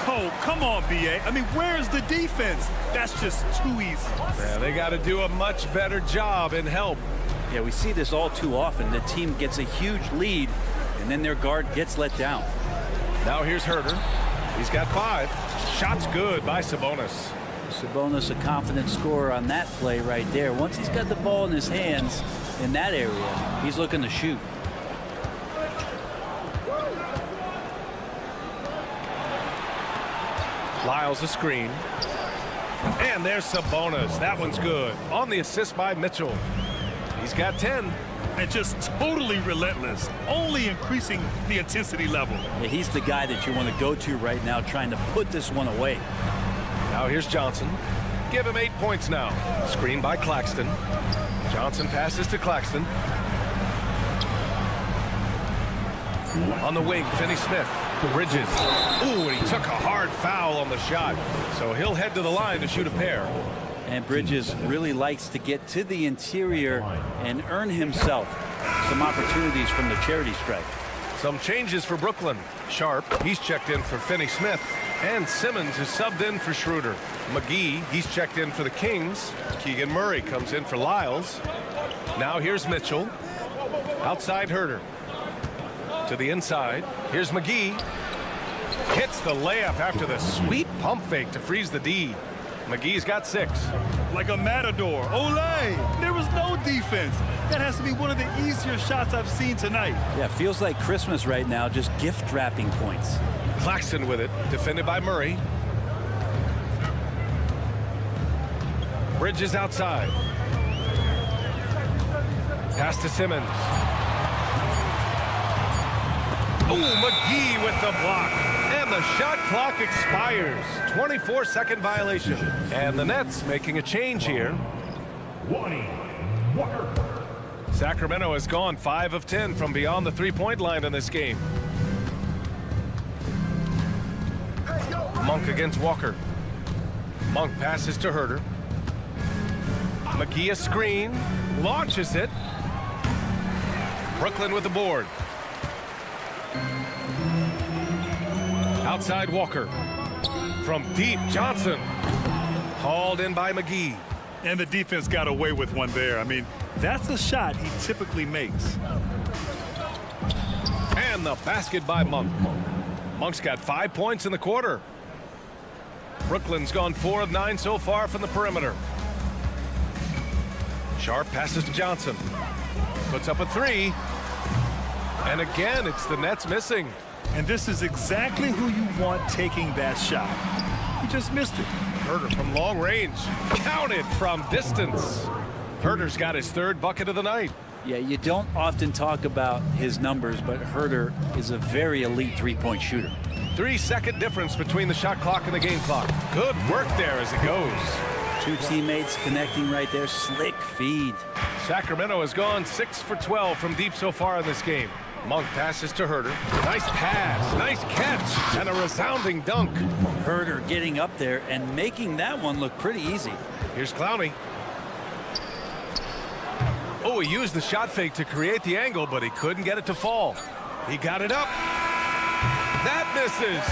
Oh, come on, B.A. I mean, where's the defense? That's just too easy. Yeah, they got to do a much better job in help. Yeah, we see this all too often. The team gets a huge lead, and then their guard gets let down. Now here's Herter. He's got 5. Shot's good by Sabonis. Sabonis, a confident scorer on that play right there. Once he's got the ball in his hands, In that area, he's looking to shoot. Lyles a screen. And there's Sabonis. That one's good. On the assist by Mitchell. He's got 10. And just totally relentless, only increasing the intensity level. Yeah, he's the guy that you want to go to right now, trying to put this one away. Now here's Johnson. Give him 8 points now. Screen by Claxton. Johnson passes to Claxton. On the wing, Finney-Smith. Bridges. Ooh, and he took a hard foul on the shot. So he'll head to the line to shoot a pair. And Bridges really likes to get to the interior and earn himself some opportunities from the charity stripe. Some changes for Brooklyn. Sharp, he's checked in for Finney-Smith. And Simmons is subbed in for Schroeder. McGee, he's checked in for the Kings. Keegan Murray comes in for Lyles. Now here's Mitchell. Outside Herter. To the inside. Here's McGee. Hits the layup after the sweet pump fake to freeze the D. McGee's got 6. Like a matador. Olay! There was no defense. That has to be one of the easier shots I've seen tonight. Yeah, feels like Christmas right now, just gift wrapping points. Claxton with it, defended by Murray. Bridges outside. Pass to Simmons. Ooh, McGee with the block. And the shot clock expires. 24-second violation. And the Nets making a change here. Sacramento has gone 5 of 10 from beyond the three-point line in this game. Monk against Walker. Monk passes to Herter. McGee a screen. Launches it. Brooklyn with the board. Outside Walker. From deep, Johnson. Hauled in by McGee. And the defense got away with one there. I mean, that's a shot he typically makes. And the basket by Monk. Monk's got 5 points in the quarter. Brooklyn's gone 4 of 9 so far from the perimeter. Sharp passes to Johnson. Puts up a 3. And again, it's the Nets missing. And this is exactly who you want taking that shot. He just missed it. Herter from long range. Counted from distance. Herter's got his 3rd bucket of the night. Yeah, you don't often talk about his numbers, but Herter is a very elite three-point shooter. 3-second difference between the shot clock and the game clock. Good work there as it goes. 2 teammates connecting right there. Slick feed. Sacramento has gone 6 for 12 from deep so far in this game. Monk passes to Herter. Nice pass, nice catch, and a resounding dunk. Herter getting up there and making that one look pretty easy. Here's Clowney. Oh, he used the shot fake to create the angle, but he couldn't get it to fall. He got it up. That misses.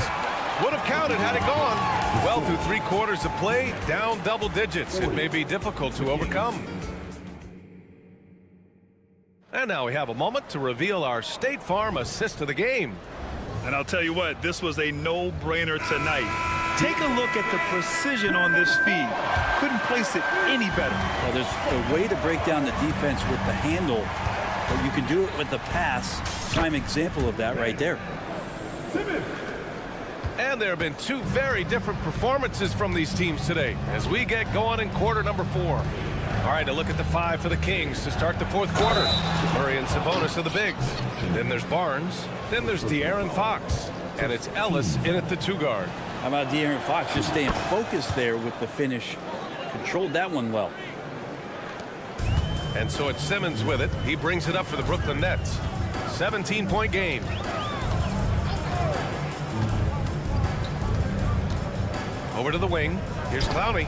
Would have counted had it gone. Well, through 3 quarters of play, down double digits. It may be difficult to overcome. And now we have a moment to reveal our State Farm assist of the game. And I'll tell you what, this was a no-brainer tonight. Take a look at the precision on this feed. Couldn't place it any better. Well, there's a way to break down the defense with the handle, but you can do it with the pass. Prime example of that right there. And there have been 2 very different performances from these teams today as we get going in quarter number 4. All right, a look at the 5 for the Kings to start the 4th quarter. Murray and Sabonis are the bigs. Then there's Barnes. Then there's De'Aaron Fox. And it's Ellis in at the 2 guard. How about De'Aaron Fox just staying focused there with the finish? Controlled that one well. And so it's Simmons with it. He brings it up for the Brooklyn Nets. 17-point game. Over to the wing. Here's Clowney.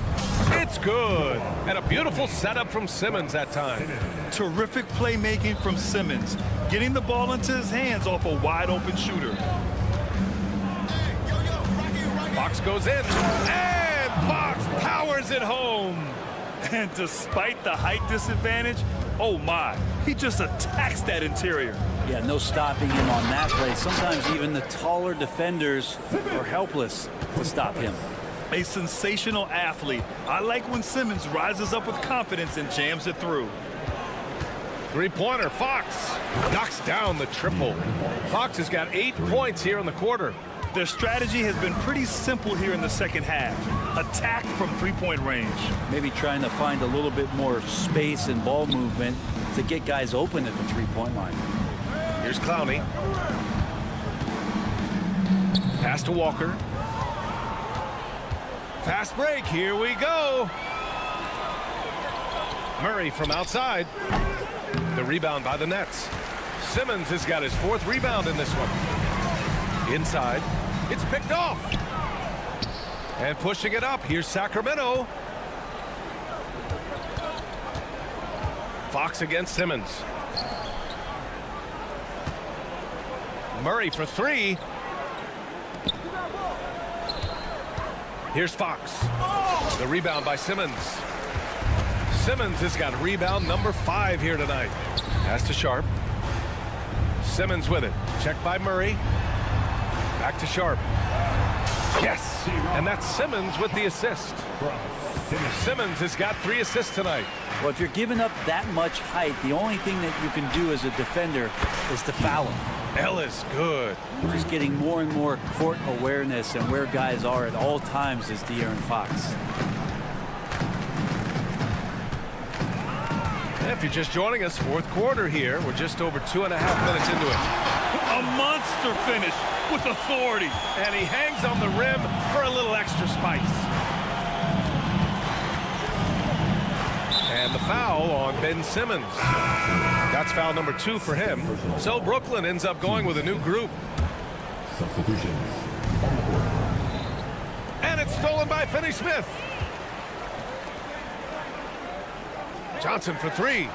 It's good. And a beautiful setup from Simmons that time. Terrific playmaking from Simmons. Getting the ball into his hands off a wide-open shooter. Fox goes in. And Fox powers it home. And despite the height disadvantage, oh my, he just attacks that interior. Yeah, no stopping him on that play. Sometimes even the taller defenders are helpless to stop him. A sensational athlete. I like when Simmons rises up with confidence and jams it through. Three-pointer, Fox knocks down the triple. Fox has got 8 points here in the quarter. Their strategy has been pretty simple here in the second half. Attack from three-point range. Maybe trying to find a little bit more space and ball movement to get guys open at the three-point line. Here's Clowney. Pass to Walker. Fast break, here we go. Murray from outside. The rebound by the Nets. Simmons has got his 4th rebound in this one. Inside, it's picked off. And pushing it up, here's Sacramento. Fox against Simmons. Murray for 3. Here's Fox. The rebound by Simmons. Simmons has got rebound number 5 here tonight. Pass to Sharp. Simmons with it. Checked by Murray. Back to Sharp. Yes! And that's Simmons with the assist. Simmons has got 3 assists tonight. Well, if you're giving up that much height, the only thing that you can do as a defender is to foul him. Ellis good. Just getting more and more court awareness and where guys are at all times is De'Aaron Fox. If you're just joining us, 4th quarter here. We're just over 2.5 minutes into it. A monster finish with authority. And he hangs on the rim for a little extra spice. And the foul on Ben Simmons. That's foul number 2 for him. So Brooklyn ends up going with a new group. Substitutions. And it's stolen by Finney-Smith. Johnson for 3.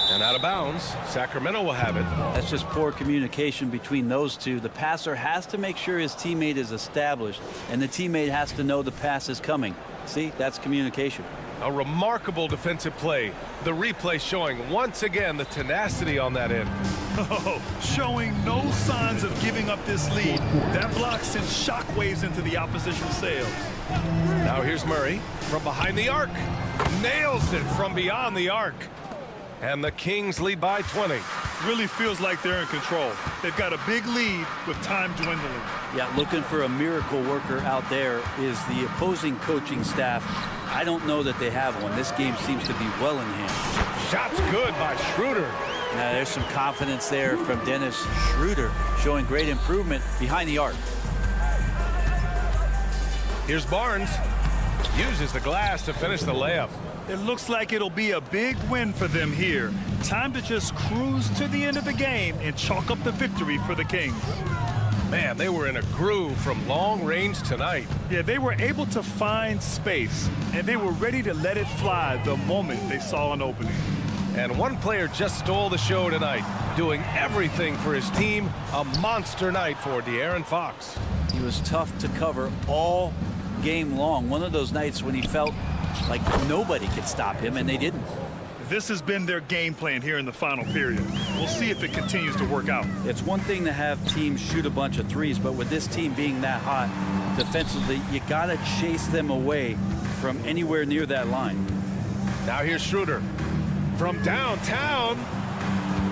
And out of bounds. Sacramento will have it. That's just poor communication between those two. The passer has to make sure his teammate is established, and the teammate has to know the pass is coming. See, that's communication. A remarkable defensive play. The replay showing once again the tenacity on that end. Oh, showing no signs of giving up this lead. That block sends shockwaves into the opposition's sails. Now here's Murray from behind the arc. Nails it from beyond the arc. And the Kings lead by 20. Really feels like they're in control. They've got a big lead with time dwindling. Yeah, looking for a miracle worker out there is the opposing coaching staff. I don't know that they have one. This game seems to be well in hand. Shots good by Schroeder. Now there's some confidence there from Dennis Schroeder, showing great improvement behind the arc. Here's Barnes. Uses the glass to finish the layup. It looks like it'll be a big win for them here. Time to just cruise to the end of the game and chalk up the victory for the Kings. Man, they were in a groove from long range tonight. Yeah, they were able to find space, and they were ready to let it fly the moment they saw an opening. And one player just stole the show tonight, doing everything for his team. A monster night for De'Aaron Fox. He was tough to cover all game long. One of those nights when he felt like nobody could stop him, and they didn't. This has been their game plan here in the final period. We'll see if it continues to work out. It's one thing to have teams shoot a bunch of threes, but with this team being that hot defensively, you got to chase them away from anywhere near that line. Now here's Schroeder from downtown.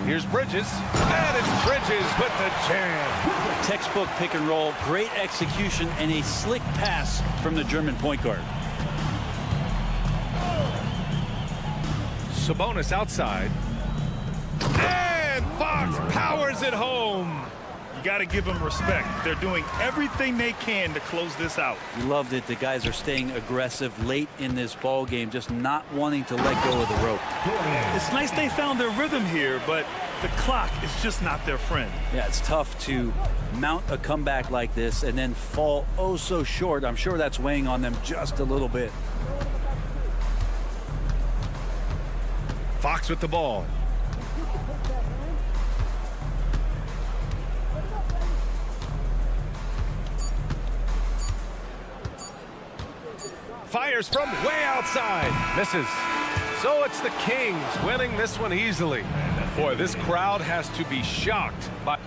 Here's Bridges, and it's Bridges with the jam. Textbook pick and roll, great execution, and a slick pass from the German point guard. Sabonis outside. And Fox powers it home. You got to give them respect. They're doing everything they can to close this out. You loved it. The guys are staying aggressive late in this ball game, just not wanting to let go of the rope. It's nice they found their rhythm here, but the clock is just not their friend. Yeah, it's tough to mount a comeback like this and then fall oh so short. I'm sure that's weighing on them just a little bit. Fox with the ball. Fires from way outside. Misses. So it's the Kings winning this one easily. Boy, this crowd has to be shocked by...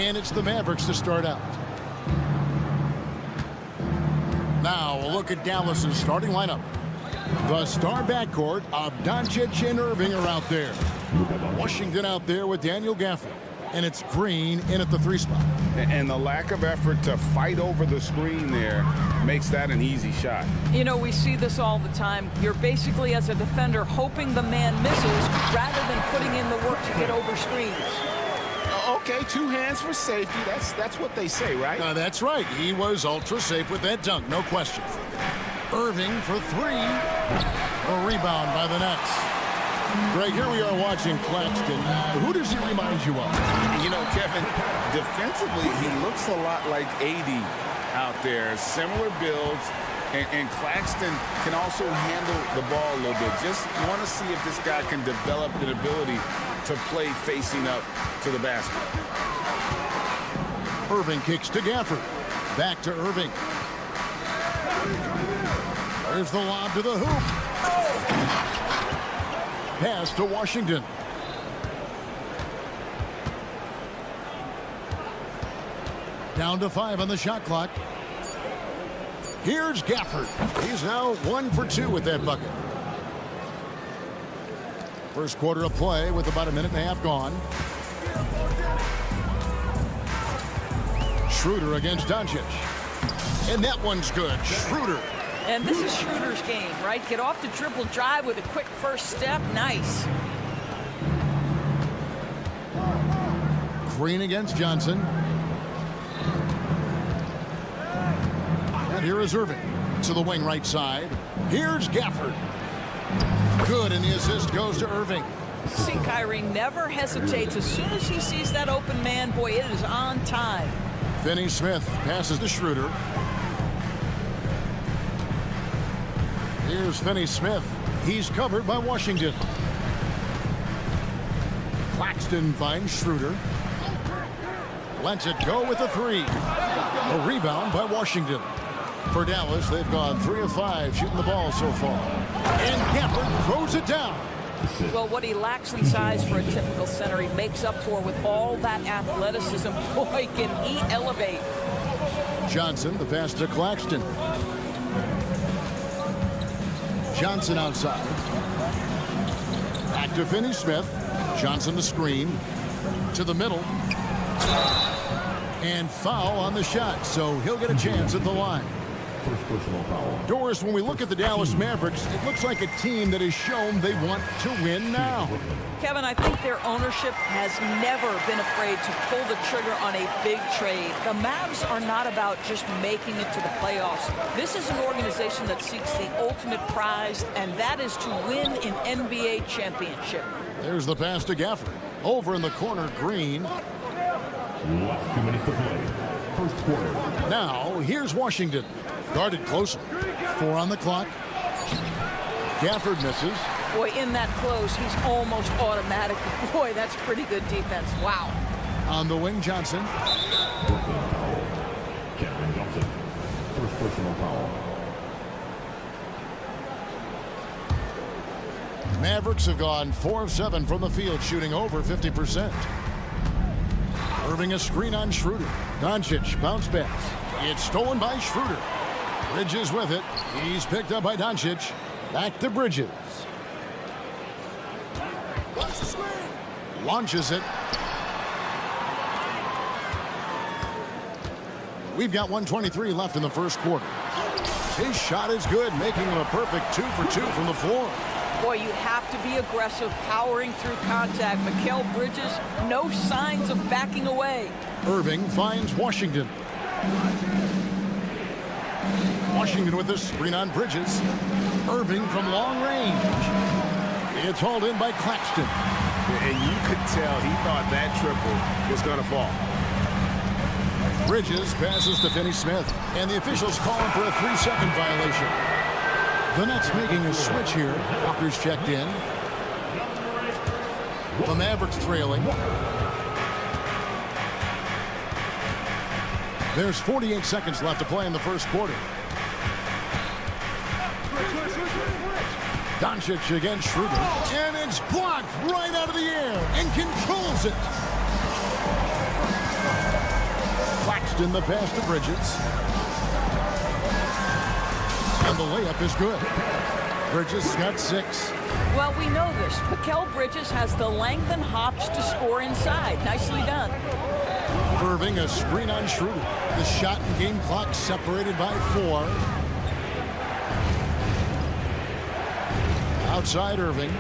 And it's the Mavericks to start out. Now a look at Dallas's starting lineup. The star backcourt of Doncic and Irving are out there. Washington out there with Daniel Gafford. And it's Green in at the 3 spot. And the lack of effort to fight over the screen there makes that an easy shot. You know, we see this all the time. You're basically, as a defender, hoping the man misses rather than putting in the work to get over screens. Okay, 2 hands for safety. That's what they say, right? That's right. He was ultra safe with that dunk, no question. Irving for 3. A rebound by the Nets. Greg, here we are watching Claxton. Who does he remind you of? You know, Kevin, defensively, he looks a lot like AD out there. Similar builds. And Claxton can also handle the ball a little bit. Just want to see if this guy can develop an ability to play facing up to the basket. Irving kicks to Gafford. Back to Irving. There's the lob to the hoop. Pass to Washington. Down to 5 on the shot clock. Here's Gafford. He's now 1 for 2 with that bucket. First quarter of play with about a minute and a half gone. Schroeder against Doncic. And that one's good. Schroeder. And this is Schroeder's game, right? Get off the dribble drive with a quick first step. Nice. Green against Johnson. And here is Irving to the wing right side. Here's Gafford. Good, and the assist goes to Irving. See, Kyrie never hesitates. As soon as he sees that open man, boy, it is on time. Finney Smith passes to Schroeder. Here's Finney Smith. He's covered by Washington. Claxton finds Schroeder. Lets it go with a 3. A rebound by Washington. For Dallas, they've gone 3 of 5 shooting the ball so far. And Gafford throws it down. Well, what he lacks in size for a typical center, he makes up for with all that athleticism. Boy, can he elevate. Johnson, the pass to Claxton. Johnson outside. Back to Finney Smith. Johnson the screen. To the middle. And foul on the shot, so he'll get a chance at the line. First personal foul. Doris, when we look at the Dallas Mavericks, it looks like a team that has shown they want to win now. Kevin, I think their ownership has never been afraid to pull the trigger on a big trade. The Mavs are not about just making it to the playoffs. This is an organization that seeks the ultimate prize, and that is to win an NBA championship. There's the pass to Gafford. Over in the corner, Green. Last 2 minutes to play. First quarter. Now, here's Washington. Guarded closely. 4 on the clock. Gafford misses. Boy, in that close, he's almost automatic. Boy, that's pretty good defense. Wow. On the wing, Johnson. Cameron Johnson. First personal foul. Mavericks have gone 4 of 7 from the field, shooting over 50%. Irving a screen on Schroeder. Doncic, bounce pass. It's stolen by Schroeder. Bridges with it. He's picked up by Doncic. Back to Bridges. Launches it. We've got 1:23 left in the first quarter. His shot is good, making him a perfect 2 for 2 from the floor. Boy, you have to be aggressive, powering through contact. Mikal Bridges, no signs of backing away. Irving finds Washington. Washington with the screen on Bridges. Irving from long range. It's hauled in by Claxton. And you could tell he thought that triple was going to fall. Bridges passes to Finney Smith. And the officials calling for a 3-second violation. The Nets making a switch here. Walker's checked in. The Mavericks trailing. There's 48 seconds left to play in the first quarter. Doncic against Schroeder. And it's blocked right out of the air and controls it. Claxton the pass to Bridges. And the layup is good. Bridges got 6. Well, we know this. Mikal Bridges has the length and hops to score inside. Nicely done. Irving a screen on Schroeder. The shot and game clock separated by 4. Outside Irving.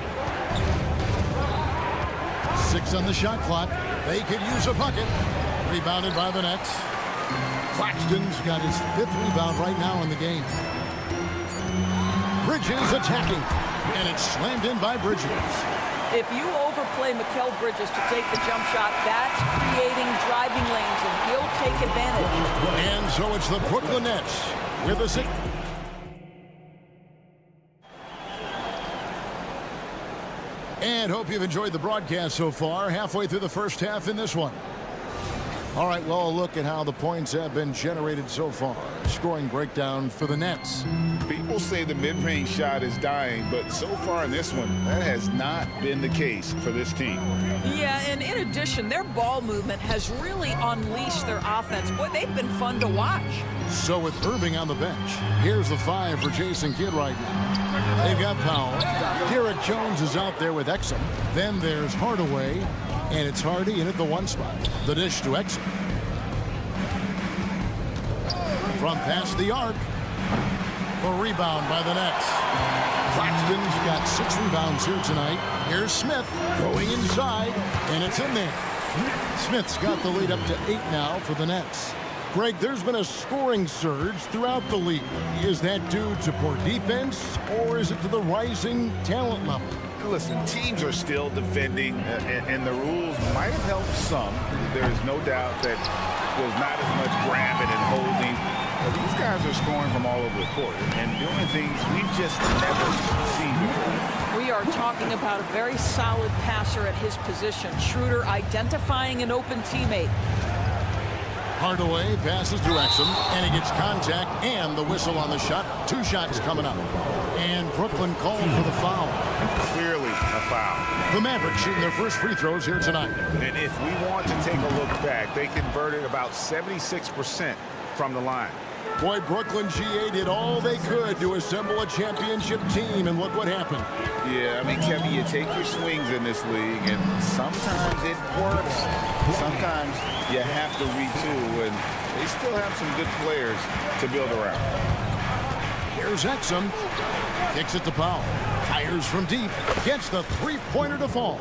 6 on the shot clock. They could use a bucket. Rebounded by the Nets. Claxton's got his 5th rebound right now in the game. Bridges attacking, and it's slammed in by Bridges. If you overplay Mikal Bridges to take the jump shot, that's creating driving lanes, and he'll take advantage. And so it's the Brooklyn Nets with a 6. And hope you've enjoyed the broadcast so far. Halfway through the first half in this one. All right, well, a look at how the points have been generated so far. Scoring breakdown for the Nets. People say the mid-range shot is dying, but so far in this one, that has not been the case for this team. Yeah, and in addition, their ball movement has really unleashed their offense. Boy, they've been fun to watch. So with Irving on the bench, here's the 5 for Jason Kidd right now. They've got Powell. Derek Jones is out there with Exum. Then there's Hardaway, and it's Hardy in at the 1 spot. The dish to Exum. From past the arc, the rebound by the Nets. Claxton's got 6 rebounds here tonight. Here's Smith going inside, and it's in there. Smith's got the lead up to 8 now for the Nets. Greg, there's been a scoring surge throughout the league. Is that due to poor defense, or is it to the rising talent level? Listen, teams are still defending, and the rules might have helped some. There is no doubt that there's not as much grabbing and holding. But these guys are scoring from all over the court and doing things we've just never seen before. We are talking about a very solid passer at his position. Schroeder identifying an open teammate. Hardaway passes to Exum, and he gets contact and the whistle on the shot. 2 shots coming up. And Brooklyn called for the foul. Clearly a foul. The Mavericks shooting their first free throws here tonight. And if we want to take a look back, they converted about 76% from the line. Boy, Brooklyn GA did all they could to assemble a championship team, and look what happened. Yeah, I mean, Kevin, you take your swings in this league, and sometimes it works. Sometimes you have to retool, and they still have some good players to build around. Here's Exum. Kicks it to Powell. Fires from deep. Gets the 3-pointer to fall.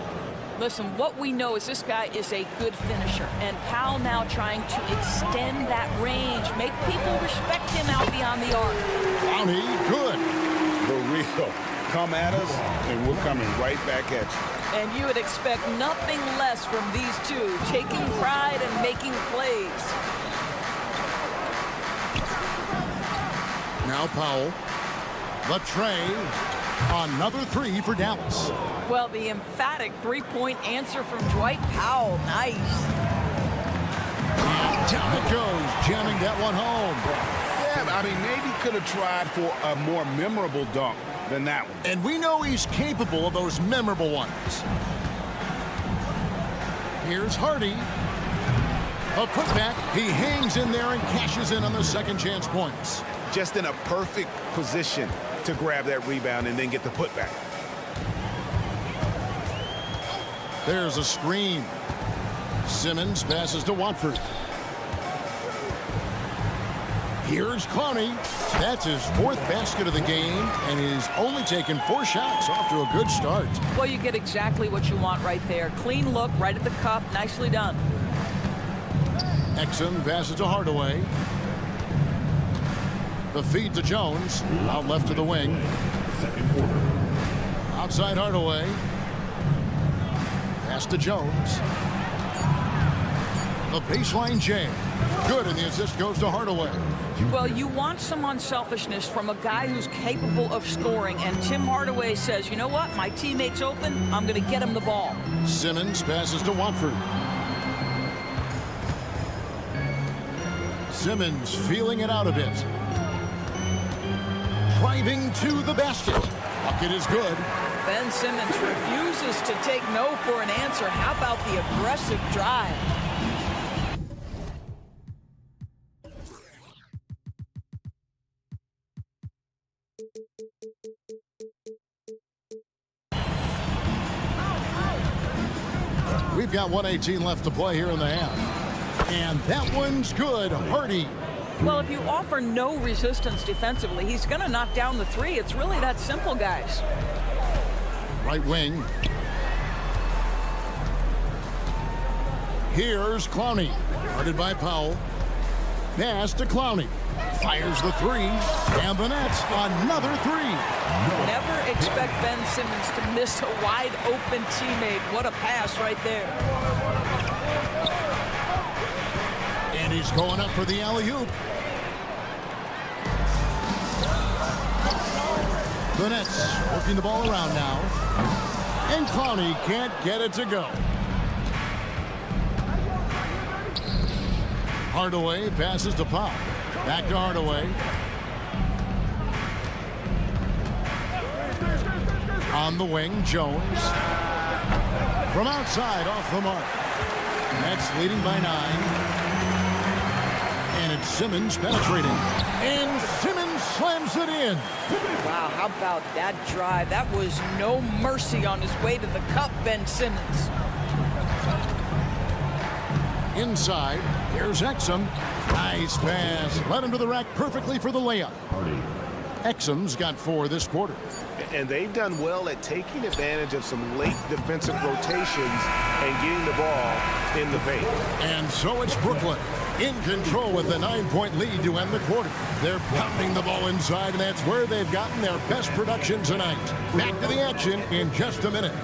Listen, what we know is this guy is a good finisher, and Powell now trying to extend that range, make people respect him out beyond the arc. Brownie, good. The real. Come at us, and we're coming right back at you. And you would expect nothing less from these two, taking pride and making plays. Now Powell. The tray. Another 3 for Dallas. Well, the emphatic 3-point answer from Dwight Powell. Nice. And down it goes, jamming that one home. Yeah, I mean, maybe could have tried for a more memorable dunk than that one. And we know he's capable of those memorable ones. Here's Hardy. A putback. He hangs in there and cashes in on the second chance points. Just in a perfect position to grab that rebound and then get the putback. There's a screen. Simmons passes to Watford. Here's Clowney. That's his 4th basket of the game, and he's only taken 4 shots. Off to a good start. Well, you get exactly what you want right there. Clean look, right at the cup. Nicely done. Exum passes to Hardaway. The feed to Jones. Out left to the wing. Outside Hardaway. Pass to Jones. The baseline jam. Good, and the assist goes to Hardaway. Well, you want some unselfishness from a guy who's capable of scoring, and Tim Hardaway says, you know what, my teammate's open, I'm going to get him the ball. Simmons passes to Watford. Simmons feeling it out a bit. Driving to the basket. Bucket is good. Ben Simmons refuses to take no for an answer. How about the aggressive drive? We've got 1:18 left to play here in the half. And that one's good. Hardy. Well, if you offer no resistance defensively, he's going to knock down the 3. It's really that simple, guys. Right wing. Here's Clowney. Guarded by Powell. Pass to Clowney. Fires the three. And the Nets another three. Never expect Ben Simmons to miss a wide open teammate. What a pass right there. And he's going up for the alley-oop. The Nets working the ball around now. And Clowney can't get it to go. Hardaway passes to Powell. Back to Hardaway. On the wing, Jones. From outside, off the mark. Nets leading by 9. And it's Simmons penetrating. And Simmons slams it in. Wow, how about that drive? That was no mercy on his way to the cup, Ben Simmons. Inside, here's Exum. Nice pass. Led him to the rack perfectly for the layup. Exum's got 4 this quarter. And they've done well at taking advantage of some late defensive rotations and getting the ball in the paint. And so it's Brooklyn in control with a 9-point lead to end the quarter. They're pounding the ball inside, and that's where they've gotten their best production tonight. Back to the action in just a minute.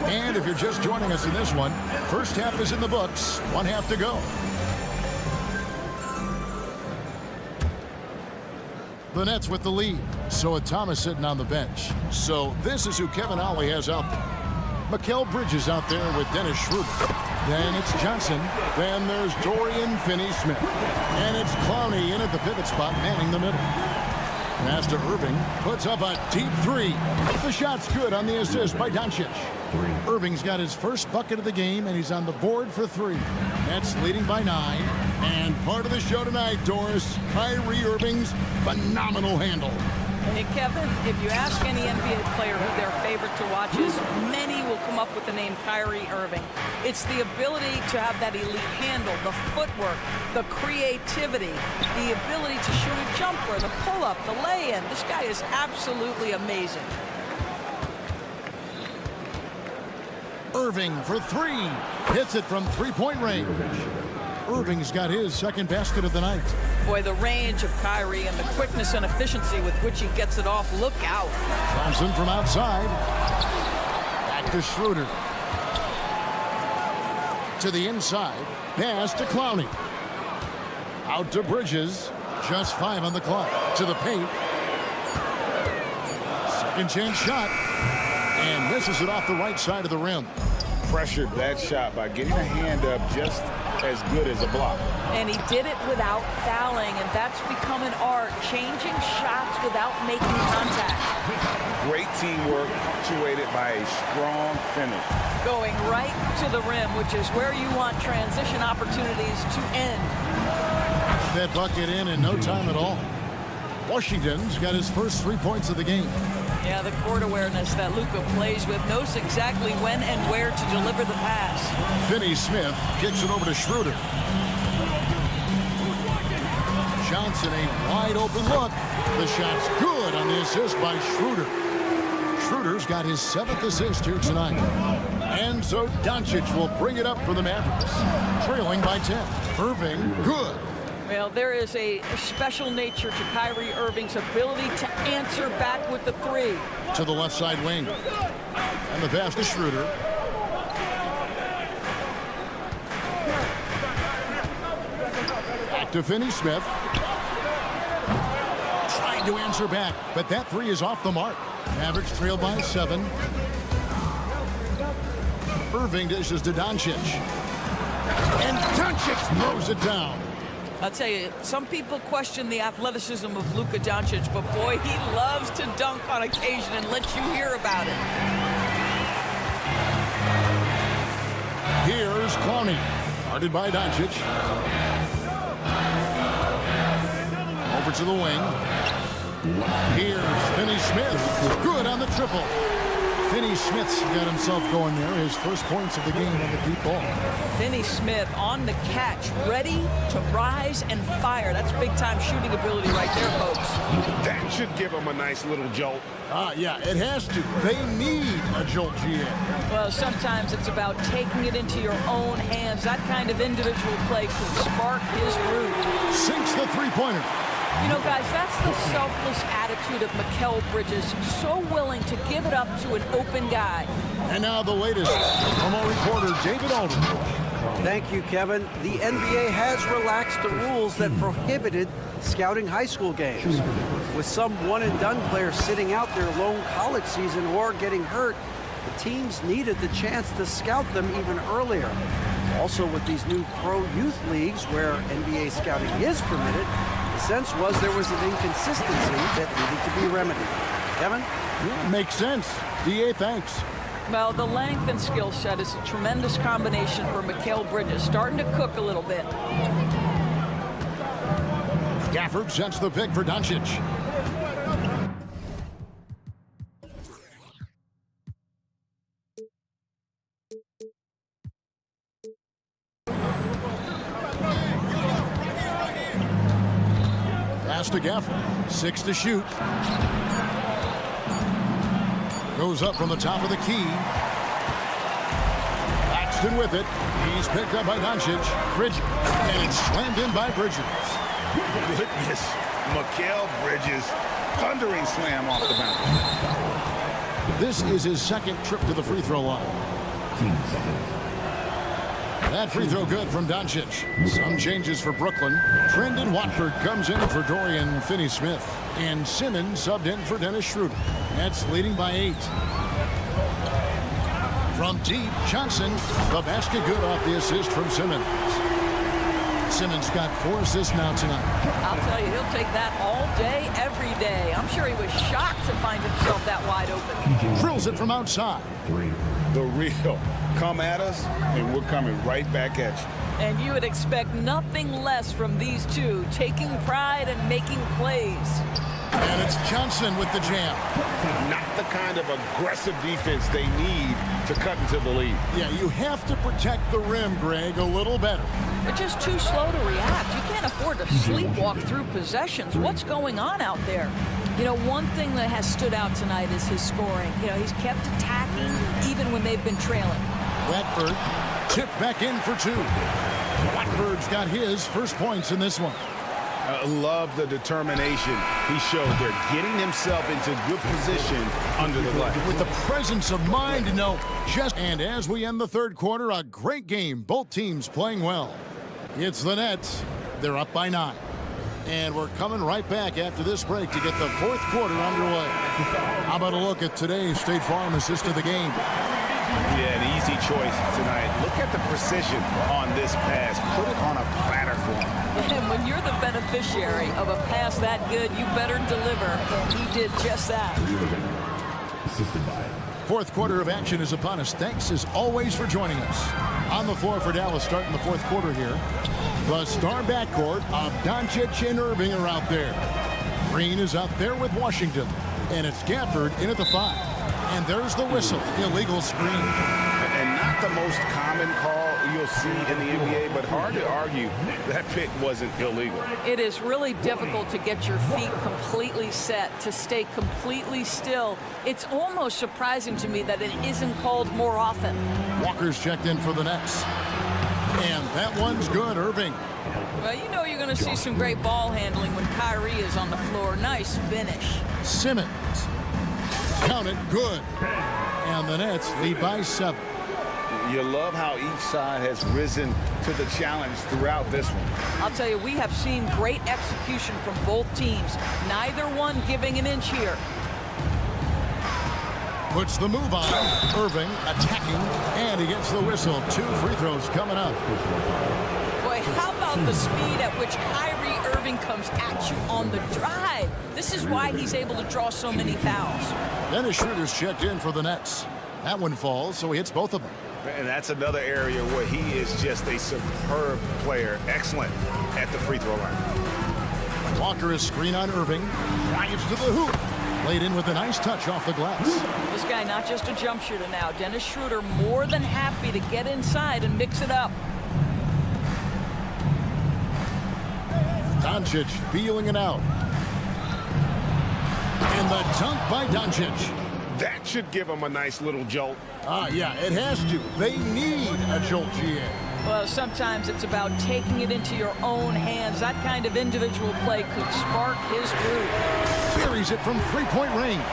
And if you're just joining us in this one, first half is in the books, 1 half to go. The Nets with the lead. So Thomas sitting on the bench. So this is who Kevin Ollie has out there. Mikal Bridges out there with Dennis Schroeder. Then it's Johnson. Then there's Dorian Finney-Smith. And it's Clowney in at the pivot spot, manning the middle. Pass to Irving. Puts up a deep 3. The shot's good on the assist by Doncic. Irving's got his first bucket of the game, and he's on the board for 3. Nets leading by 9. And part of the show tonight, Doris, Kyrie Irving's phenomenal handle. Hey, Kevin, if you ask any NBA player who their favorite to watch is, many will come up with the name Kyrie Irving. It's the ability to have that elite handle, the footwork, the creativity, the ability to shoot a jumper, the pull-up, the lay-in. This guy is absolutely amazing. Irving for 3. Hits it from 3-point range. Irving's got his second basket of the night. Boy, the range of Kyrie and the quickness and efficiency with which he gets it off. Look out. Johnson from outside. Back to Schroeder. To the inside. Pass to Clowney. Out to Bridges. Just 5 on the clock. To the paint. Second chance shot. And misses it off the right side of the rim. Pressured that shot by getting a hand up just as good as a block. And he did it without fouling, and that's become an art, changing shots without making contact. Great teamwork, punctuated by a strong finish. Going right to the rim, which is where you want transition opportunities to end. That bucket in no time at all. Washington's got his first 3 points of the game. Yeah, the court awareness that Nuco plays with, knows exactly when and where to deliver the pass. Finney-Smith kicks it over to Schroeder. Johnson, a wide open look. The shot's good on the assist by Schroeder. Schroeder's got his 7th assist here tonight. And so Doncic will bring it up for the Mavericks. Trailing by 10. Irving, good. Well, there is a special nature to Kyrie Irving's ability to answer back with the 3. To the left side wing. And the pass to Schroeder. Back to Finney-Smith. Trying to answer back, but that 3 is off the mark. Mavericks trail by 7. Irving dishes to Doncic. And Doncic throws it down. I'll tell you, some people question the athleticism of Luka Doncic, but boy, he loves to dunk on occasion and let you hear about it. Here's Clowney, guarded by Doncic. Over to the wing. Here's Finney-Smith, good on the triple. Finney Smith's got himself going there. His first points of the game on the deep ball. Finney Smith on the catch, ready to rise and fire. That's big-time shooting ability right there, folks. That should give him a nice little jolt. Yeah, it has to. They need a jolt, GA. Well, sometimes it's about taking it into your own hands. That kind of individual play can spark his groove. Sinks the three-pointer. You know, guys, that's the selfless attitude of Mikal Bridges. So willing to give it up to an open guy. And now the latest from our reporter, David Alden. Thank you, Kevin. The NBA has relaxed the rules that prohibited scouting high school games. With some one-and-done players sitting out their lone college season or getting hurt, the teams needed the chance to scout them even earlier. Also, with these new pro youth leagues where NBA scouting is permitted, the sense was there was an inconsistency that needed to be remedied. Kevin? Yeah, makes sense. DA, thanks. Well, the length and skill set is a tremendous combination for Mikal Bridges. Starting to cook a little bit. Gafford sets the pick for Doncic. Pass to Gafford. 6 to shoot. Goes up from the top of the key. Paxton with it. He's picked up by Doncic. Bridges. And it's slammed in by Bridges. Goodness, Mikal Bridges, thundering slam off the bounce. This is his second trip to the free throw line. That free throw good from Doncic. Some changes for Brooklyn. Trendon Watford comes in for Dorian Finney-Smith. And Simmons subbed in for Dennis Schroeder. Nets leading by 8. From deep, Johnson. The basket good off the assist from Simmons. Simmons got 4 assists now tonight. I'll tell you, he'll take that all day, every day. I'm sure he was shocked to find himself that wide open. Drills it from outside. The real. Come at us, and we're coming right back at you. And you would expect nothing less from these two, taking pride and making plays. And it's Johnson with the jam. Not the kind of aggressive defense they need to cut into the lead. Yeah, you have to protect the rim, Greg, a little better. They're just too slow to react. You can't afford to sleepwalk through possessions. What's going on out there? You know, one thing that has stood out tonight is his scoring. You know, he's kept attacking even when they've been trailing. Watford tipped back in for 2. Watford's got his first points in this one. I love the determination he showed there, getting himself into good position under the glass. With the presence of mind, and as we end the third quarter, a great game. Both teams playing well. It's the Nets. They're up by 9. And we're coming right back after this break to get the fourth quarter underway. How about a look at today's State Farm assist of the game? Yeah, an easy choice tonight. Look at the precision on this pass. Put it on a platter for him. And when you're the beneficiary of a pass that good, you better deliver. And he did just that. Fourth quarter of action is upon us. Thanks as always for joining us. On the floor for Dallas starting the fourth quarter here. The star backcourt of Doncic and Irving are out there. Green is out there with Washington. And it's Gafford in at the 5. And there's the whistle. Illegal screen. And not the most common call you'll see in the NBA, but hard to argue that pick wasn't illegal. It is really difficult to get your feet completely set, to stay completely still. It's almost surprising to me that it isn't called more often. Walker's checked in for the Nets. And that one's good, Irving. Well, you know you're going to see some great ball handling when Kyrie is on the floor. Nice finish. Simmons. Count it, good. And the Nets lead by 7. You love how each side has risen to the challenge throughout this one. I'll tell you, we have seen great execution from both teams. Neither one giving an inch here. Puts the move on. Irving attacking, and he gets the whistle. 2 free throws coming up. Boy, how about the speed at which Kyrie Irving comes at you on the drive? This is why he's able to draw so many fouls. Dennis Schroeder's checked in for the Nets. That one falls, so he hits both of them. And that's another area where he is just a superb player. Excellent at the free throw line. Walker is screen on Irving. Drives to the hoop. Laid in with a nice touch off the glass. This guy not just a jump shooter now. Dennis Schroeder more than happy to get inside and mix it up. Doncic feeling it out. And the dunk by Doncic. That should give him a nice little jolt. Yeah, it has to. They need a jolt, GA. Well, sometimes it's about taking it into your own hands. That kind of individual play could spark his groove. Buries it from three-point range.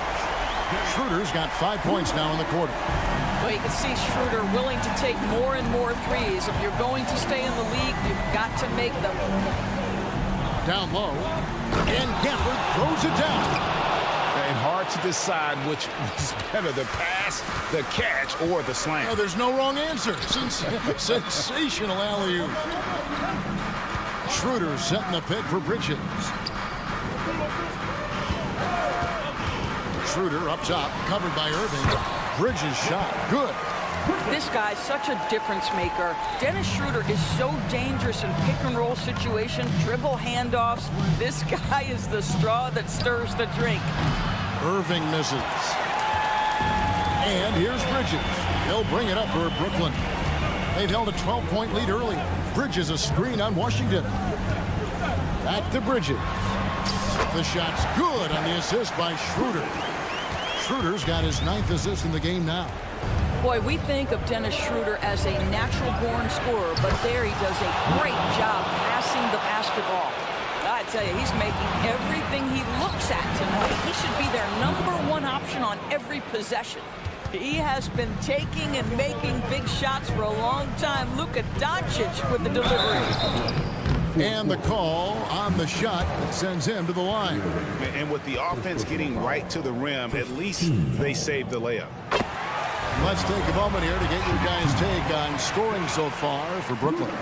Schroeder's got 5 points now in the quarter. Well, you can see Schroeder willing to take more and more threes. If you're going to stay in the league, you've got to make them. Down low. And Gafford throws it down. And hard to decide which was better, the pass, the catch, or the slam. Oh, there's no wrong answer. Sensational alley-oop. Schroeder setting the pick for Bridges. Schroeder up top, covered by Irving. Bridges shot, good. This guy's such a difference maker. Dennis Schroeder is so dangerous in pick-and-roll situation, dribble handoffs. This guy is the straw that stirs the drink. Irving misses. And here's Bridges. They'll bring it up for Brooklyn. They've held a 12-point lead earlier. Bridges a screen on Washington. Back to Bridges. The shot's good on the assist by Schroeder. Schroeder's got his 9th assist in the game now. Boy, we think of Dennis Schroeder as a natural-born scorer, but there he does a great job passing the basketball. I tell you, he's making everything he looks at tonight. He should be their #1 option on every possession. He has been taking and making big shots for a long time. Luka Doncic with the delivery. And the call on the shot that sends him to the line. And with the offense getting right to the rim, at least they saved the layup. Let's take a moment here to get your guys' take on scoring so far for Brooklyn.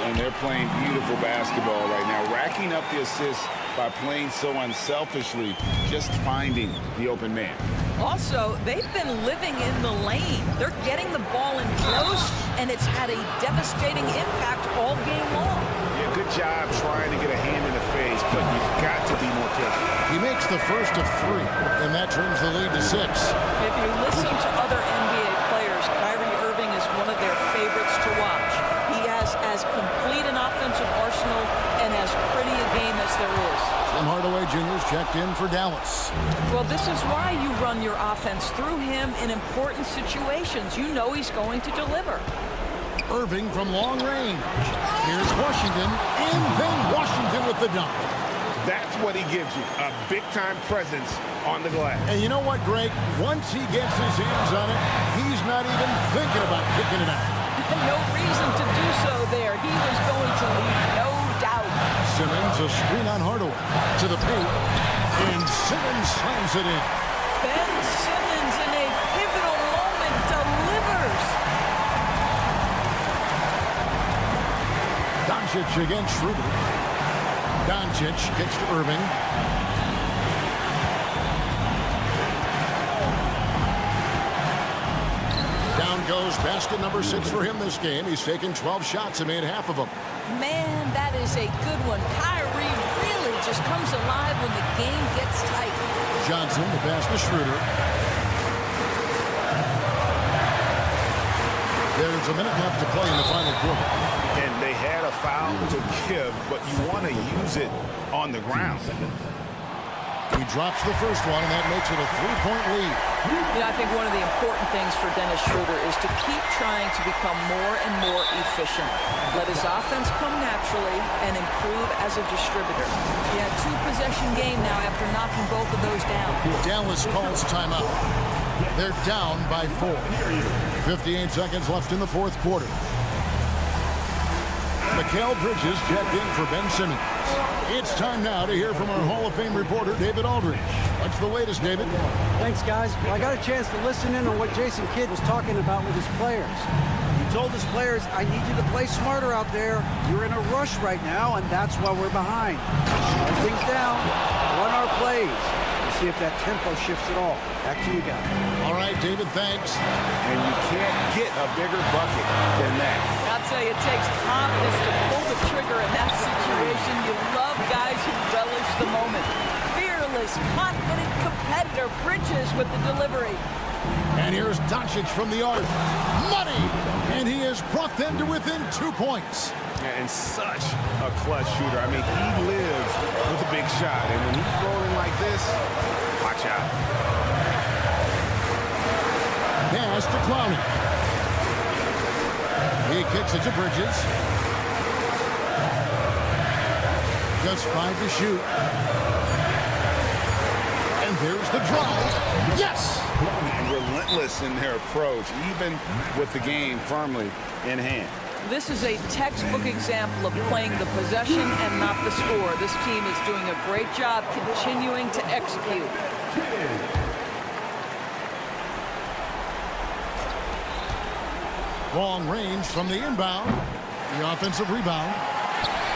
And they're playing beautiful basketball right now, racking up the assists by playing so unselfishly, just finding the open man. Also, they've been living in the lane. They're getting the ball in close, and it's had a devastating impact all game long. Yeah, good job trying to get a hand in the face, but you've got to be more careful. He makes the first of 3, and that turns the lead to 6. If you listen to other NBA players, Kyrie Irving is one of their favorites to watch. He has as complete an offensive arsenal and as pretty a game as there is. Tim Hardaway Jr.'s checked in for Dallas. Well, this is why you run your offense through him in important situations. You know he's going to deliver. Irving from long range. Here's Washington, and then Washington with the dunk. That's what he gives you, a big-time presence on the glass. And you know what, Greg? Once he gets his hands on it, he's not even thinking about kicking it out. No reason to do so there. He was going to lead, no doubt. Simmons, a screen on Hardaway. To the paint, and Simmons slams it in. Ben Simmons in a pivotal moment delivers. Doncic against Schroeder. Doncic kicks to Irving. Down goes basket number 6 for him this game. He's taken 12 shots and made half of them. Man, that is a good one. Kyrie really just comes alive when the game gets tight. Johnson, the pass to Schroeder. There's a minute left to play in the final quarter. And they had a foul to give, but you want to use it on the ground. He drops the first one, and that makes it a 3-point lead. You know, I think one of the important things for Dennis Schroeder is to keep trying to become more and more efficient. Let his offense come naturally and improve as a distributor. He had 2-possession game now after knocking both of those down. Dallas calls timeout. They're down by 4. 58 seconds left in the fourth quarter. Mikal Bridges checked in for Ben Simmons. It's time now to hear from our Hall of Fame reporter, David Aldridge. What's the latest, David? Thanks, guys. Well, I got a chance to listen in on what Jason Kidd was talking about with his players. He told his players, I need you to play smarter out there. You're in a rush right now, and that's why we're behind. Slow things down, run our plays. We'll see if that tempo shifts at all. Back to you guys. All right, David, thanks. And you can't get a bigger bucket than that. I'll tell you, it takes confidence to pull the trigger in that situation. You love guys who relish the moment. Fearless, confident competitors. competitor. Bridges with the delivery. And here's Doncic from the arc. Money! And he has brought them to within 2 points. And such a clutch shooter. I mean, he lives with a big shot. And when he's rolling like this, watch out. Pass to Clowney. He kicks it to Bridges. Just 5 to shoot. And there's the drive. Yes! And relentless in their approach, even with the game firmly in hand. This is a textbook example of playing the possession and not the score. This team is doing a great job continuing to execute. Long range from the inbound. The offensive rebound.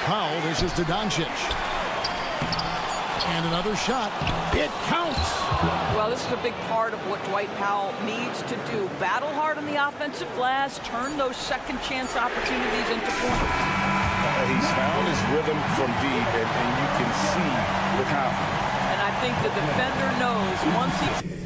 Powell dishes to Doncic. And another shot. It counts. Well, this is a big part of what Dwight Powell needs to do. Battle hard on the offensive glass, turn those second chance opportunities into points. He's found his rhythm from deep, and you can see the confidence. And I think the defender knows once he...